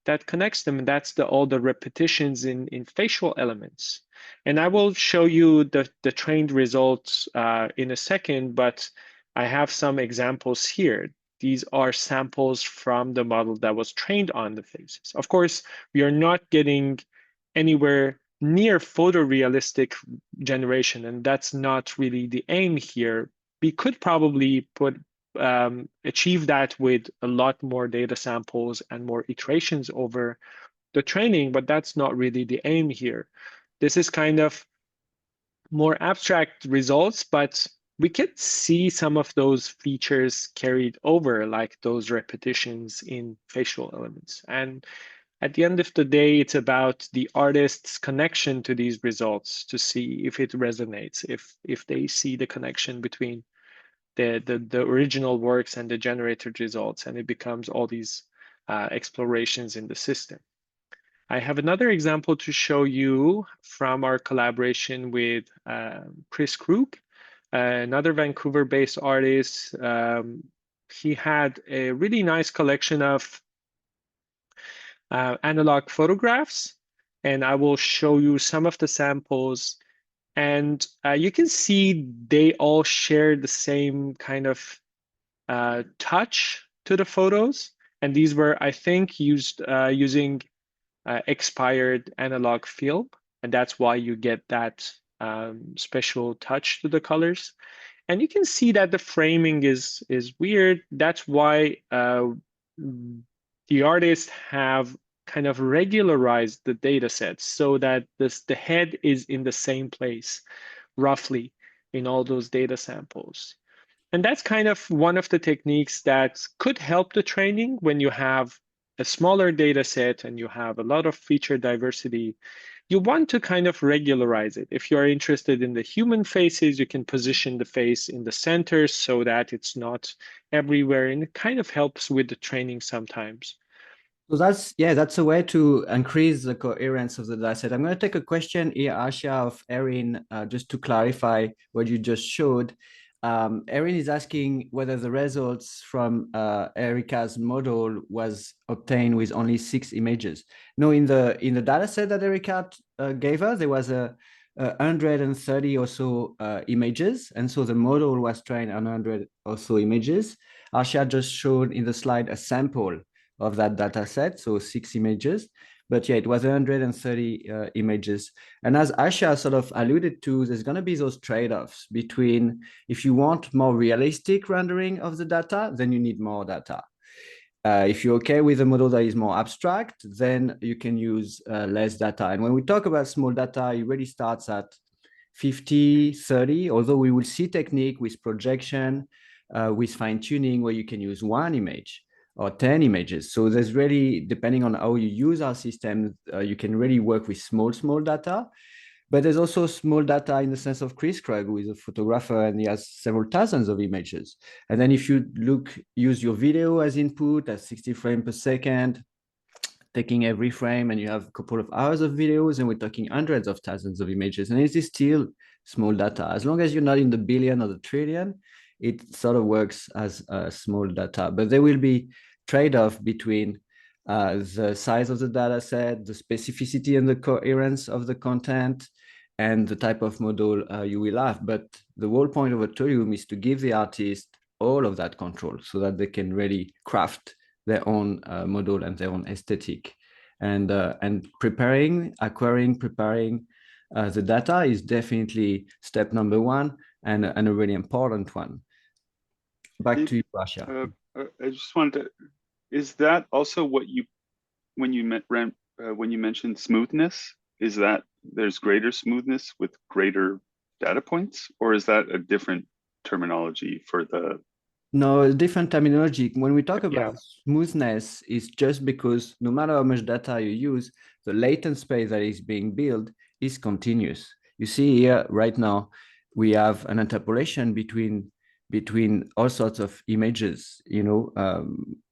that connects them, and that's all the repetitions in facial elements. And I will show you the trained results in a second, but I have some examples here. These are samples from the model that was trained on the faces. Of course, we are not getting anywhere near photorealistic generation, and that's not really the aim here. We could probably achieve that with a lot more data samples and more iterations over the training, but that's not really the aim here. This is kind of more abstract results, but we can see some of those features carried over, like those repetitions in facial elements. And at the end of the day, it's about the artist's connection to these results to see if it resonates, if they see the connection between the original works and the generated results, and it becomes all these explorations in the system. I have another example to show you from our collaboration with Chris Krug, another Vancouver-based artist. He had a really nice collection of analog photographs, and I will show you some of the samples. And you can see they all share the same kind of touch to the photos. And these were, I think, used using expired analog film. And that's why you get that special touch to the colors. And you can see that the framing is weird. That's why the artists have kind of regularized the data sets so that the head is in the same place, roughly, in all those data samples. And that's kind of one of the techniques that could help the training when you have a smaller data set and you have a lot of feature diversity. You want to kind of regularize it. If you're interested in the human faces, you can position the face in the center so that it's not everywhere. And it kind of helps with the training sometimes. So that's a way to increase the coherence of the data set. I'm going to take a question here, Asha, of Erin, just to clarify what you just showed. Erin is asking whether the results from Erica's model was obtained with only 6 images. No, in the data set that Erica gave us, there was 130 or so images, and so the model was trained on 100 or so images. Asha just showed in the slide a sample of that data set, so 6 images. But yeah, it was 130 images. And as Asha sort of alluded to, there's going to be those trade-offs between, if you want more realistic rendering of the data, then you need more data. If you're okay with a model that is more abstract, then you can use less data. And when we talk about small data, it really starts at 50, 30, although we will see technique with projection, with fine-tuning, where you can use 1 image or 10 images. So there's really, depending on how you use our system, you can really work with small data. But there's also small data in the sense of Chris Krug, who is a photographer, and he has several thousands of images. And then if you use your video as input at 60 frames per second, taking every frame, and you have a couple of hours of videos, and we're talking hundreds of thousands of images. And it is still small data. As long as you're not in the billion or the trillion, it sort of works as small data. But there will be trade-off between the size of the data set, the specificity and the coherence of the content, and the type of model you will have. But the whole point of Autolume is to give the artist all of that control so that they can really craft their own model and their own aesthetic. And acquiring the data is definitely step number 1 and a really important one. Back to you, Asha. I just wanted to, is that also what you, when you mentioned smoothness, is that there's greater smoothness with greater data points, or is that a different terminology for the? No, different terminology. When we talk about smoothness, it's just because no matter how much data you use, the latent space that is being built is continuous. You see here right now, we have an interpolation between all sorts of images, you know,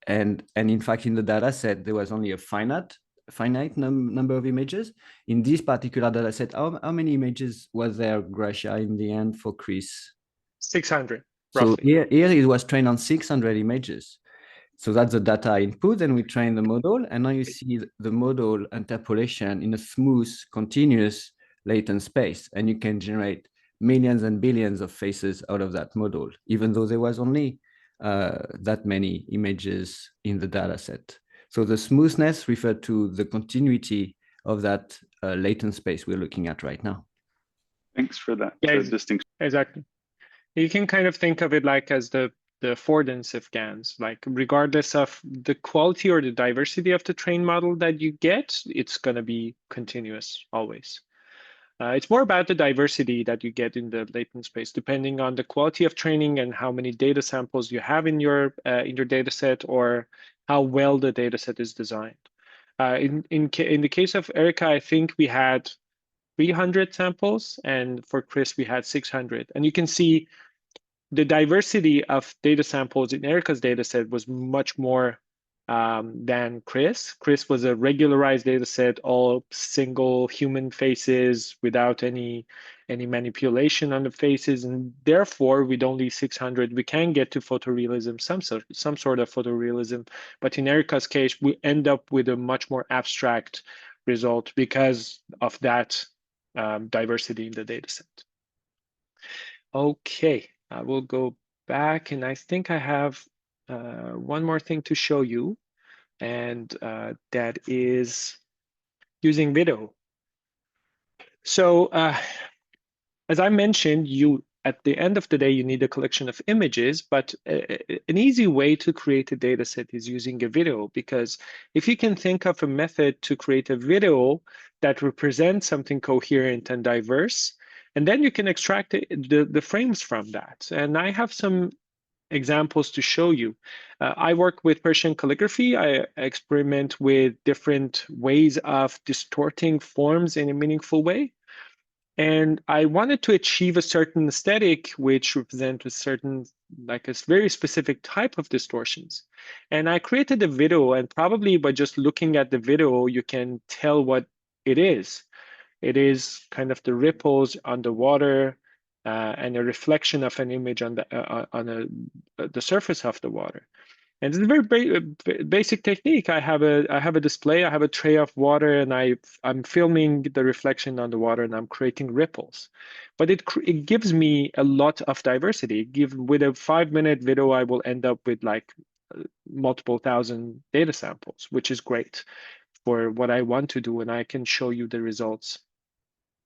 and in fact, in the data set, there was only a finite number of images. In this particular data set, how many images was there, Gracia, in the end for Chris? 600. So roughly. here it was trained on 600 images. So that's the data input, and we train the model, and now you see the model interpolation in a smooth, continuous latent space, and you can generate millions and billions of faces out of that model, even though there was only that many images in the data set. So the smoothness referred to the continuity of that latent space we're looking at right now. Thanks for that distinction. Exactly. You can kind of think of it like as the affordance of GANs, like regardless of the quality or the diversity of the trained model that you get, it's going to be continuous always. It's more about the diversity that you get in the latent space, depending on the quality of training and how many data samples you have in your data set, or how well the data set is designed. In the case of Erica, I think we had 300 samples, and for Chris, we had 600. And you can see the diversity of data samples in Erica's data set was much more than Chris. Chris was a regularized data set, all single human faces without any manipulation on the faces, and therefore with only 600 we can get to photorealism, some sort of photorealism. But in Erica's case, we end up with a much more abstract result because of that diversity in the data set. Okay, I will go back, and I think I have one more thing to show you, and that is using video. So as I mentioned, at the end of the day, you need a collection of images, but an easy way to create a data set is using a video, because if you can think of a method to create a video that represents something coherent and diverse, and then you can extract the frames from that. And I have some examples to show you. I work with Persian calligraphy. I experiment with different ways of distorting forms in a meaningful way. And I wanted to achieve a certain aesthetic, which represents a certain, like a very specific type of distortions. And I created a video, and probably by just looking at the video, you can tell what it is. It is kind of the ripples on the water and a reflection of an image on the surface of the water. And it's a very basic technique. I have a display, I have a tray of water, and I'm filming the reflection on the water, and I'm creating ripples. But it gives me a lot of diversity. With a 5-minute video, I will end up with like multiple thousand data samples, which is great for what I want to do, and I can show you the results.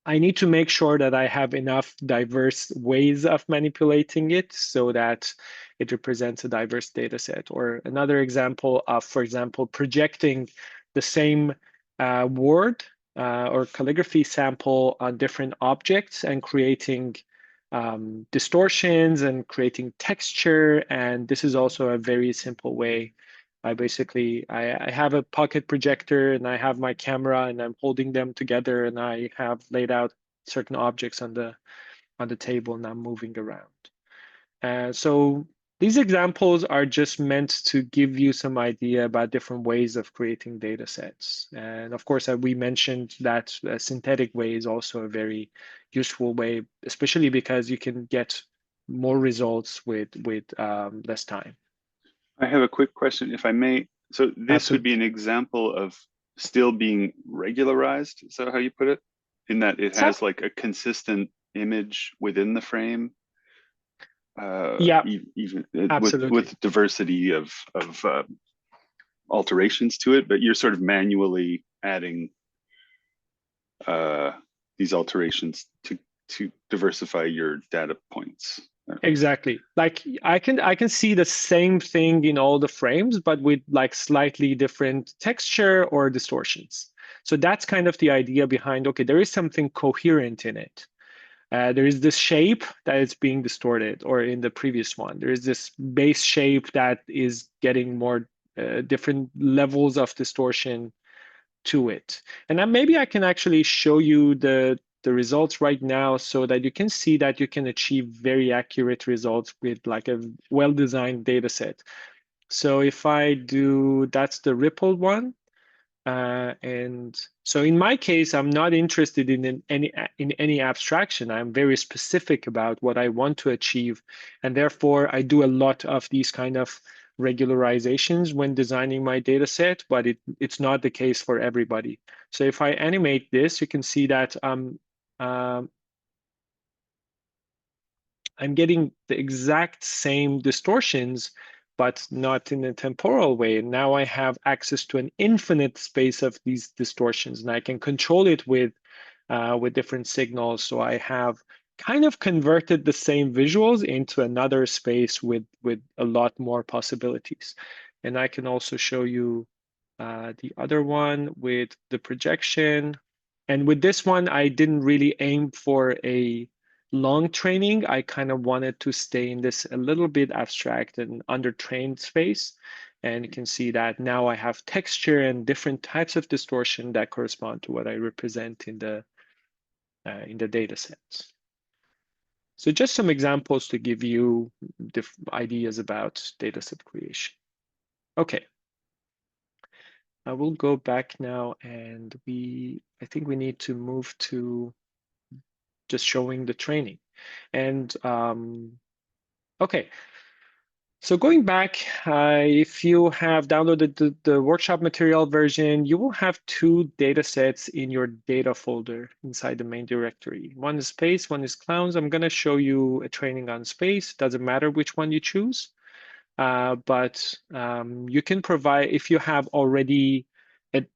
I need to make sure that I have enough diverse ways of manipulating it so that it represents a diverse data set. Or another example of, for example, projecting the same word or calligraphy sample on different objects and creating distortions and creating texture. And this is also a very simple way. I have a pocket projector and I have my camera and I'm holding them together, and I have laid out certain objects on the table and I'm moving around. So these examples are just meant to give you some idea about different ways of creating data sets. And of course, we mentioned that a synthetic way is also a very useful way, especially because you can get more results with less time. I have a quick question, if I may. So this Absolutely. would be an example of still being regularized. Is that how you put it? In that it has like a consistent image within the frame. Yeah, even absolutely. with diversity of alterations to it, but you're sort of manually adding these alterations to diversify your data points. Exactly. Like I can see the same thing in all the frames, but with like slightly different texture or distortions. So that's kind of the idea behind, okay, there is something coherent in it. There is this shape that is being distorted, or in the previous one, there is this base shape that is getting more different levels of distortion to it. And then maybe I can actually show you the results right now so that you can see that you can achieve very accurate results with like a well-designed data set. So if I do, that's the ripple one. And so in my case, I'm not interested in any abstraction. I'm very specific about what I want to achieve. And therefore, I do a lot of these kind of regularizations when designing my data set, but it's not the case for everybody. So if I animate this, you can see that I'm getting the exact same distortions, but not in a temporal way. And now I have access to an infinite space of these distortions, and I can control it with different signals. So I have kind of converted the same visuals into another space with a lot more possibilities. And I can also show you the other one with the projection. And with this one, I didn't really aim for a long training. I kind of wanted to stay in this a little bit abstract and under-trained space. And you can see that now I have texture and different types of distortion that correspond to what I represent in the data sets. So just some examples to give you ideas about data set creation. Okay. I will go back now, and I think we need to move to just showing the training. And okay, so going back, if you have downloaded the workshop material version, you will have 2 data sets in your data folder inside the main directory. One is space, one is clowns. I'm going to show you a training on space. Doesn't matter which one you choose, but you can provide, if you have already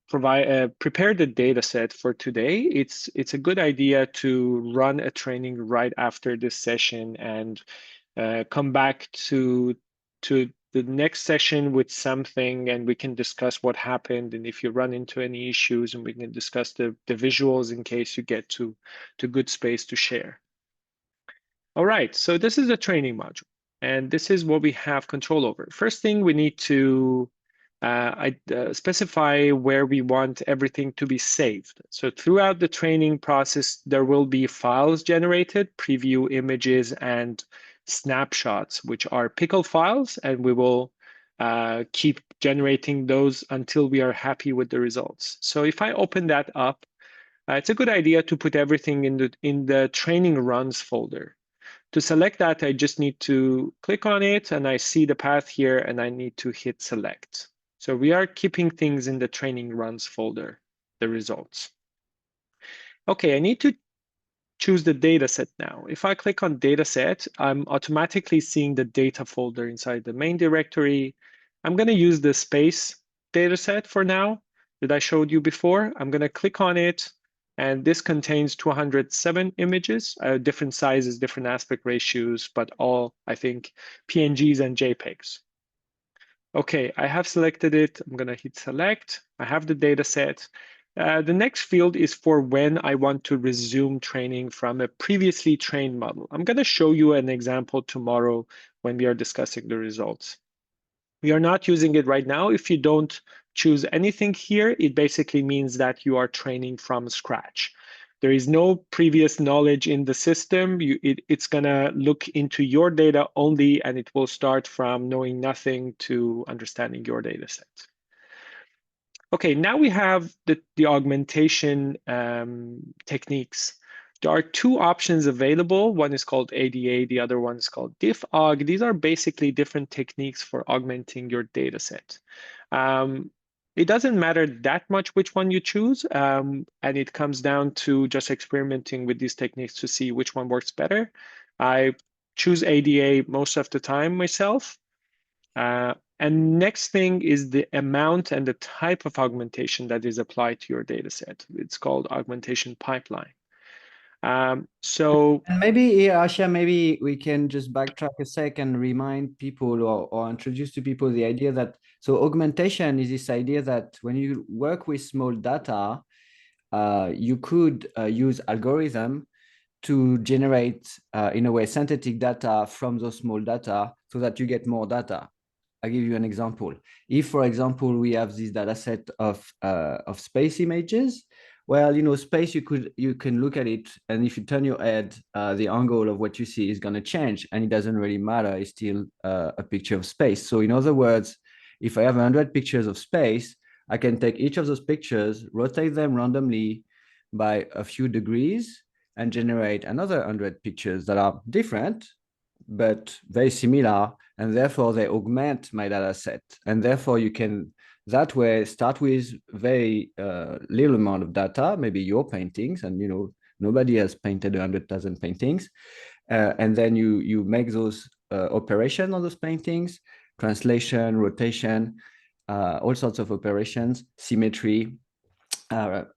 prepare the data set for today, it's a good idea to run a training right after this session and come back to the next session with something, and we can discuss what happened, and if you run into any issues, and we can discuss the visuals in case you get to good space to share. All right, so this is a training module, and this is what we have control over. First thing, we need to specify where we want everything to be saved. So throughout the training process, there will be files generated, preview images, and snapshots, which are pickle files, and we will keep generating those until we are happy with the results. So if I open that up, it's a good idea to put everything in the training runs folder. To select that, I just need to click on it, and I see the path here, and I need to hit select. So we are keeping things in the training runs folder, the results. Okay, I need to choose the data set now. If I click on data set, I'm automatically seeing the data folder inside the main directory. I'm going to use the space data set for now that I showed you before. I'm going to click on it, and this contains 207 images, different sizes, different aspect ratios, but all, I think, PNGs and JPEGs. Okay, I have selected it. I'm going to hit select. I have the data set. The next field is for when I want to resume training from a previously trained model. I'm going to show you an example tomorrow when we are discussing the results. We are not using it right now. If you don't choose anything here, it basically means that you are training from scratch. There is no previous knowledge in the system. It's going to look into your data only, and it will start from knowing nothing to understanding your data set. Okay, now we have the augmentation techniques. There are two options available. One is called ADA, the other one is called diff-aug. These are basically different techniques for augmenting your data set. It doesn't matter that much which one you choose, and it comes down to just experimenting with these techniques to see which one works better. I choose ADA most of the time myself. And next thing is the amount and the type of augmentation that is applied to your data set. It's called augmentation pipeline. So and maybe, Asha, maybe we can just backtrack a sec and remind people or introduce to people the idea that, so augmentation is this idea that when you work with small data, you could use algorithm to generate, in a way, synthetic data from those small data so that you get more data. I'll give you an example. If, for example, we have this data set of space images, well, you know, space, you can look at it, and if you turn your head, the angle of what you see is going to change, and it doesn't really matter. It's still a picture of space. So in other words, if I have 100 pictures of space, I can take each of those pictures, rotate them randomly by a few degrees, and generate another 100 pictures that are different, but very similar, and therefore they augment my data set. And therefore you can, that way, start with very little amount of data, maybe your paintings, and you know, nobody has painted 100,000 paintings. And then you make those operations on those paintings, translation, rotation, all sorts of operations, symmetry,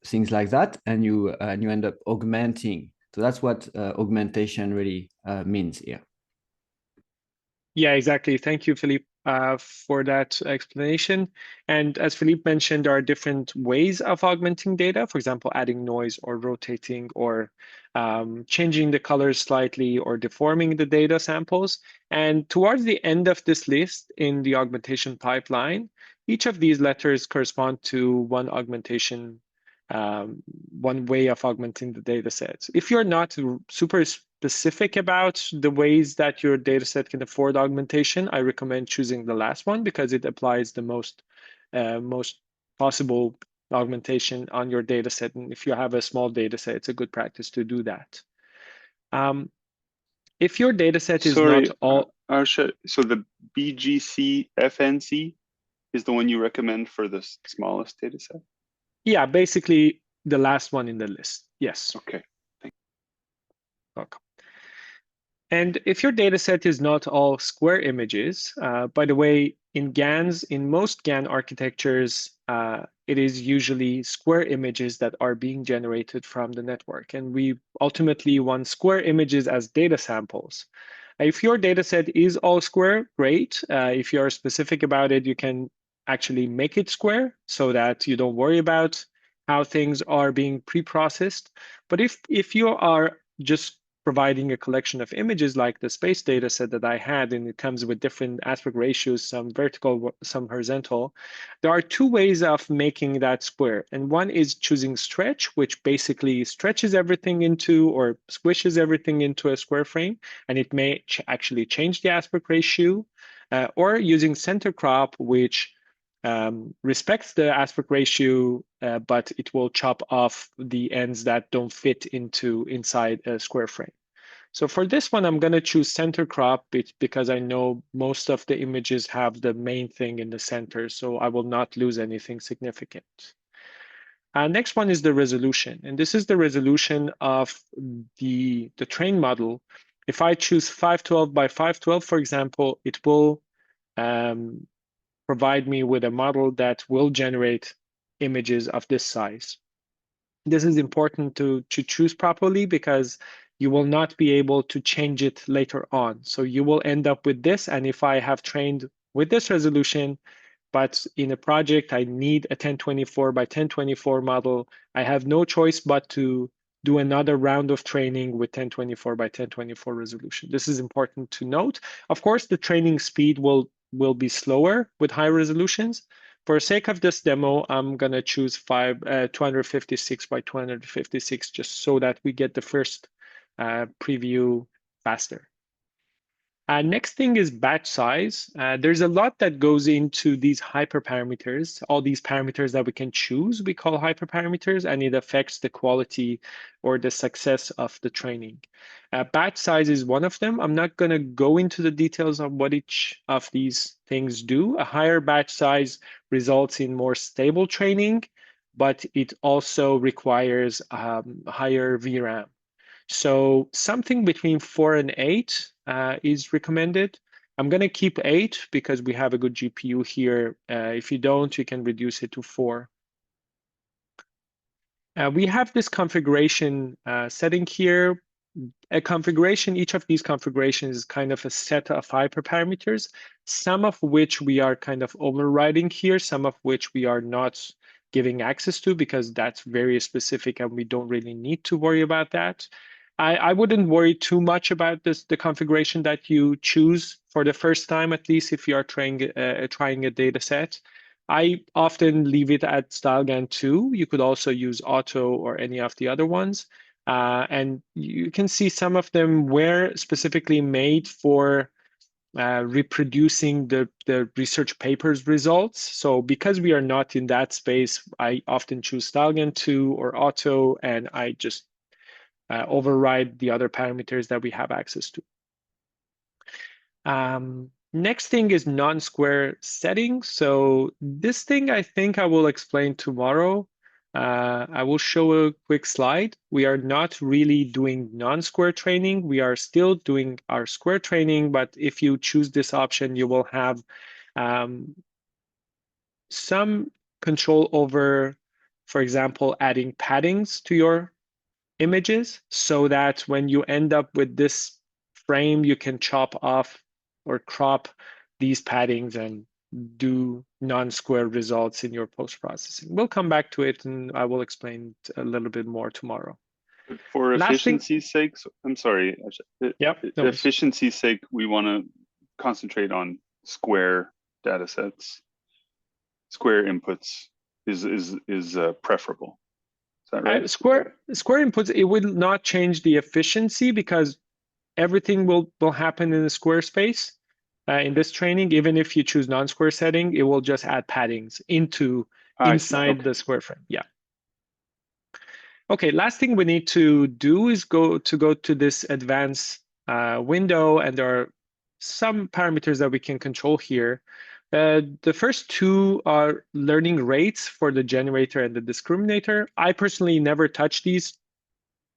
things like that, and you end up augmenting. So that's what augmentation really means here. yeah, exactly. Thank you, Philippe, for that explanation. And as Philippe mentioned, there are different ways of augmenting data. For example, adding noise or rotating or changing the colors slightly or deforming the data samples. And towards the end of this list in the augmentation pipeline, each of these letters correspond to one augmentation, one way of augmenting the data set. If you're not super specific about the ways that your data set can afford augmentation, I recommend choosing the last one because it applies the most possible augmentation on your data set. And if you have a small data set, it's a good practice to do that. If your data set is not all... Arsha, so the BGC FNC is the one you recommend for the smallest data set? Yeah, basically the last one in the list. Yes. Okay. Thank you. Welcome. And if your data set is not all square images, by the way, in GANs, in most GAN architectures, it is usually square images that are being generated from the network. And we ultimately want square images as data samples. If your data set is all square, great. If you're specific about it, you can actually make it square so that you don't worry about how things are being pre-processed. But if you are just providing a collection of images like the space data set that I had, and it comes with different aspect ratios, some vertical, some horizontal, there are two ways of making that square. And one is choosing stretch, which basically stretches everything into or squishes everything into a square frame, and it may actually change the aspect ratio, or using center crop, which respects the aspect ratio, but it will chop off the ends that don't fit inside a square frame. So for this one, I'm going to choose center crop because I know most of the images have the main thing in the center, so I will not lose anything significant. Next one is the resolution, and this is the resolution of the train model. If I choose 512 by 512, for example, it will provide me with a model that will generate images of this size. This is important to choose properly because you will not be able to change it later on. So you will end up with this. And if I have trained with this resolution, but in a project I need a 1024 by 1024 model, I have no choice but to do another round of training with 1024 by 1024 resolution. This is important to note. Of course, the training speed will be slower with high resolutions. For the sake of this demo, I'm going to choose 256 by 256 just so that we get the first preview faster. Next thing is batch size. There's a lot that goes into these hyperparameters. All these parameters that we can choose, we call hyperparameters, and it affects the quality or the success of the training. Batch size is one of them. I'm not going to go into the details of what each of these things do. A higher batch size results in more stable training, but it also requires higher VRAM. So something between 4 and 8 is recommended. I'm going to keep 8 because we have a good GPU here. If you don't, you can reduce it to 4. We have this configuration setting here. A configuration, each of these configurations is kind of a set of hyperparameters, some of which we are kind of overriding here, some of which we are not giving access to because that's very specific and we don't really need to worry about that. I wouldn't worry too much about the configuration that you choose for the first time, at least if you are trying a data set. I often leave it at StyleGAN 2. You could also use Auto or any of the other ones. And you can see some of them were specifically made for reproducing the research papers results. So because we are not in that space, I often choose StyleGAN 2 or Auto, and I just override the other parameters that we have access to. Next thing is non-square setting. So this thing I think I will explain tomorrow. I will show a quick slide. We are not really doing non-square training. We are still doing our square training, but if you choose this option, you will have some control over, for example, adding paddings to your images so that when you end up with this frame, you can chop off or crop these paddings and do non-square results in your post-processing. We'll come back to it and I will explain it a little bit more tomorrow. For efficiency's sake, I'm sorry. Yep. Efficiency's sake, we want to concentrate on square data sets. Square inputs is preferable. Is that right? Square inputs, it will not change the efficiency because everything will happen in the square space. In this training, even if you choose non-square setting, it will just add paddings inside the square frame. Yeah. Okay, last thing we need to do is go to this advanced window, and there are some parameters that we can control here. The first two are learning rates for the generator and the discriminator. I personally never touch these,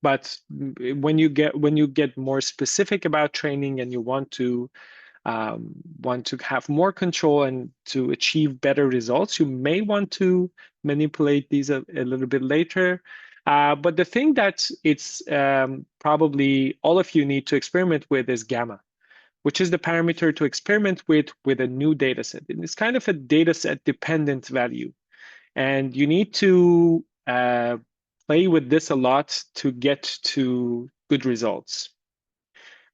but when you get more specific about training and you want to want to have more control and to achieve better results, you may want to manipulate these a little bit later. But the thing that it's probably all of you need to experiment with is gamma, which is the parameter to experiment with a new data set. And it's kind of a data set dependent value. And you need to play with this a lot to get to good results.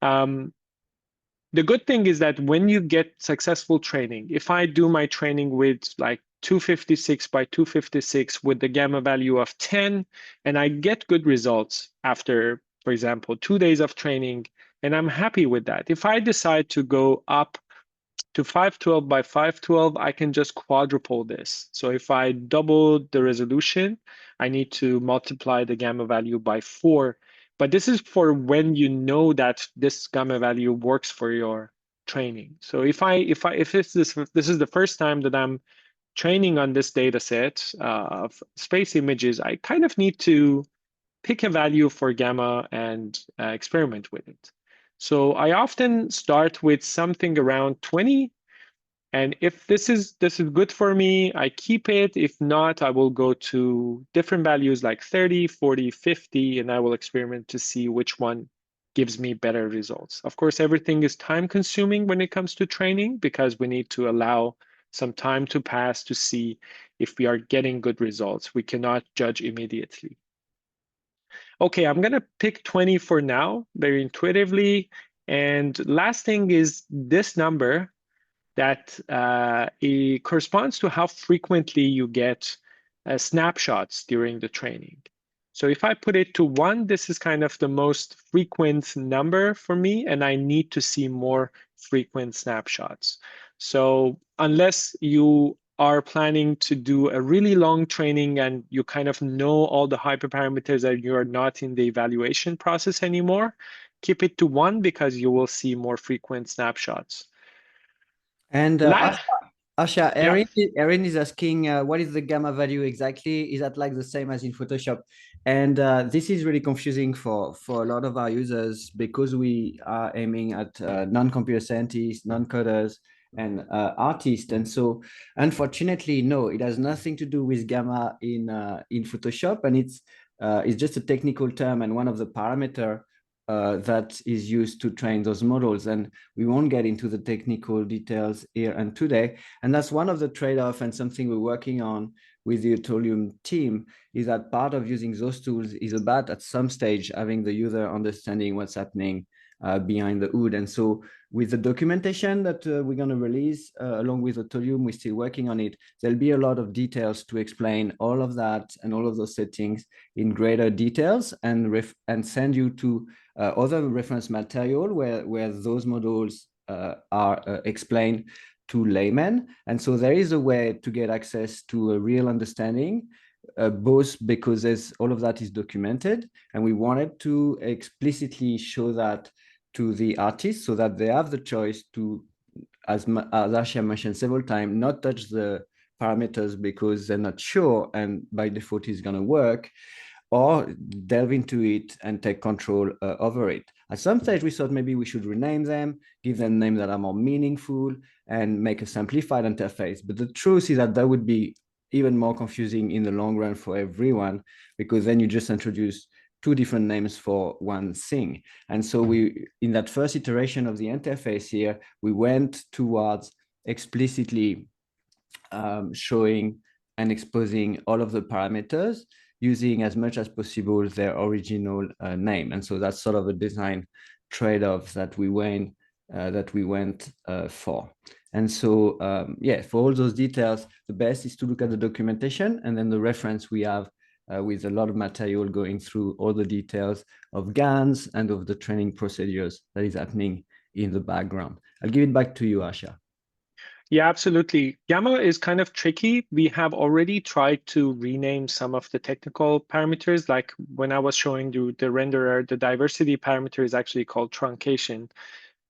The good thing is that when you get successful training, if I do my training with like 256 by 256 with the gamma value of 10, and I get good results after, for example, 2 days of training, and I'm happy with that. If I decide to go up to 512 by 512, I can just quadruple this. So if I double the resolution, I need to multiply the gamma value by 4. But this is for when you know that this gamma value works for your training. So if this is the first time that I'm training on this data set of space images, I kind of need to pick a value for gamma and experiment with it. So I often start with something around 20. And if this is good for me, I keep it. If not, I will go to different values like 30, 40, 50, and I will experiment to see which one gives me better results. Of course, everything is time consuming when it comes to training because we need to allow some time to pass to see if we are getting good results. We cannot judge immediately. Okay, I'm going to pick 20 for now, very intuitively. And last thing is this number that it corresponds to how frequently you get snapshots during the training. So if I put it to 1, this is kind of the most frequent number for me, and I need to see more frequent snapshots. So unless you are planning to do a really long training and you kind of know all the hyperparameters and you are not in the evaluation process anymore, keep it to 1 because you will see more frequent snapshots. And Asha, Yeah. Erin is asking, what is the gamma value exactly? Is that like the same as in Photoshop? And this is really confusing for a lot of our users because we are aiming at non-computer scientists, non-coders, and artists. And so, unfortunately, no, it has nothing to do with gamma in Photoshop, and it's just a technical term and one of the parameter that is used to train those models. And we won't get into the technical details here and today. And that's one of the trade-off and something we're working on with the Autolume team is that part of using those tools is about at some stage having the user understanding what's happening behind the hood. And so with the documentation that we're going to release along with Autolume, we're still working on it. There'll be a lot of details to explain all of that and all of those settings in greater details and send you to other reference material where those models are explained to laymen. And so there is a way to get access to a real understanding, both because all of that is documented, and we wanted to explicitly show that to the artists so that they have the choice to, as Asha mentioned several times, not touch the parameters because they're not sure and by default it's going to work, or delve into it and take control over it. At some stage, we thought maybe we should rename them, give them names that are more meaningful, and make a simplified interface. But the truth is that would be even more confusing in the long run for everyone, because then you just introduce 2 different names for one thing. And so we, in that first iteration of the interface here, we went towards explicitly showing and exposing all of the parameters using as much as possible their original name. And so that's sort of a design trade-off that we went for. And so, yeah, for all those details, the best is to look at the documentation and then the reference we have with a lot of material going through all the details of GANs and of the training procedures that is happening in the background. I'll give it back to you, Asha. Yeah, absolutely. Gamma is kind of tricky. We have already tried to rename some of the technical parameters. Like when I was showing you the renderer, the diversity parameter is actually called truncation,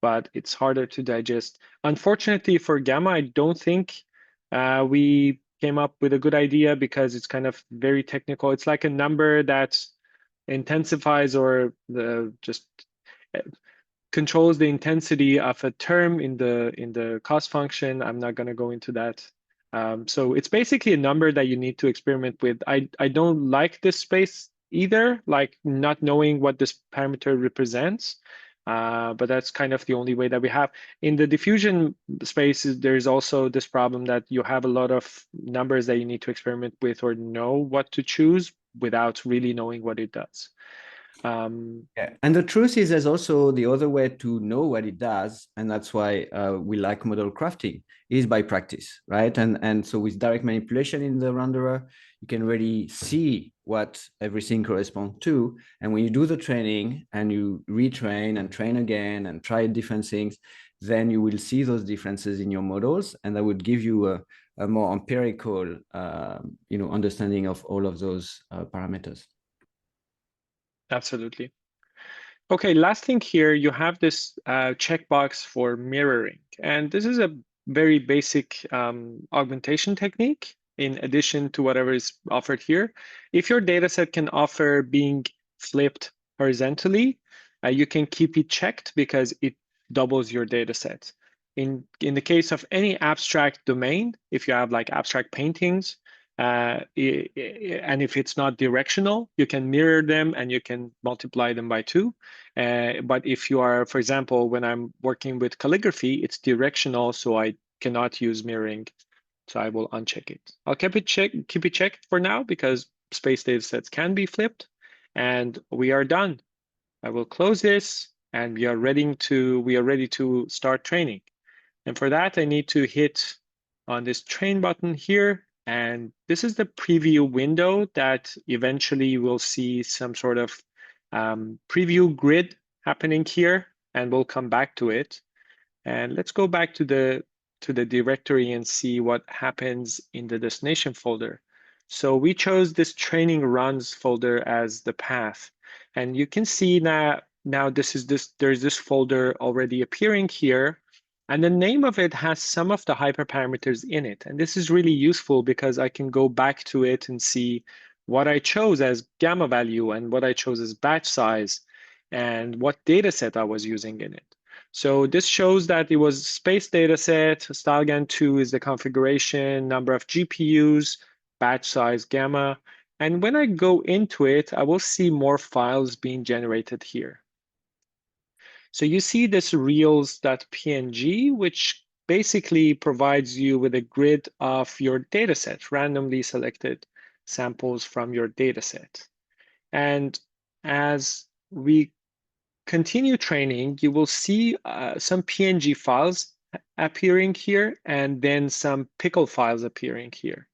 but it's harder to digest. Unfortunately for gamma, I don't think we came up with a good idea because it's kind of very technical. It's like a number that intensifies or controls the intensity of a term in the cost function. I'm not going to go into that. So it's basically a number that you need to experiment with. I don't like this space either, like not knowing what this parameter represents. But that's kind of the only way that we have. In the diffusion spaces, there's also this problem that you have a lot of numbers that you need to experiment with or know what to choose without really knowing what it does. Yeah. And the truth is, there's also the other way to know what it does, and that's why we like model crafting, is by practice, right? And so with direct manipulation in the renderer, you can really see what everything corresponds to. And when you do the training and you retrain and train again and try different things, then you will see those differences in your models, and that would give you a more empirical, understanding of all of those parameters. Absolutely. Okay, last thing here, you have this checkbox for mirroring. And this is a very basic augmentation technique in addition to whatever is offered here. If your data set can offer being flipped horizontally, you can keep it checked because it doubles your data set. In the case of any abstract domain, if you have like abstract paintings, and if it's not directional, you can mirror them and you can multiply them by 2. But if you are, for example, when I'm working with calligraphy, it's directional, so I cannot use mirroring. So I will uncheck it. I'll keep it checked for now because space data sets can be flipped, and we are done. I will close this, and we are ready to start training. And for that, I need to hit on this train button here. And this is the preview window that eventually you will see some sort of preview grid happening here, and we'll come back to it. And let's go back to the directory and see what happens in the destination folder. So we chose this training runs folder as the path. And you can see that now there's this folder already appearing here. And the name of it has some of the hyperparameters in it. And this is really useful because I can go back to it and see what I chose as gamma value and what I chose as batch size and what data set I was using in it. So this shows that it was space data set, StyleGAN2 is the configuration, number of GPUs, batch size gamma. And when I go into it, I will see more files being generated here. So you see this reals.png, which basically provides you with a grid of your data set, randomly selected samples from your data set. And as we continue training, you will see some PNG files appearing here and then some pickle files appearing here.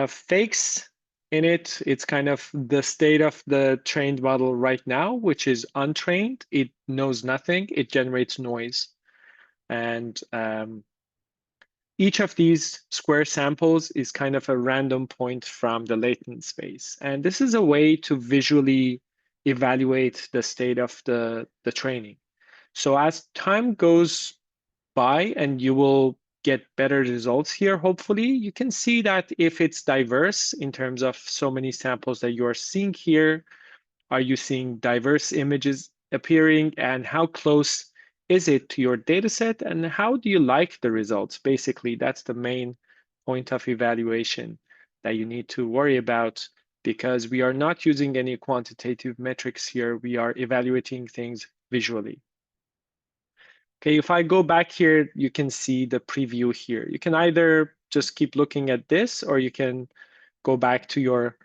Fakes in it, it's kind of the state of the trained model right now, which is untrained. It knows nothing. It generates noise. And each of these square samples is kind of a random point from the latent space. And this is a way to visually evaluate the state of the training. So as time goes by and you will get better results here, hopefully, you can see that if it's diverse in terms of so many samples that you are seeing here, are you seeing diverse images appearing, and how close is it to your data set, and how do you like the results? Basically, that's the main point of evaluation that you need to worry about, because we are not using any quantitative metrics here. We are evaluating things visually. Okay, if I go back here, you can see the preview here. You can either just keep looking at this, or you can go back to your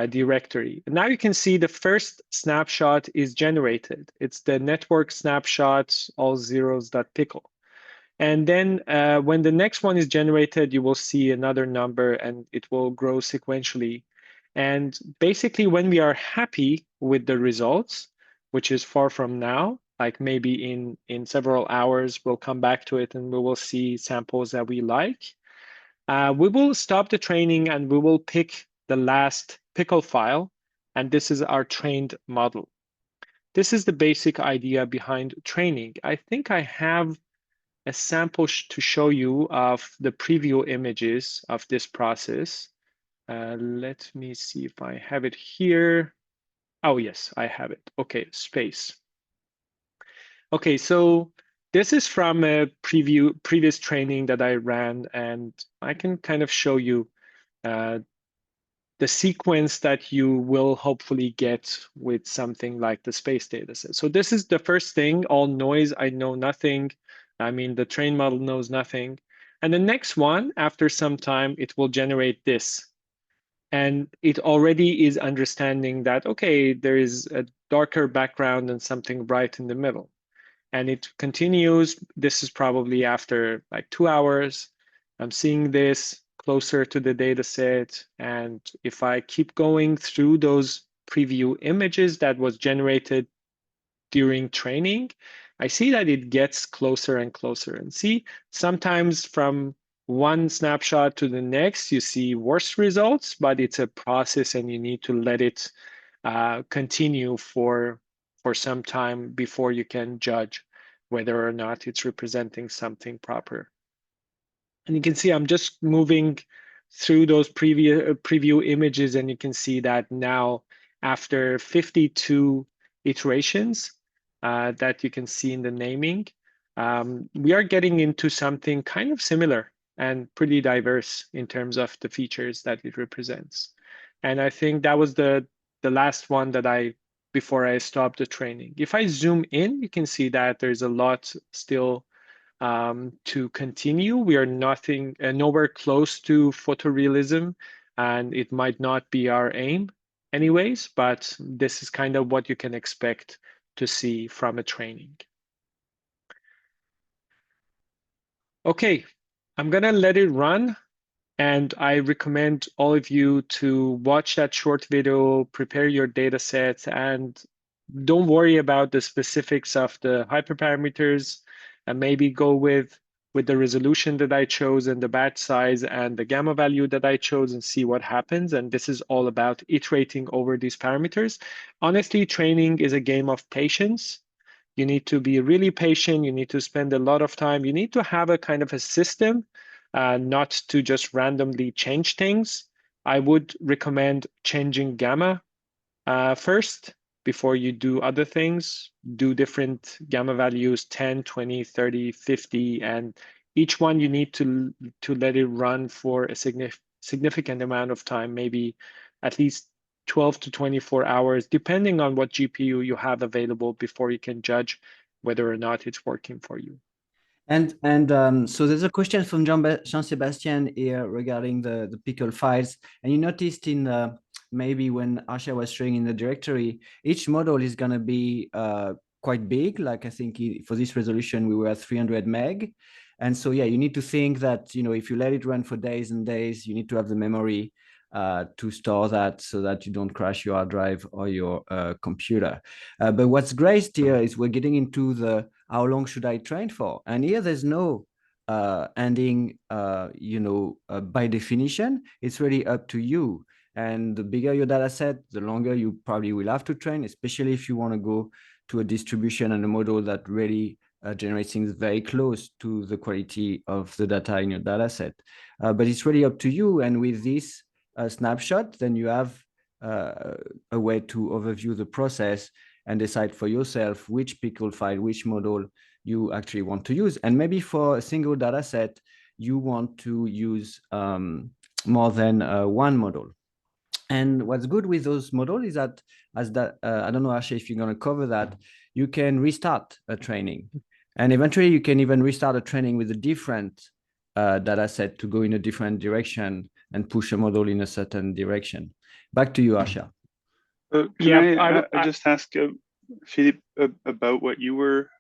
directory. And now you can see the first snapshot is generated. It's the network snapshot, all zeros.pickle. And then when the next one is generated, you will see another number and it will grow sequentially. And basically, when we are happy with the results, which is far from now, like maybe in several hours, we'll come back to it and we will see samples that we like. We will stop the training and we will pick the last pickle file. And this is our trained model. This is the basic idea behind training. I think I have a sample to show you of the preview images of this process. Let me see if I have it here. Oh, yes, I have it. Okay, space. Okay, so this is from a previous training that I ran, and I can kind of show you the sequence that you will hopefully get with something like the space dataset. So this is the first thing, all noise, I know nothing. I mean, the train model knows nothing. And the next one, after some time, it will generate this. And it already is understanding that, okay, there is a darker background and something bright in the middle. And it continues. This is probably after like 2 hours. I'm seeing this closer to the data set. And if I keep going through those preview images that was generated during training, I see that it gets closer and closer. And see, sometimes from one snapshot to the next, you see worse results, but it's a process and you need to let it continue for some time before you can judge whether or not it's representing something proper. And you can see I'm just moving through those preview images, and you can see that now after 52 iterations that you can see in the naming, we are getting into something kind of similar and pretty diverse in terms of the features that it represents. And I think that was the last one that before I stopped the training. If I zoom in, you can see that there's a lot still to continue. We are nowhere close to photorealism, and it might not be our aim anyways, but this is kind of what you can expect to see from a training. Okay, I'm gonna let it run. And I recommend all of you to watch that short video, prepare your data set, and don't worry about the specifics of the hyperparameters, and maybe go with the resolution that I chose and the batch size and the gamma value that I chose and see what happens. And this is all about iterating over these parameters. Honestly, training is a game of patience. You need to be really patient. You need to spend a lot of time. You need to have a kind of a system, not to just randomly change things. I would recommend changing gamma first before you do other things. Do different gamma values, 10, 20, 30, 50, and each one you need to let it run for a significant amount of time, maybe at least 12 to 24 hours, depending on what GPU you have available before you can judge whether or not it's working for you. And so there's a question from Jean-Sebastian here regarding the pickle files. And you noticed in maybe when Asha was showing in the directory, each model is going to be quite big. Like I think for this resolution, we were at 300 meg. And so, yeah, you need to think that, if you let it run for days and days, you need to have the memory to store that so that you don't crash your hard drive or your computer. But what's great here is we're getting into how long should I train for? And here there's no ending, by definition. It's really up to you. And the bigger your data set, the longer you probably will have to train, especially if you want to go to a distribution and a model that really generates things very close to the quality of the data in your data set. But it's really up to you. And with this snapshot, then you have a way to overview the process and decide for yourself which pickle file, which model you actually want to use. And maybe for a single data set, you want to use more than one model. And what's good with those models is that, I don't know, Asha, if you're going to cover that, you can restart a training. And eventually you can even restart a training with a different data set to go in a different direction and push a model in a certain direction. Back to you, Asha. Can I just ask Philippe about what you were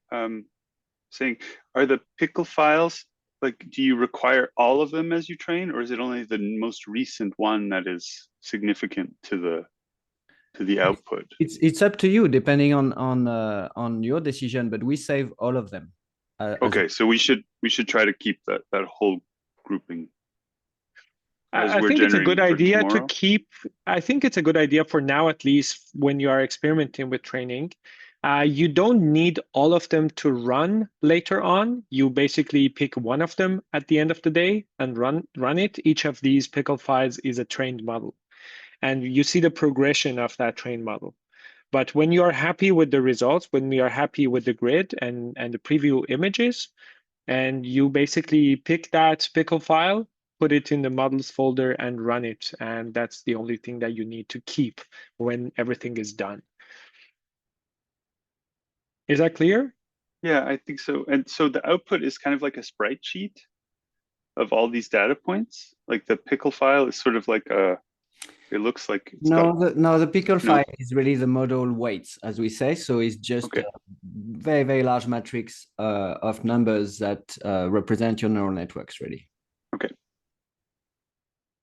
saying? Are the pickle files, do you require all of them as you train, or is it only the most recent one that is significant to the output? It's up to you, depending on your decision, but we save all of them. Okay, so we should try to keep that whole grouping. I think it's a good idea to keep. I think it's a good idea for now, at least when you are experimenting with training. You don't need all of them to run later on. You basically pick one of them at the end of the day and run it. Each of these pickle files is a trained model, and you see the progression of that trained model. But when you are happy with the results, when we are happy with the grid and the preview images, and you basically pick that pickle file, put it in the models folder and run it. And that's the only thing that you need to keep when everything is done. Is that clear? Yeah, I think so. And so the output is kind of like a sprite sheet of all these data points. Like the pickle file is sort of like it looks like it's got No, the pickle no. file is really the model weights, as we say. So it's just Okay. a very, very large matrix of numbers that represent your neural networks, really. Okay.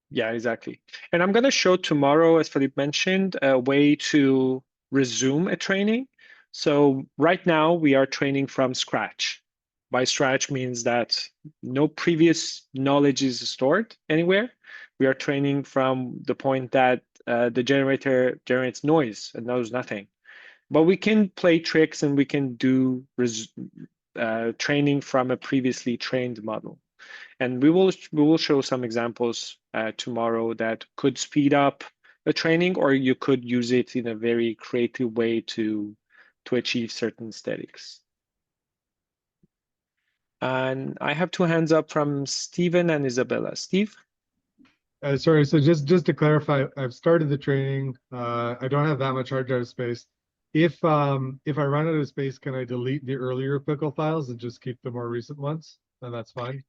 Yeah, exactly. And I'm going to show tomorrow, as Philippe mentioned, a way to resume a training. So right now we are training from scratch. By scratch means that no previous knowledge is stored anywhere. We are training from the point that the generator generates noise and knows nothing. But we can play tricks and we can do training from a previously trained model. And we will show some examples tomorrow that could speed up a training, or you could use it in a very creative way to achieve certain aesthetics. And I have two hands up from Stephen and Isabella. Steve? Sorry, so just to clarify, I've started the training. I don't have that much hard drive space. If I run out of space, can I delete the earlier pickle files and just keep the more recent ones? And that's fine.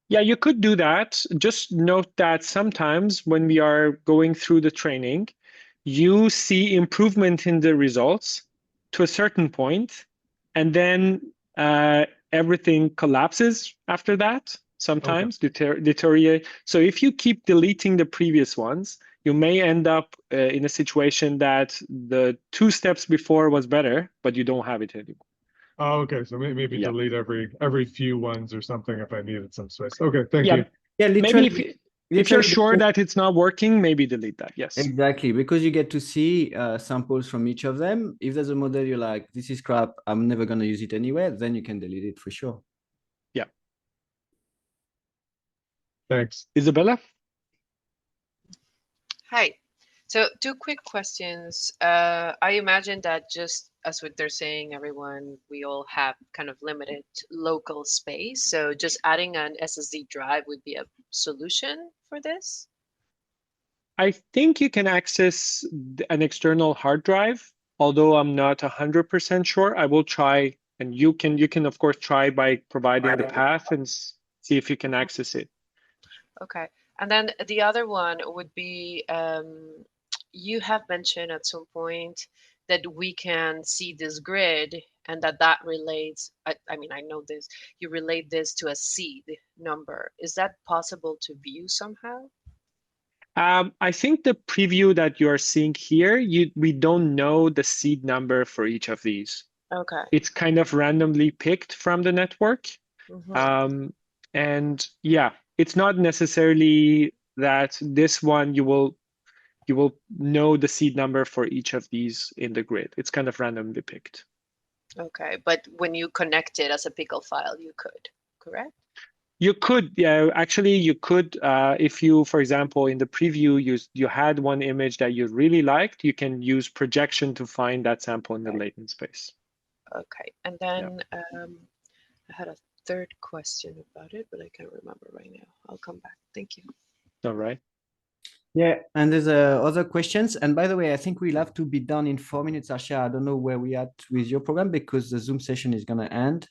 Yeah, you could do that. Just note that sometimes when we are going through the training, you see improvement in the results to a certain point, and then everything collapses after that, sometimes deteriorate. So if you keep deleting the previous ones, you may end up in a situation that the 2 steps before was better, but you don't have it anymore. Oh, okay. So maybe Yeah. delete every few ones or something if I needed some space. Okay, thank Yeah. you. Yeah, Maybe if you're sure that it's not working, maybe delete that. Yes. Exactly, because you get to see samples from each of them. If there's a model you're like, this is crap, I'm never going to use it anywhere, then you can delete it for sure. Yeah. Thanks. Isabella? Hi. So 2 quick questions. I imagine that just as what they're saying, everyone, we all have kind of limited local space. So just adding an SSD drive would be a solution for this? I think you can access an external hard drive, although I'm not 100% sure. I will try, and you can of course try by providing the path and see if you can access it. Okay. And then the other one would be, you have mentioned at some point that we can see this grid and that relates, I mean, I know this, you relate this to a seed number. Is that possible to view somehow? I think the preview that you are seeing here, we don't know the seed number for each of these. Okay. It's kind of randomly picked from the network. Mhm. And yeah, it's not necessarily that this one you will know the seed number for each of these in the grid. It's kind of randomly picked. Okay, but when you connect it as a pickle file, you could, correct? You could, yeah, actually you could, if you, for example, in the preview, you had one image that you really liked, you can use projection to find that sample in the latent space. Okay, and then I had a third question about it, but I can't remember right now. I'll come back. Thank you. All right. Yeah, and there's other questions. And by the way, I think we'll have to be done in 4 minutes, Asha. I don't know where we are with your program because the Zoom session is going to end.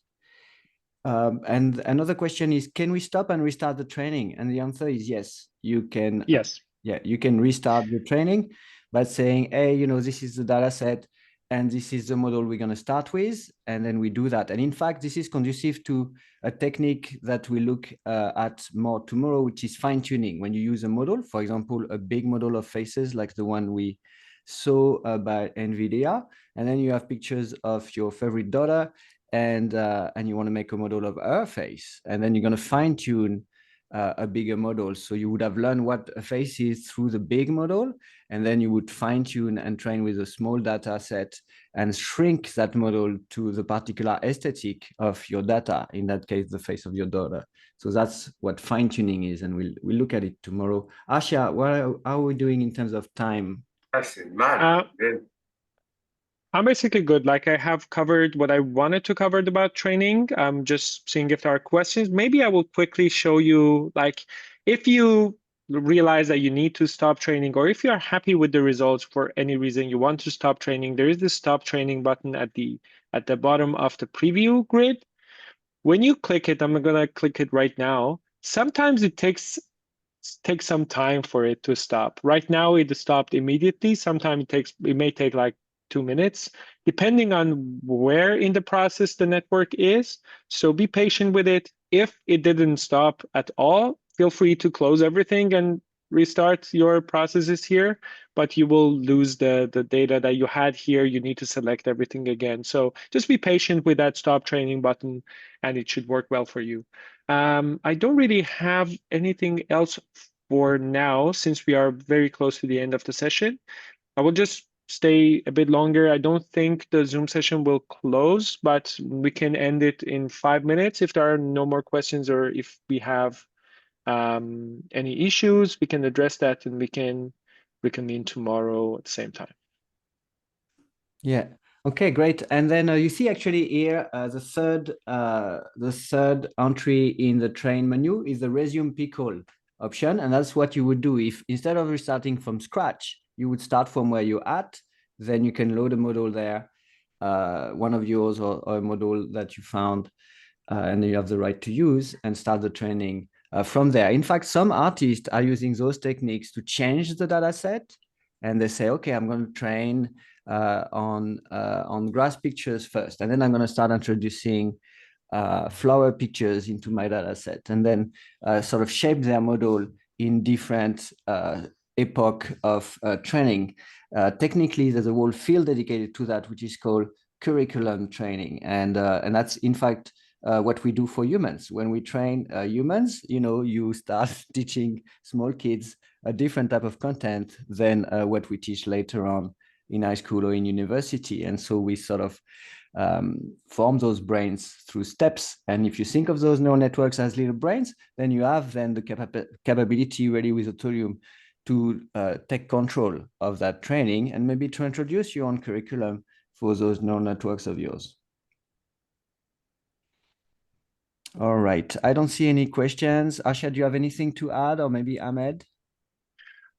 And another question is, can we stop and restart the training? And the answer is yes, you can. Yes. Yeah, you can restart the training by saying, hey, this is the data set and this is the model we're going to start with. And then we do that. And in fact, this is conducive to a technique that we look at more tomorrow, which is fine tuning. When you use a model, for example, a big model of faces like the one we saw by NVIDIA, and then you have pictures of your favorite daughter, and you want to make a model of her face, and then you're going to fine tune a bigger model. So you would have learned what a face is through the big model, and then you would fine tune and train with a small data set and shrink that model to the particular aesthetic of your data, in that case, the face of your daughter. So that's what fine tuning is, and we'll look at it tomorrow. Asha, how are we doing in terms of time? I'm basically good. Like I have covered what I wanted to cover about training. I'm just seeing if there are questions. Maybe I will quickly show you, like, if you realize that you need to stop training, or if you are happy with the results for any reason you want to stop training, there is this stop training button at the bottom of the preview grid. When you click it, I'm gonna click it right now. Sometimes it takes some time for it to stop. Right now, it stopped immediately. Sometimes it may take like 2 minutes, depending on where in the process the network is. So be patient with it. If it didn't stop at all, feel free to close everything and restart your processes here, but you will lose the data that you had here. You need to select everything again. So just be patient with that stop training button, and it should work well for you. I don't really have anything else for now, since we are very close to the end of the session. I will just stay a bit longer. I don't think the Zoom session will close, but we can end it in 5 minutes. If there are no more questions, or if we have any issues, we can address that, and we can reconvene tomorrow at the same time. Yeah. Okay, great. And then you see actually here the third entry in the train menu is the resume pickle option, and that's what you would do if instead of restarting from scratch, you would start from where you're at. Then you can load a model there, one of yours or a model that you found, and you have the right to use, and start the training from there. In fact, some artists are using those techniques to change the data set, and they say, okay, I'm going to train on grass pictures first, and then I'm going to start introducing flower pictures into my data set, and then sort of shape their model in different epoch of training. Technically, there's a whole field dedicated to that, which is called curriculum training, and that's in fact what we do for humans. When we train humans, you start teaching small kids a different type of content than what we teach later on in high school or in university. And so we sort of form those brains through steps. And if you think of those neural networks as little brains, then you have then the capability really with Autolume to take control of that training and maybe to introduce your own curriculum for those neural networks of yours. All right. I don't see any questions. Asha, do you have anything to add, or maybe Ahmed?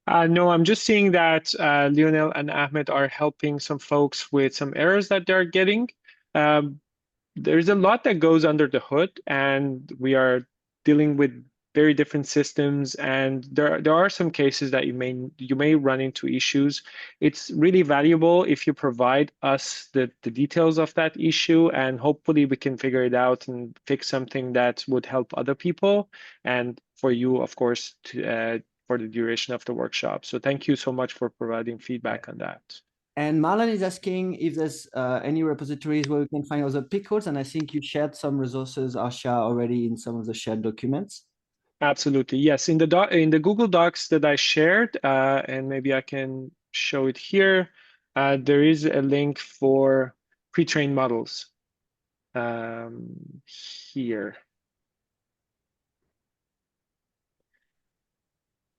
No, I'm just seeing that Lionel and Ahmed are helping some folks with some errors that they're getting. There's a lot that goes under the hood, and we are dealing with very different systems, and there are some cases that you may run into issues. It's really valuable if you provide us the details of that issue, and hopefully we can figure it out and fix something that would help other people, and for you, of course, for the duration of the workshop. So thank you so much for providing feedback on that. And Marlon is asking if there's any repositories where we can find other pickles. And I think you shared some resources, Asha, already in some of the shared documents. Absolutely, yes. In the Google Docs that I shared, and maybe I can show it here, there is a link for pre-trained models here.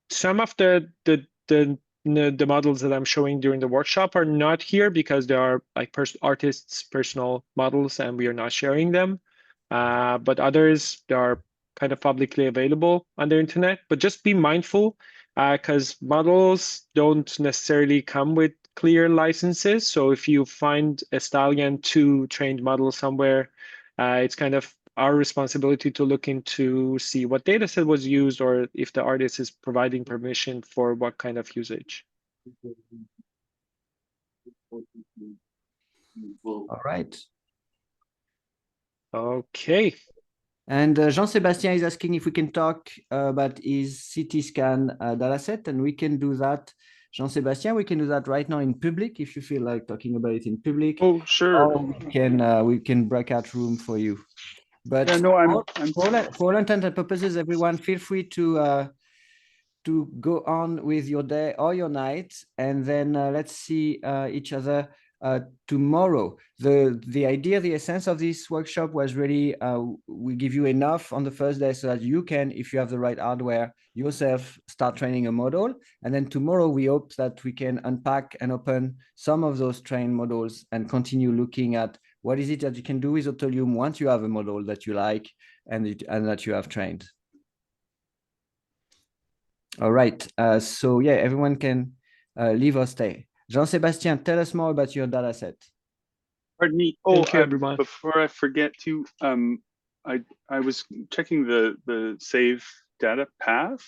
Some of the models that I'm showing during the workshop are not here because they are like artists' personal models, and we are not sharing them. But others, they are kind of publicly available on the internet. But just be mindful, because models don't necessarily come with clear licenses. So if you find a Stallion 2 trained model somewhere, it's kind of our responsibility to look into see what data set was used, or if the artist is providing permission for what kind of usage. All right. Okay. And Jean-Sébastien is asking if we can talk about his CT scan dataset, and we can do that. Jean-Sébastien, we can do that right now in public if you feel like talking about it in public. Oh, sure. Or we can break out room for you. But yeah, no, for all intents and purposes, everyone, feel free to go on with your day or your night, and then let's see each other tomorrow. The idea, the essence of this workshop was really we give you enough on the first day so that you can, if you have the right hardware, yourself start training a model. And then tomorrow we hope that we can unpack and open some of those trained models and continue looking at what is it that you can do with Autolume once you have a model that you like and that you have trained. All right, so yeah, everyone can leave or stay. Jean-Sébastien, tell us more about your data set. Pardon me. Thank you, everyone. Before I forget to, I was checking the save data path,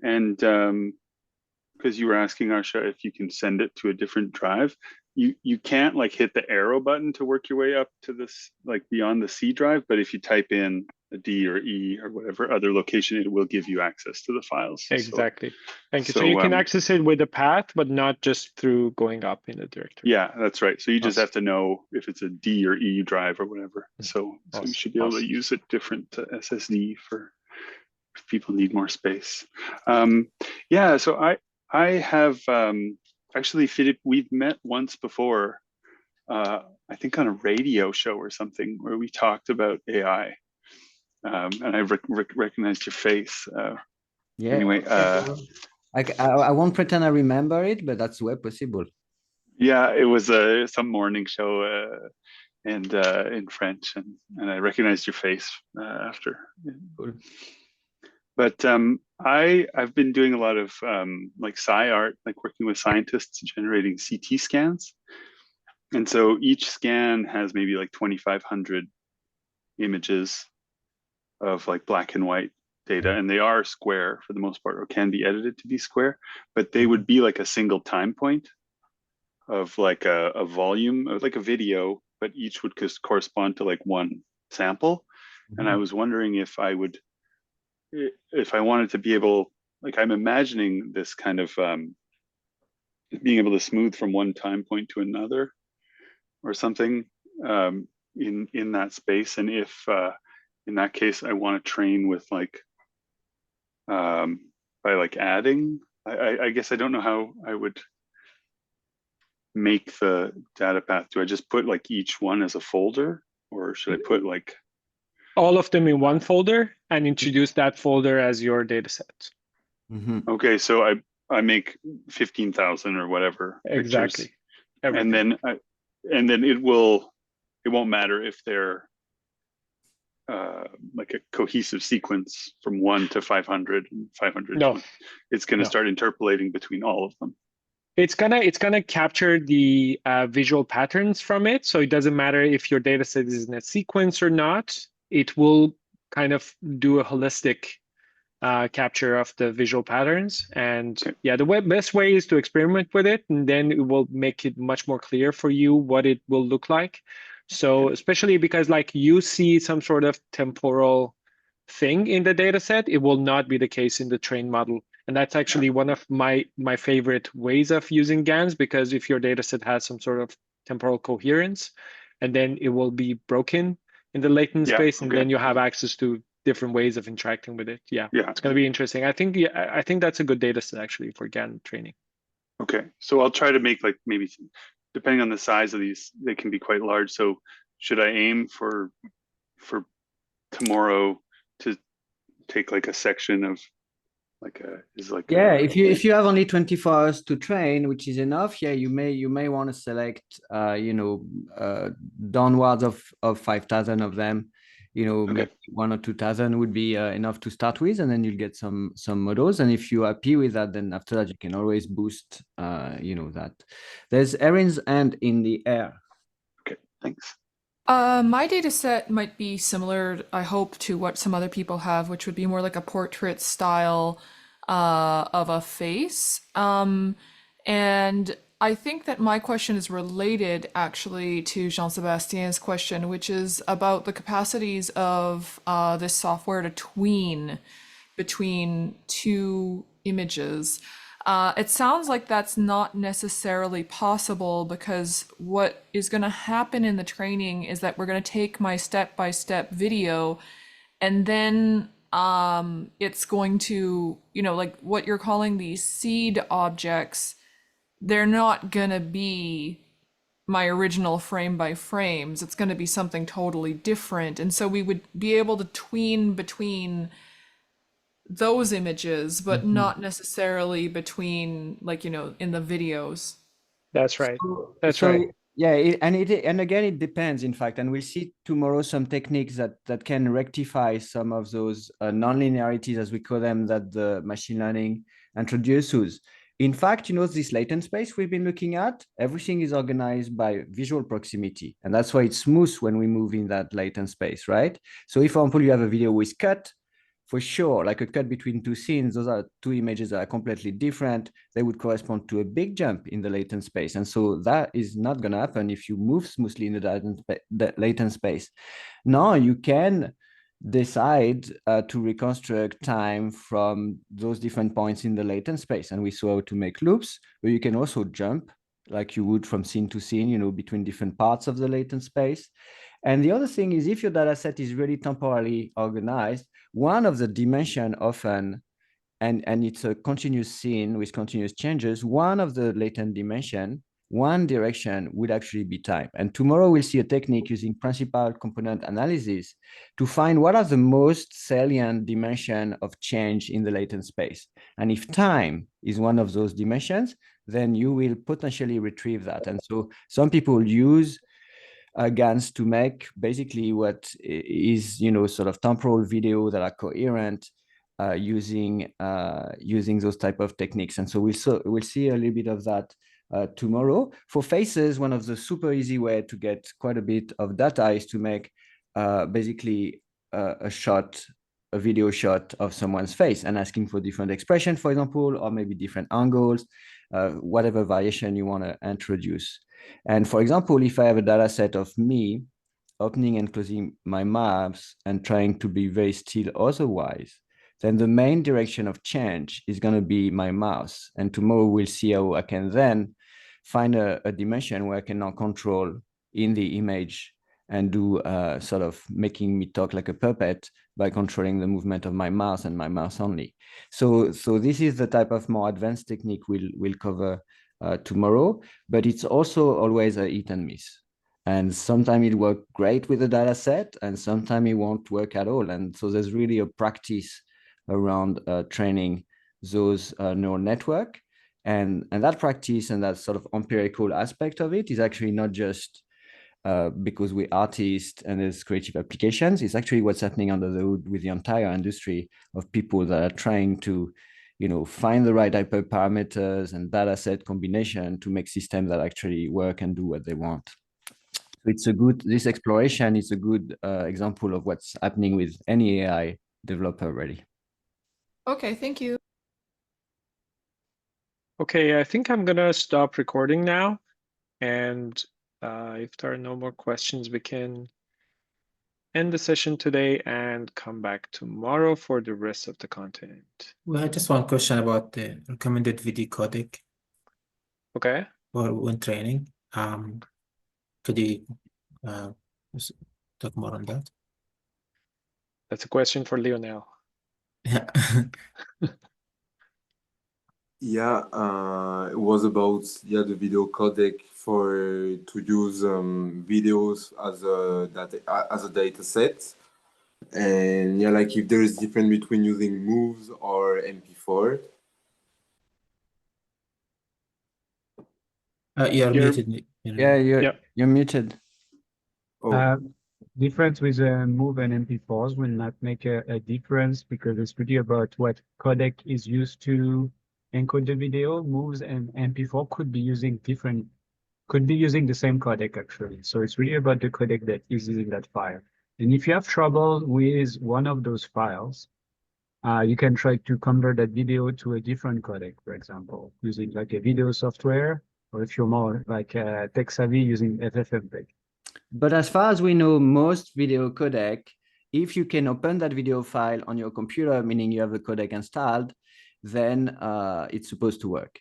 and because you were asking Arsha if you can send it to a different drive, you can't like hit the arrow button to work your way up to this like beyond the C drive, but if you type in a D or E or whatever other location, it will give you access to the files. Exactly. Thank you. So you can access it with a path, but not just through going up in the directory. Yeah, that's right. So you just have to know if it's a D or E drive or whatever. So you should be able to use a different SSD for if people need more space. Yeah, so I have actually, Philippe, we've met once before, I think on a radio show or something where we talked about AI. And I recognized your face. Yeah. Anyway, I won't pretend I remember it, but that's well possible. Yeah, it was some morning show and in French, and I recognized your face after. Cool. But I've been doing a lot of like sci art, like working with scientists generating CT scans, and so each scan has maybe like 2,500 images of like black and white data, and they are square for the most part, or can be edited to be square, but they would be like a single time point of like a volume of like a video, but each would just correspond to like one sample. And I was wondering if I wanted to be able, like I'm imagining this kind of being able to smooth from one time point to another or something in that space. And if in that case, I want to train with like, by like adding, I guess I don't know how I would make the data path. Do I just put like each one as a folder, or should I put like all of them in one folder and introduce that folder as your data set? Okay, so I make 15,000 or whatever. Exactly. And then it won't matter if they're like a cohesive sequence from 1 to 500 and 500. No, it's going to start interpolating between all of them. It's gonna capture the visual patterns from it. So it doesn't matter if your data set is in a sequence or not. It will kind of do a holistic capture of the visual patterns. And yeah, the best way is to experiment with it, and then it will make it much more clear for you what it will look like. So especially because like you see some sort of temporal thing in the data set, it will not be the case in the trained model. And that's actually one of my favorite ways of using GANs, because if your data set has some sort of temporal coherence, and then it will be broken in the latent space, and then you have access to different ways of interacting with it. Yeah, it's going to be interesting. I think that's a good data set actually for GAN training. Okay, so I'll try to make like maybe, depending on the size of these, they can be quite large. So should I aim for tomorrow to take like a section of if you have only 24 hours to train, which is enough, you may want to select downwards of 5,000 of them. Maybe 1,000 or 2,000 would be enough to start with, and then you'll get some models. And if you're happy with that, then after that you can always boost that. There's Erin's hand in the air. Okay, thanks. My data set might be similar, I hope, to what some other people have, which would be more like a portrait style of a face. And I think that my question is related actually to Jean-Sébastien's question, which is about the capacities of this software to tween between two images. It sounds like that's not necessarily possible, because what is going to happen in the training is that we're going to take my step-by-step video, and then it's going to, like what you're calling these seed objects, they're not gonna be my original frame by frames. It's gonna be something totally different. And so we would be able to tween between those images, but not necessarily between, like, in the videos. That's right. So, That's right. yeah, and again, it depends, in fact, and we'll see tomorrow some techniques that can rectify some of those non-linearities, as we call them, that the machine learning introduces. In fact, this latent space we've been looking at, everything is organized by visual proximity, and that's why it's smooth when we move in that latent space, right? So if, for example, you have a video with cut, for sure, like a cut between two scenes, those are two images that are completely different. They would correspond to a big jump in the latent space. And so that is not going to happen if you move smoothly in the latent space. Now you can decide to reconstruct time from those different points in the latent space. And we saw how to make loops, but you can also jump like you would from scene to scene, between different parts of the latent space. And the other thing is, if your data set is really temporally organized, one of the dimension often, and it's a continuous scene with continuous changes, one of the latent dimension, one direction would actually be time. And tomorrow we'll see a technique using principal component analysis to find what are the most salient dimension of change in the latent space. And if time is one of those dimensions, then you will potentially retrieve that. And so some people use GANs to make basically what is, sort of temporal video that are coherent using those type of techniques. And so we'll see a little bit of that tomorrow. For faces, one of the super easy way to get quite a bit of data is to make basically a video shot of someone's face and asking for different expression, for example, or maybe different angles, whatever variation you want to introduce. And for example, if I have a data set of me opening and closing my mouth and trying to be very still otherwise, then the main direction of change is going to be my mouth. And tomorrow we'll see how I can then find a dimension where I can now control in the image and do sort of making me talk like a puppet by controlling the movement of my mouth and my mouth only. So this is the type of more advanced technique we'll cover tomorrow, but it's also always a hit and miss. And sometimes it works great with the data set, and sometimes it won't work at all. And so there's really a practice around training those neural network. And that practice and that sort of empirical aspect of it is actually not just because we're artists and there's creative applications. It's actually what's happening under the hood with the entire industry of people that are trying to find the right hyperparameters and data set combination to make systems that actually work and do what they want. So this exploration is a good example of what's happening with any AI developer really. Okay, thank you. Okay, I think I'm gonna stop recording now. And if there are no more questions, we can end the session today and come back tomorrow for the rest of the content. Well, just one question about the recommended video codec Okay. or when training. Could you talk more on that? That's a question for Lionel. Yeah. Yeah, it was about the video codec to use videos as a data set, and like if there is difference between using moves or MP4. You're muted. Yeah, you're muted. Oh. Difference with move and MP4s will not make a difference because it's really about what codec is used to encode the video. Moves and MP4 could be using the same codec actually. So it's really about the codec that is using that file. And if you have trouble with one of those files, you can try to convert that video to a different codec, for example, using like a video software, or if you're more like tech savvy, using FFmpeg. But as far as we know, most video codec, if you can open that video file on your computer, meaning you have the codec installed, then it's supposed to work.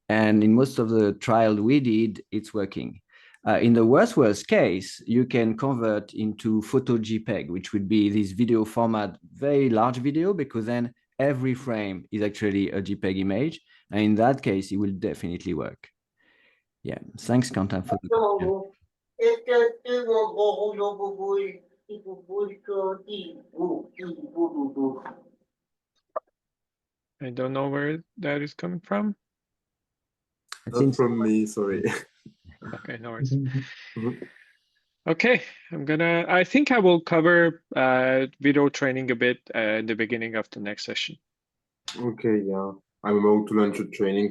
And in most of the trial we did, it's working. In the worst case, you can convert into photo JPEG, which would be this video format, very large video, because then every frame is actually a JPEG image. And in that case, it will definitely work. Yeah, thanks, Quentin, for the question. I don't know where that is coming from. Not from me, sorry. Okay, no worries. Okay, I think I will cover video training a bit at the beginning of the next session. Okay, yeah. I'm about to launch a training